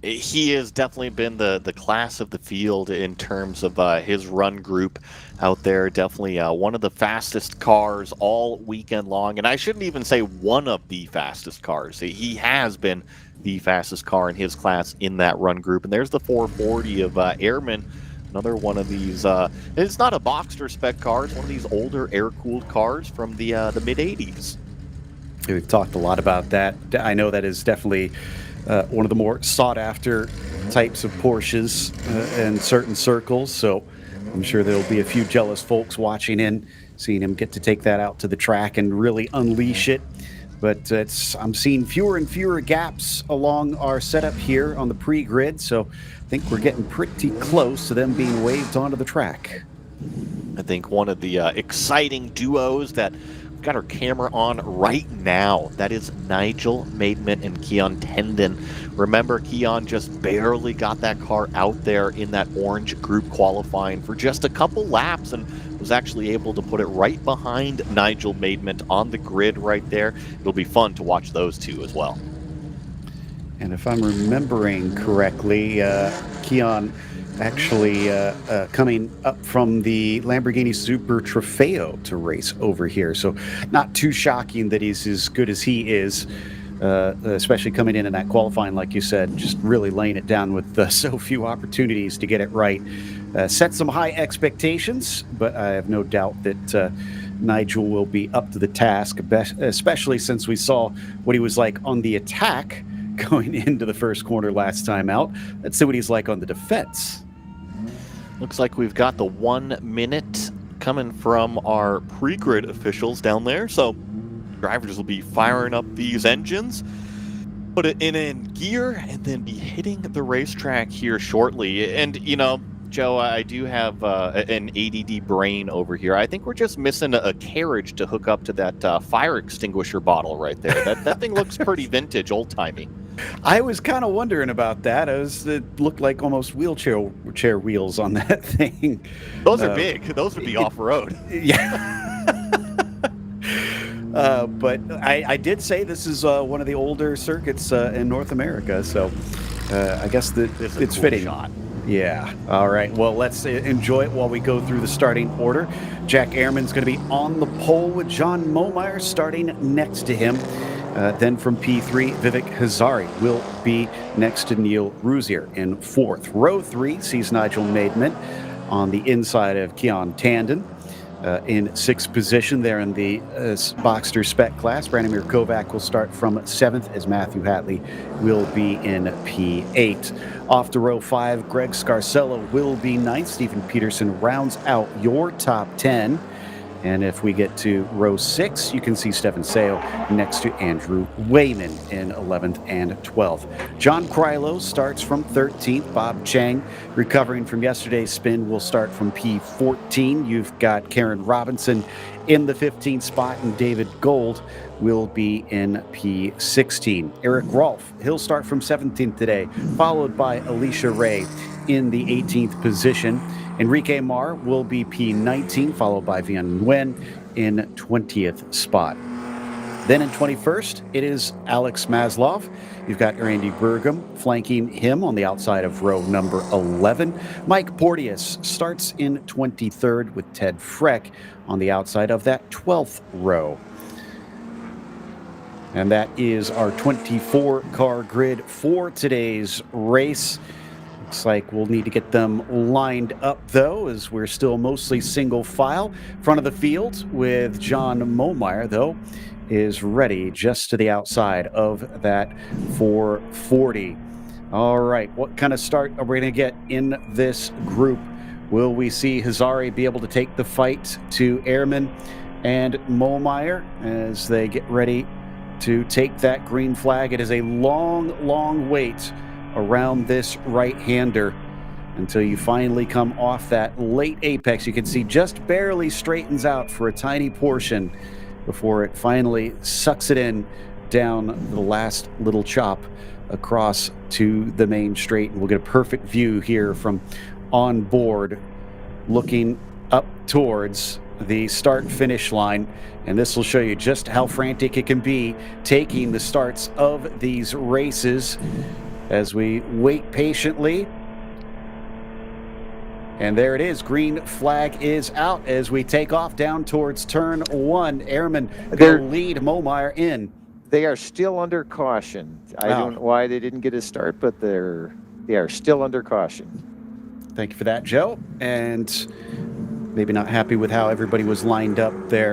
He has definitely been the class of the field in terms of his run group out there. Definitely one of the fastest cars all weekend long. And I shouldn't even say one of the fastest cars. He has been the fastest car in his class in that run group. And there's the 440 of Airman, another one of these. It's not a Boxster spec car. It's one of these older air-cooled cars from the mid-'80s. We've talked a lot about that. I know that is definitely one of the more sought-after types of Porsches in certain circles, so I'm sure there'll be a few jealous folks watching in, seeing him get to take that out to the track and really unleash it. But I'm seeing fewer and fewer gaps along our setup here on the pre-grid, so I think we're getting pretty close to them being waved onto the track. I think one of the exciting duos that got our camera on right now, that is Nigel Maidment and Keon Tendon. Remember, Keon just barely got that car out there in that orange group qualifying for just a couple laps and was actually able to put it right behind Nigel Maidment on the grid right there. It'll be fun to watch those two as well. And if I'm remembering correctly, Keon actually coming up from the Lamborghini Super Trofeo to race over here. So not too shocking that he's as good as he is, especially coming in that qualifying, like you said, just really laying it down with so few opportunities to get it right. Set some high expectations, but I have no doubt that Nigel will be up to the task, especially since we saw what he was like on the attack going into the first corner last time out. Let's see what he's like on the defense. Looks like we've got the 1 minute coming from our pre-grid officials down there. So drivers will be firing up these engines, put it in gear, and then be hitting the racetrack here shortly. And, you know, Joe, I do have an ADD brain over here. I think we're just missing a carriage to hook up to that fire extinguisher bottle right there. That thing looks pretty vintage, old-timey. I was kind of wondering about that. It looked like almost wheelchair wheels on that thing. Those are big. Those would be off-road. Yeah. But I did say this is one of the older circuits in North America, so I guess it's cool fitting. Shot. Yeah. All right. Well, let's enjoy it while we go through the starting order. Jack Ehrman's going to be on the pole with John Momeyer starting next to him. Then from P3, Vivek Hazari will be next to Neil Rouzier in fourth. Row 3 sees Nigel Maidment on the inside of Keon Tandon. In sixth position there in the Boxster Spec class, Branimir Kovac will start from seventh as Matthew Hatley will be in P8. Off to row 5, Greg Scarcella will be ninth. Stephen Peterson rounds out your top 10. And if we get to row 6, you can see Stefan Seo next to Andrew Wayman in 11th and 12th. John Krylo starts from 13th. Bob Chang, recovering from yesterday's spin, will start from P14. You've got Karen Robinson in the 15th spot, and David Gold will be in P16. Eric Rolfe, he'll start from 17th today, followed by Alicia Ray in the 18th position. Enrique Mar will be P19, followed by Vian Nguyen in 20th spot. Then in 21st, it is Alex Maslov. You've got Randy Burgum flanking him on the outside of row number 11. Mike Porteous starts in 23rd with Ted Freck on the outside of that 12th row. And that is our 24-car grid for today's race. Looks like we'll need to get them lined up, though, as we're still mostly single file. Front of the field with John Momeyer, though, is ready just to the outside of that 440. All right, what kind of start are we going to get in this group? Will we see Hazari be able to take the fight to Ehrman and Momeyer as they get ready to take that green flag? It is a long, long wait around this right-hander until you finally come off that late apex. You can see just barely straightens out for a tiny portion before it finally sucks it in down the last little chop across to the main straight. And we'll get a perfect view here from on board looking up towards the start-finish line. And this will show you just how frantic it can be taking the starts of these races as we wait patiently. And there it is. Green flag is out as we take off down towards turn 1. Ehrman will lead Momeyer in. They are still under caution. I don't know why they didn't get a start, but they are still under caution. Thank you for that, Joe. And maybe not happy with how everybody was lined up there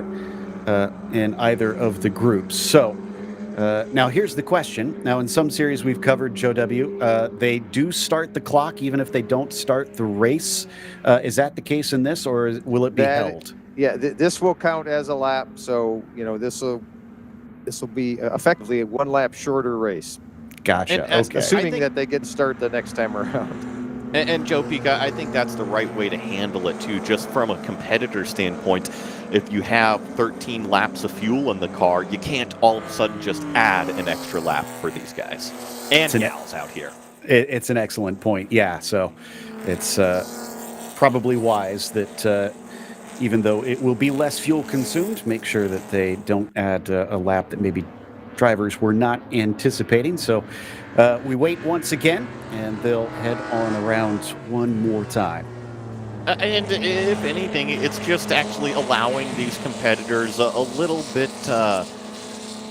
in either of the groups. So now here's the question. Now in some series we've covered, Joe W., they do start the clock even if they don't start the race. Is that the case in this, or will it be held? Yeah, this will count as a lap. So, you know, this will be effectively a one lap shorter race. Gotcha. And okay. Assuming that they get started the next time around. And Joe Pika, I think that's the right way to handle it too, just from a competitor standpoint. If you have 13 laps of fuel in the car, you can't all of a sudden just add an extra lap for these guys and gals out here. It's an excellent point. Yeah, so it's probably wise that even though it will be less fuel consumed, make sure that they don't add a lap that maybe drivers were not anticipating. So we wait once again, and they'll head on around one more time. And if anything, it's just actually allowing these competitors a little bit,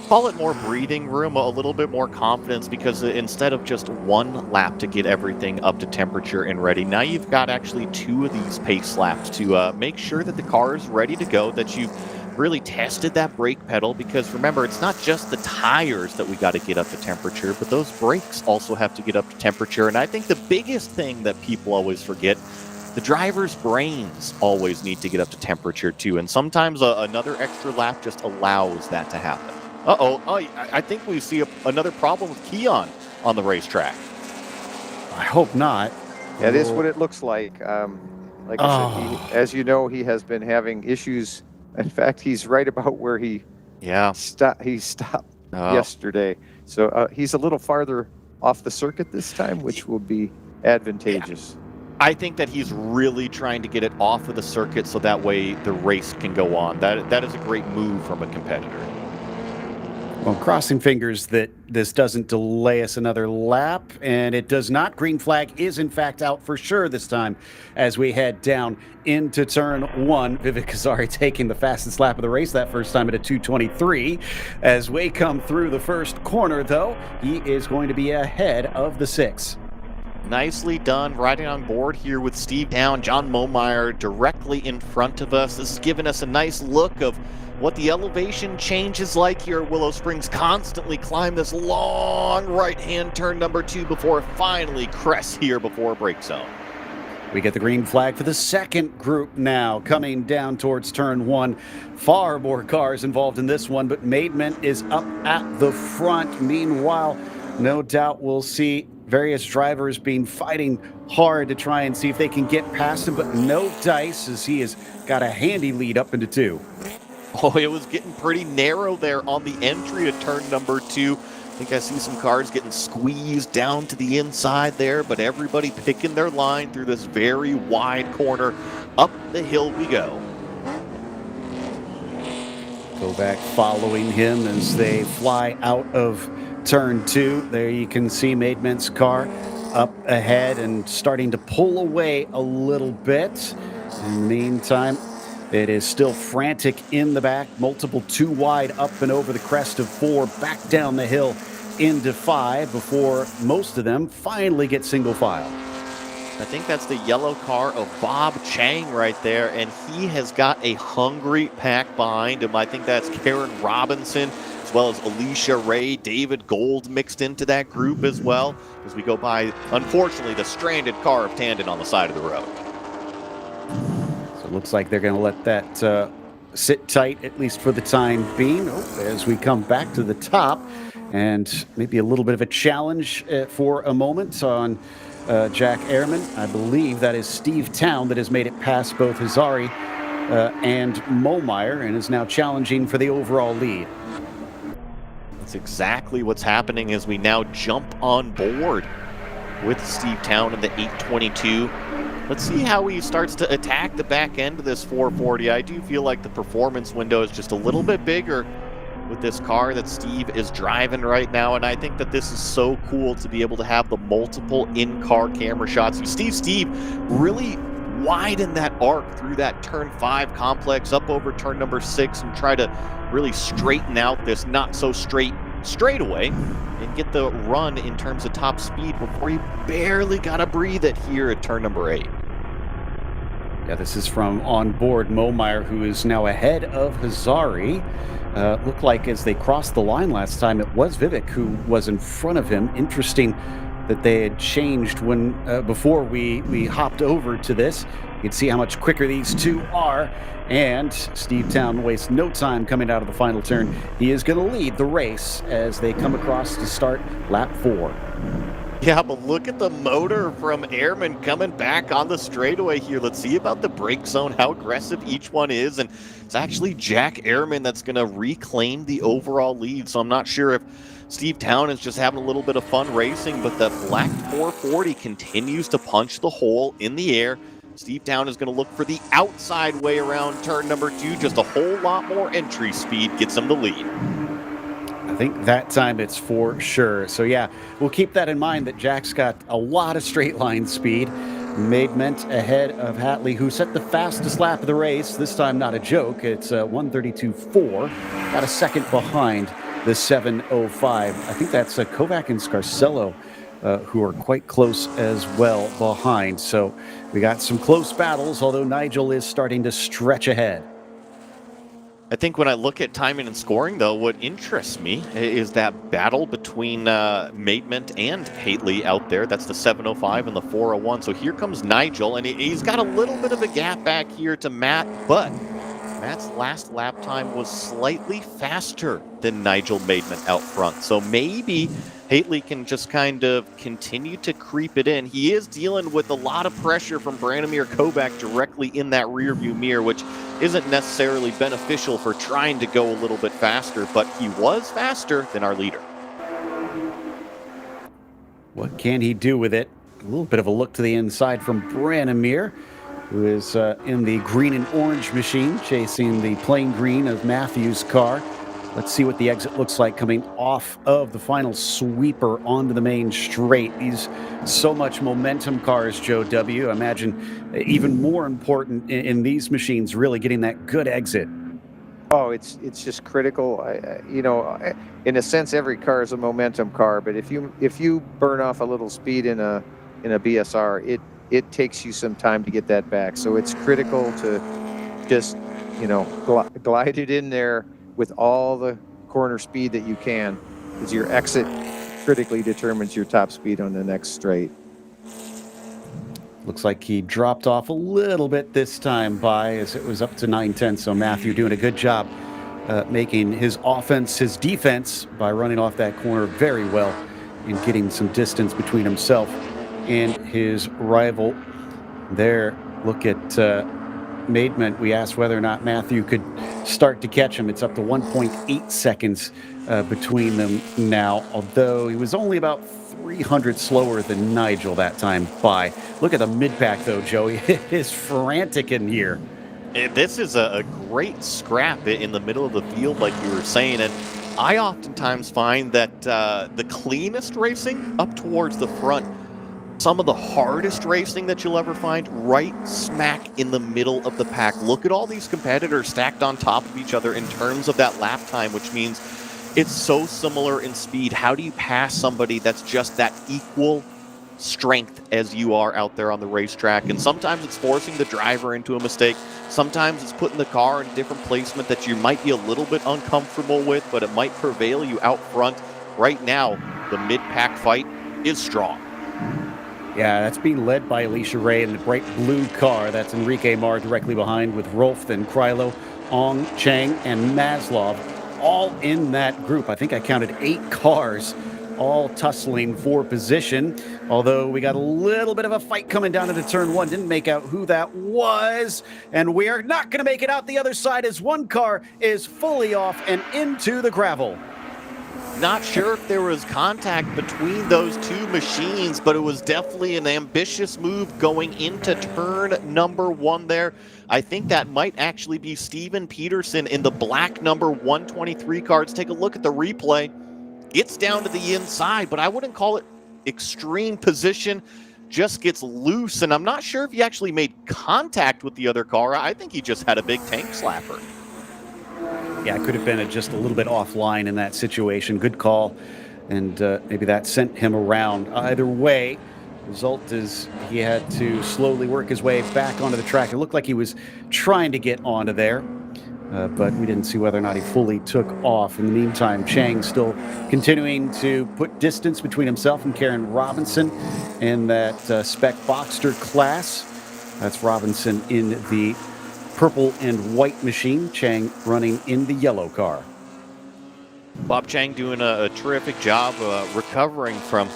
call it more breathing room, a little bit more confidence, because instead of just one lap to get everything up to temperature and ready, now you've got actually 2 of these pace laps to make sure that the car is ready to go, that you've really tested that brake pedal, because remember, it's not just the tires that we got to get up to temperature, but those brakes also have to get up to temperature. And I think the biggest thing that people always forget, the driver's brains always need to get up to temperature too, and sometimes another extra lap just allows that to happen. I think we see another problem with Keon on the racetrack. I hope not. That is what it looks like. Like I said, as you know, he has been having issues. In fact, he's right about where he stopped yesterday. So he's a little farther off the circuit this time, which will be advantageous. Yeah. I think that he's really trying to get it off of the circuit so that way the race can go on. That is a great move from a competitor. Well, crossing fingers that this doesn't delay us another lap, and it does not. Green flag is, in fact, out for sure this time as we head down into turn 1. Vivek Kazari taking the fastest lap of the race that first time at a 2:23. As we come through the first corner, though, he is going to be ahead of the 6. Nicely done, riding on board here with Steve Down, John Momeyer directly in front of us. This is giving us a nice look of what the elevation change is like here at Willow Springs. Constantly climb this long right-hand turn number 2 before it finally crests here before a brake zone. We get the green flag for the second group now, coming down towards turn 1. Far more cars involved in this one, but Maidment is up at the front. Meanwhile, no doubt we'll see various drivers fighting hard to try and see if they can get past him, but no dice, as he has got a handy lead up into 2. Oh, it was getting pretty narrow there on the entry of turn number 2. I think I see some cars getting squeezed down to the inside there, but everybody picking their line through this very wide corner. Up the hill we go. Go back following him as they fly out of turn 2. There you can see Maidment's car up ahead and starting to pull away a little bit. In the meantime, it is still frantic in the back. Multiple 2 wide up and over the crest of 4, back down the hill into 5 before most of them finally get single file. I think that's the yellow car of Bob Chang right there, and he has got a hungry pack behind him. I think that's Karen Robinson, as well as Alicia Ray, David Gold mixed into that group as well, as we go by, unfortunately, the stranded car of Tandon on the side of the road. So it looks like they're going to let that sit tight, at least for the time being. As we come back to the top, and maybe a little bit of a challenge for a moment on Jack Ehrman. I believe that is Steve Town that has made it past both Hazari and Momeyer and is now challenging for the overall lead. That's exactly what's happening as we now jump on board with Steve Town in the 822. Let's see how he starts to attack the back end of this 440. I do feel like the performance window is just a little bit bigger with this car that Steve is driving right now, and I think that this is so cool to be able to have the multiple in-car camera shots. Steve really widen that arc through that turn 5 complex up over turn number 6 and try to really straighten out this not so straight straightaway and get the run in terms of top speed before he barely got to breathe it here at turn number 8. Yeah, this is from on board Momeyer, who is now ahead of Hazari. Looked like as they crossed the line last time, it was Vivek who was in front of him. Interesting that they had changed when before we hopped over to this. You can see how much quicker these two are. And Steve Town wastes no time coming out of the final turn. He is going to lead the race as they come across to start lap 4. Yeah, but look at the motor from Ehrman coming back on the straightaway here. Let's see about the brake zone, how aggressive each one is. And it's actually Jack Ehrman that's going to reclaim the overall lead. So I'm not sure if Steve Town is just having a little bit of fun racing, but the black 440 continues to punch the hole in the air. Steve Town is going to look for the outside way around turn number 2. Just a whole lot more entry speed gets him the lead. I think that time it's for sure. So yeah, we'll keep that in mind that Jack's got a lot of straight line speed. Maidment ahead of Hatley, who set the fastest lap of the race. This time not a joke. It's 1:32.4. Got a second behind the 7:05. I think that's Kovac and Scarcello, who are quite close as well behind. So we got some close battles, although Nigel is starting to stretch ahead. I think when I look at timing and scoring, though, what interests me is that battle between Maidment and Hatley out there. That's the 7:05 and the 4:01. So here comes Nigel, and he's got a little bit of a gap back here to Matt, but Matt's last lap time was slightly faster than Nigel Maidment out front. So maybe Hatley can just kind of continue to creep it in. He is dealing with a lot of pressure from Branimir Kovac directly in that rearview mirror, which isn't necessarily beneficial for trying to go a little bit faster, but he was faster than our leader. What can he do with it? A little bit of a look to the inside from Branimir, who is in the green and orange machine, chasing the plain green of Matthew's car. Let's see what the exit looks like coming off of the final sweeper onto the main straight. These so much momentum cars, Joe W. I imagine even more important in these machines, really getting that good exit. Oh, it's just critical. In a sense, every car is a momentum car, but if you burn off a little speed in a BSR, it takes you some time to get that back. So it's critical to just glide it in there with all the corner speed that you can, because your exit critically determines your top speed on the next straight. Looks like he dropped off a little bit this time by, as it was up to 9:10. So Matthew doing a good job making his offense his defense by running off that corner very well and getting some distance between himself and his rival. There, look at Maidment. We asked whether or not Matthew could start to catch him. It's up to 1.8 seconds between them now, although he was only about 300 slower than Nigel that time by. Look at the mid-pack, though, Joey. It is frantic in here. This is a great scrap in the middle of the field, like you were saying, and I oftentimes find that the cleanest racing up towards the front, some of the hardest racing that you'll ever find right smack in the middle of the pack. Look at all these competitors stacked on top of each other in terms of that lap time, which means it's so similar in speed. How do you pass somebody that's just that equal strength as you are out there on the racetrack? And sometimes it's forcing the driver into a mistake. Sometimes it's putting the car in a different placement that you might be a little bit uncomfortable with, but it might prevail you out front. Right now, the mid-pack fight is strong. Yeah, that's being led by Alicia Ray in the bright blue car. That's Enrique Mar directly behind, with Rolf, then Krylo, Ong, Chang, and Maslov all in that group. I think I counted 8 cars all tussling for position, although we got a little bit of a fight coming down into turn 1. Didn't make out who that was, and we are not going to make it out the other side as one car is fully off and into the gravel. Not sure if there was contact between those two machines, but it was definitely an ambitious move going into turn number 1 there. I think that might actually be Steven Peterson in the black number 123 cards. Take a look at the replay. Gets down to the inside, but I wouldn't call it extreme position. Just gets loose, and I'm not sure if he actually made contact with the other car. I think he just had a big tank slapper. Yeah, it could have been just a little bit offline in that situation. Good call, and maybe that sent him around. Either way, result is he had to slowly work his way back onto the track. It looked like he was trying to get onto there, but we didn't see whether or not he fully took off. In the meantime, Chang still continuing to put distance between himself and Karen Robinson in that spec Boxster class. That's Robinson in the purple and white machine, Chang running in the yellow car. Bob Chang doing a terrific job recovering from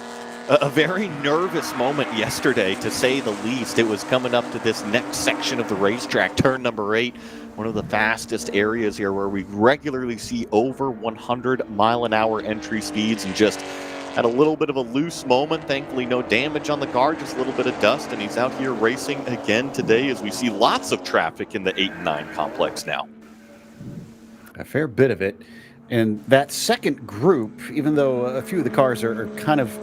a very nervous moment yesterday, to say the least. It was coming up to this next section of the racetrack, turn number 8, one of the fastest areas here where we regularly see over 100-mile-an-hour entry speeds, and just had a little bit of a loose moment. Thankfully, no damage on the car, just a little bit of dust, and he's out here racing again today as we see lots of traffic in the 8 and 9 complex now. A fair bit of it. And that second group, even though a few of the cars are kind of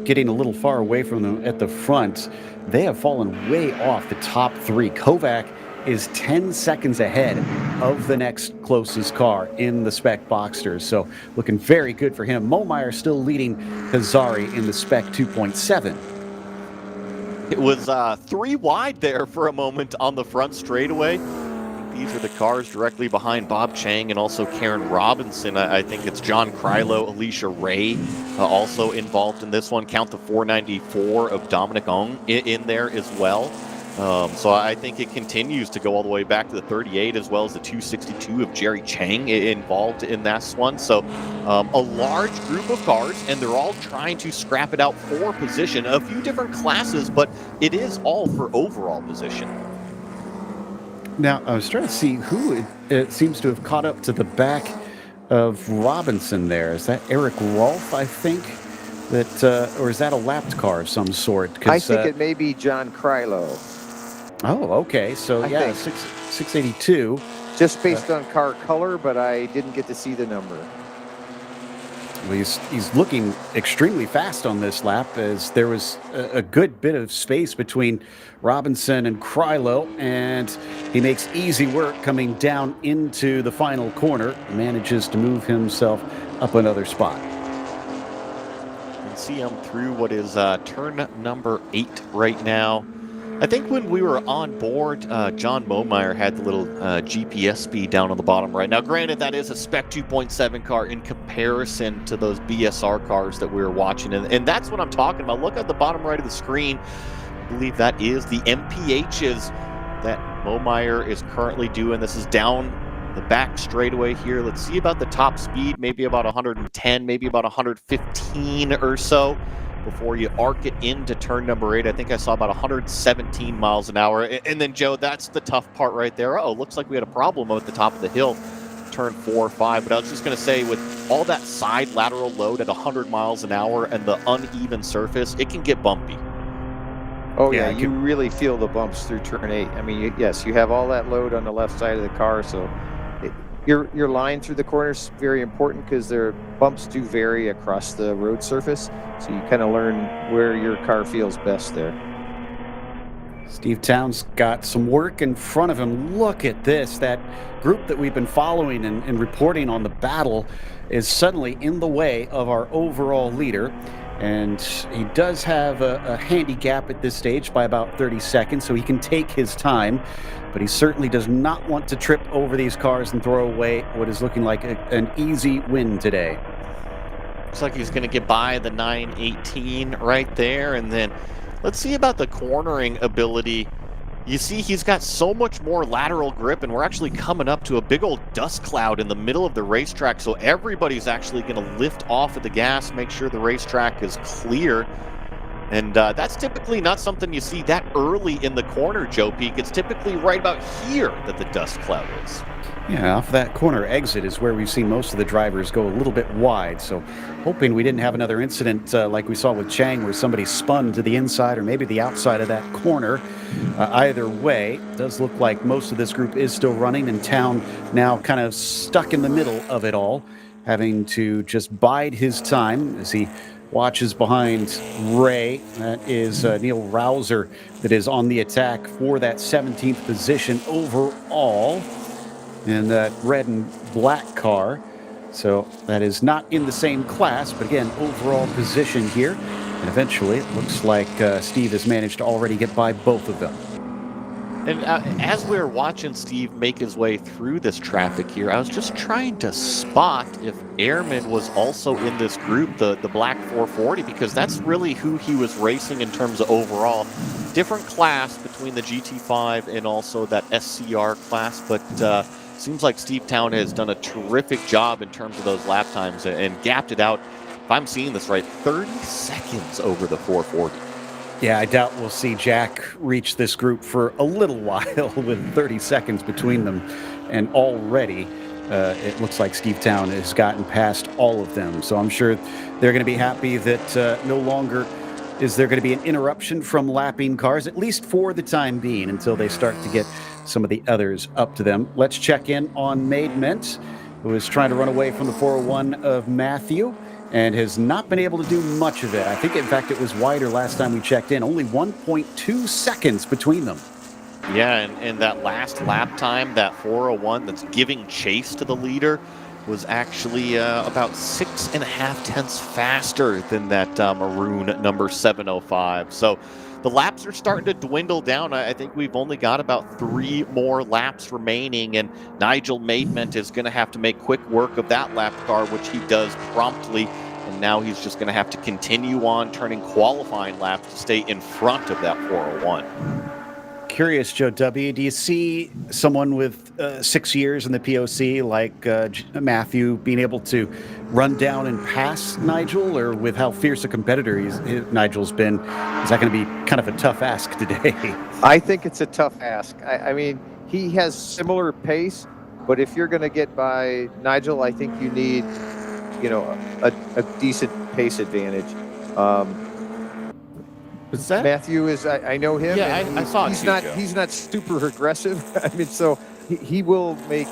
getting a little far away from them at the front, they have fallen way off the top three. Kovac is 10 seconds ahead of the next closest car in the Spec Boxsters. So looking very good for him. Momeyer still leading Hazari in the Spec 2.7. It was 3 wide there for a moment on the front straightaway. These are the cars directly behind Bob Chang and also Karen Robinson. I think it's John Krylo, Alicia Ray also involved in this one. Count the 494 of Dominic Ong in there as well. So I think it continues to go all the way back to the 38 as well as the 262 of Jerry Chang involved in this one. So a large group of cars, and they're all trying to scrap it out for position. A few different classes, but it is all for overall position. Now, I was trying to see who it seems to have caught up to the back of Robinson there. Is that Eric Rolfe, I think? Or is that a lapped car of some sort? I think it may be John Krylo. Oh, okay. So, yeah, 682. Just based on car color, but I didn't get to see the number. Well, he's looking extremely fast on this lap, as there was a good bit of space between Robinson and Krylo, and he makes easy work coming down into the final corner, manages to move himself up another spot. You can see him through what is turn number 8 right now. I think when we were on board, John Momeyer had the little GPS speed down on the bottom right. Now, granted, that is a Spec 2.7 car in comparison to those BSR cars that we were watching. And that's what I'm talking about. Look at the bottom right of the screen. I believe that is the MPHs that Momeyer is currently doing. This is down the back straightaway here. Let's see about the top speed, maybe about 110, maybe about 115 or so. Before you arc it into turn number 8. I think I saw about 117 miles an hour. And then, Joe, that's the tough part right there. Oh, looks like we had a problem at the top of the hill, turn 4 or 5. But I was just going to say, with all that side lateral load at 100 miles an hour and the uneven surface, it can get bumpy. Oh, yeah, you really feel the bumps through turn 8. I mean, yes, you have all that load on the left side of the car, so your line through the corners is very important because their bumps do vary across the road surface. So you kind of learn where your car feels best there. Steve Town's got some work in front of him. Look at this. That group that we've been following and reporting on the battle is suddenly in the way of our overall leader. And he does have a handy gap at this stage by about 30 seconds, so he can take his time. But he certainly does not want to trip over these cars and throw away what is looking like an easy win today. Looks like he's going to get by the 918 right there. And then let's see about the cornering ability. You see, he's got so much more lateral grip, and we're actually coming up to a big old dust cloud in the middle of the racetrack. So everybody's actually going to lift off of the gas, make sure the racetrack is clear. And that's typically not something you see that early in the corner, Joe Peak. It's typically right about here that the dust cloud is. Yeah, off that corner exit is where we've seen most of the drivers go a little bit wide. So hoping we didn't have another incident like we saw with Chang where somebody spun to the inside or maybe the outside of that corner. Either way, it does look like most of this group is still running, and Town now kind of stuck in the middle of it all, having to just bide his time as he watches behind Ray. That is Neil Rouser that is on the attack for that 17th position overall in that red and black car. So that is not in the same class, but again, overall position here. And eventually, it looks like Steve has managed to already get by both of them. And as we were watching Steve make his way through this traffic here, I was just trying to spot if Ehrman was also in this group, the black 440, because that's really who he was racing in terms of overall. Different class between the GT5 and also that SCR class, but seems like Steve Town has done a terrific job in terms of those lap times and gapped it out, if I'm seeing this right, 30 seconds over the 440. Yeah, I doubt we'll see Jack reach this group for a little while with 30 seconds between them. And already, it looks like Steve Town has gotten past all of them. So I'm sure they're going to be happy that no longer is there going to be an interruption from lapping cars, at least for the time being, until they start to get some of the others up to them. Let's check in on Maidment. who is trying to run away from the 401 of Matthew and has not been able to do much of it. I think, in fact, it was wider last time we checked in. Only 1.2 seconds between them. Yeah, and that last lap time, that 401 that's giving chase to the leader, was actually about 6.5 tenths faster than that maroon number 705. So the laps are starting to dwindle down. I think we've only got about 3 more laps remaining, and Nigel Maidment is going to have to make quick work of that lap car, which he does promptly. And now he's just going to have to continue on turning qualifying laps to stay in front of that 401. Curious, Joe W., do you see someone with 6 years in the POC like Matthew being able to run down and pass Nigel, or with how fierce a competitor Nigel's been, is that going to be kind of a tough ask today? I think it's a tough ask. I mean, he has similar pace, but if you're going to get by Nigel, I think you need, a decent pace advantage. Is that Matthew is, I know him. Yeah, I saw it too, he's not super aggressive. I mean, so he will make,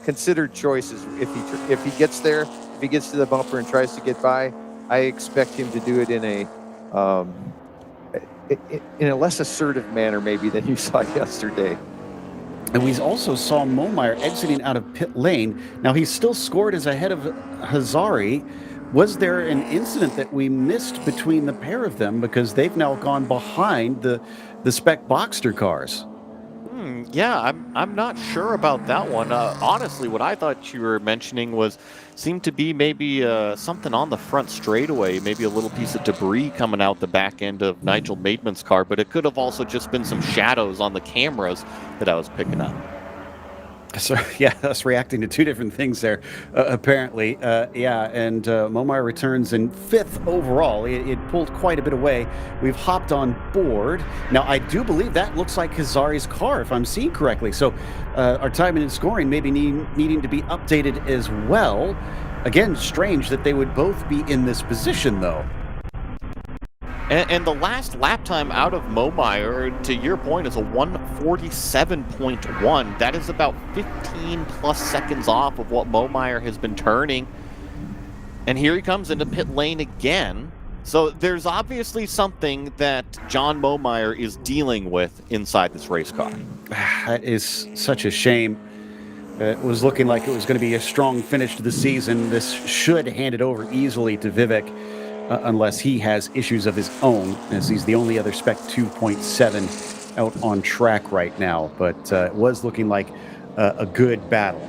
considered choices if he gets there, if he gets to the bumper and tries to get by. I expect him to do it in a less assertive manner maybe than you saw yesterday. And we also saw Momeyer exiting out of pit lane. Now, he's still scored as ahead of Hazari. Was there an incident that we missed between the pair of them, because they've now gone behind the spec Boxster cars? Yeah, I'm not sure about that one. Honestly, what I thought you were mentioning seemed to be maybe something on the front straightaway, maybe a little piece of debris coming out the back end of Nigel Maidment's car, but it could have also just been some shadows on the cameras that I was picking up. So, yeah, us reacting to 2 different things there, apparently. And Momeyer returns in 5th overall. It pulled quite a bit away. We've hopped on board. Now, I do believe that looks like Hazari's car, if I'm seeing correctly. So our timing and scoring maybe needing to be updated as well. Again, strange that they would both be in this position, though. And the last lap time out of Momeyer, to your point, is a 1:47.1. That is about 15 plus seconds off of what Momeyer has been turning. And here he comes into pit lane again. So there's obviously something that John Momeyer is dealing with inside this race car. That is such a shame. It was looking like it was going to be a strong finish to the season. This should hand it over easily to Vivek. Unless he has issues of his own, as he's the only other Spec 2.7 out on track right now. But it was looking like a good battle.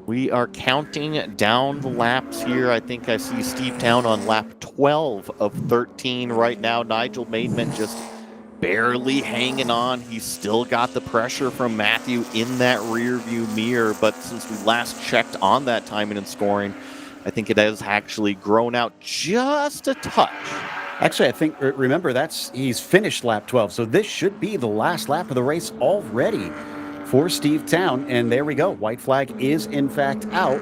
We are counting down the laps here. I think I see Steve Town on lap 12 of 13 right now. Nigel Maidment just barely hanging on. He's still got the pressure from Matthew in that rear view mirror. But since we last checked on that timing and scoring, I think it has actually grown out just a touch. Actually, I think, remember, he's finished lap 12, so this should be the last lap of the race already for Steve Town. And there we go. White flag is, in fact, out.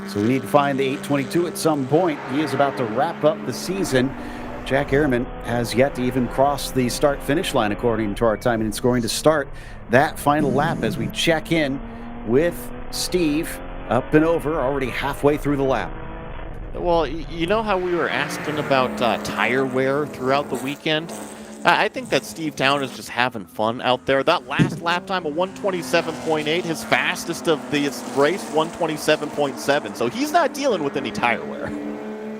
So we need to find the 822 at some point. He is about to wrap up the season. Jack Ehrman has yet to even cross the start-finish line, according to our timing and scoring, to start that final lap as we check in with Steve up and over, already halfway through the lap. Well, you know how we were asking about tire wear throughout the weekend? I think that Steve Town is just having fun out there. That last lap time of 1:27.8, his fastest of this race, 1:27.7. So he's not dealing with any tire wear.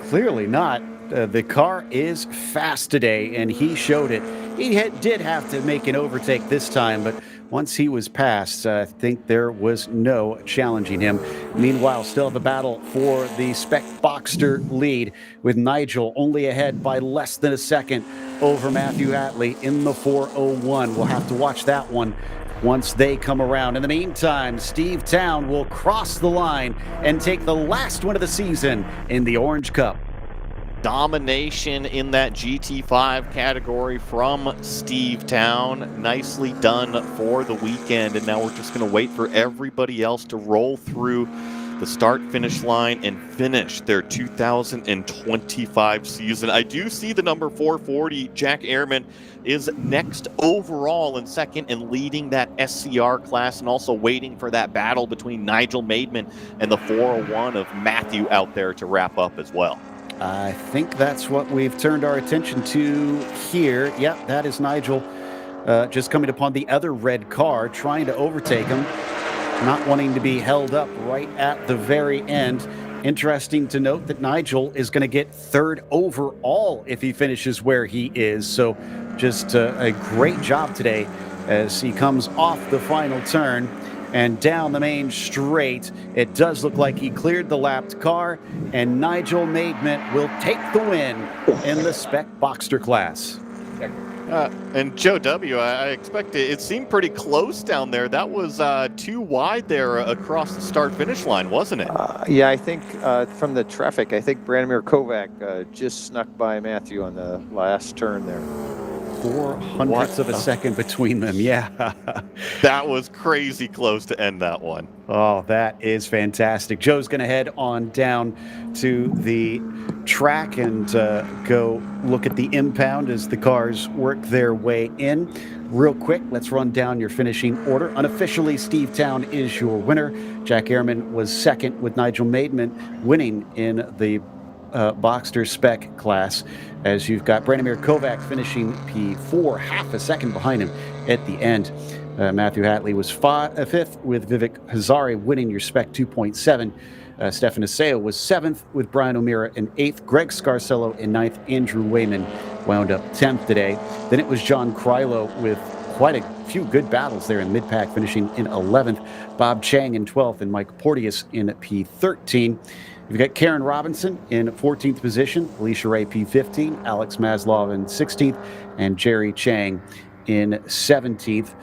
Clearly not. The car is fast today, and he showed it. He did have to make an overtake this time, but once he was past, I think there was no challenging him. Meanwhile, still have a battle for the Spec Boxster lead, with Nigel only ahead by less than a second over Matthew Hatley in the 401. We'll have to watch that one once they come around. In the meantime, Steve Town will cross the line and take the last one of the season in the Orange Cup. Domination in that GT5 category from Steve Town. Nicely done for the weekend. And now we're just going to wait for everybody else to roll through the start-finish line and finish their 2025 season. I do see the number 440, Jack Ehrman, is next overall in second and leading that SCR class, and also waiting for that battle between Nigel Maidman and the 401 of Matthew out there to wrap up as well. I think that's what we've turned our attention to here. Yep, that is Nigel just coming upon the other red car, trying to overtake him, not wanting to be held up right at the very end. Interesting to note that Nigel is going to get third overall if he finishes where he is. So just a great job today as he comes off the final turn and down the main straight. It does look like he cleared the lapped car, and Nigel Maidment will take the win in the Spec Boxster class. And Joe W., I expect it seemed pretty close down there. That was too wide there across the start-finish line, wasn't it? Yeah, I think from the traffic, I think Branimir Kovac just snuck by Matthew on the last turn there. 0.04 of a second between them, yeah. That was crazy close to end that one. Oh, that is fantastic. Joe's going to head on down to the track and go look at the impound as the cars work their way in. Real quick, let's run down your finishing order. Unofficially, Steve Town is your winner. Jack Ehrman was second, with Nigel Maidman winning in the Boxster Spec class, as you've got Branimir Kovac finishing P4, half a second behind him at the end. Matthew Hatley was fifth, with Vivek Hazari winning your Spec 2.7. Stefan Aseo was seventh, with Brian O'Meara in eighth. Greg Scarcello in ninth. Andrew Wayman wound up 10th today. Then it was John Krylo with quite a few good battles there in mid-pack, finishing in 11th. Bob Chang in 12th, and Mike Porteous in P13. You've got Karen Robinson in 14th position, Alicia Ray P15, Alex Maslov in 16th, and Jerry Chang in 17th.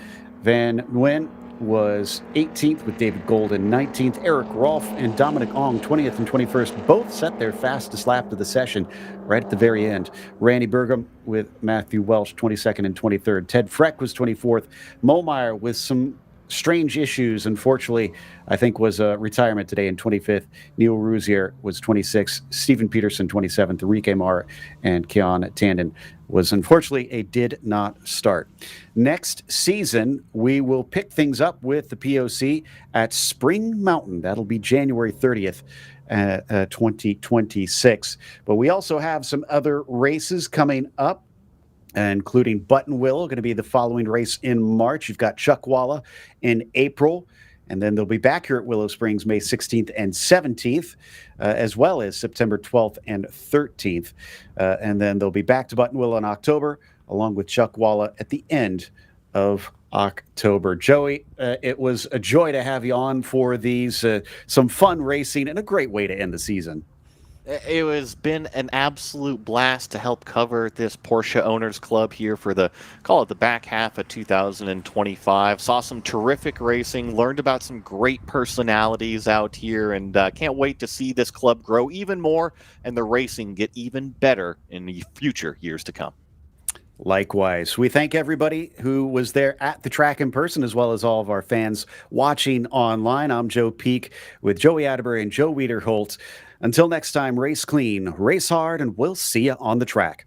Van Nguyen was 18th, with David Gold in 19th. Eric Rolfe and Dominic Ong, 20th and 21st, both set their fastest lap of the session right at the very end. Randy Burgum with Matthew Welsh, 22nd and 23rd. Ted Freck was 24th. Momeyer with some strange issues, unfortunately, I think was a retirement today in 25th. Neil Rousier was 26th. Stephen Peterson, 27th. Enrique Mar and Keon Tandon was unfortunately a did not start. Next season, we will pick things up with the POC at Spring Mountain. That'll be January 30th. 2026. But we also have some other races coming up, including Buttonwillow, going to be the following race in March. You've got Chuckwalla in April, and then they'll be back here at Willow Springs May 16th and 17th, as well as September 12th and 13th. And then they'll be back to Buttonwillow in October, along with Chuckwalla at the end of October. Joey, it was a joy to have you on for these, some fun racing and a great way to end the season. It has been an absolute blast to help cover this Porsche Owners Club here for the back half of 2025. Saw some terrific racing, learned about some great personalities out here, and can't wait to see this club grow even more and the racing get even better in the future years to come. Likewise, we thank everybody who was there at the track in person, as well as all of our fans watching online. I'm Joe Peak with Joey Atterbury and Joe Wiederholt. Until next time, race clean, race hard, and we'll see you on the track.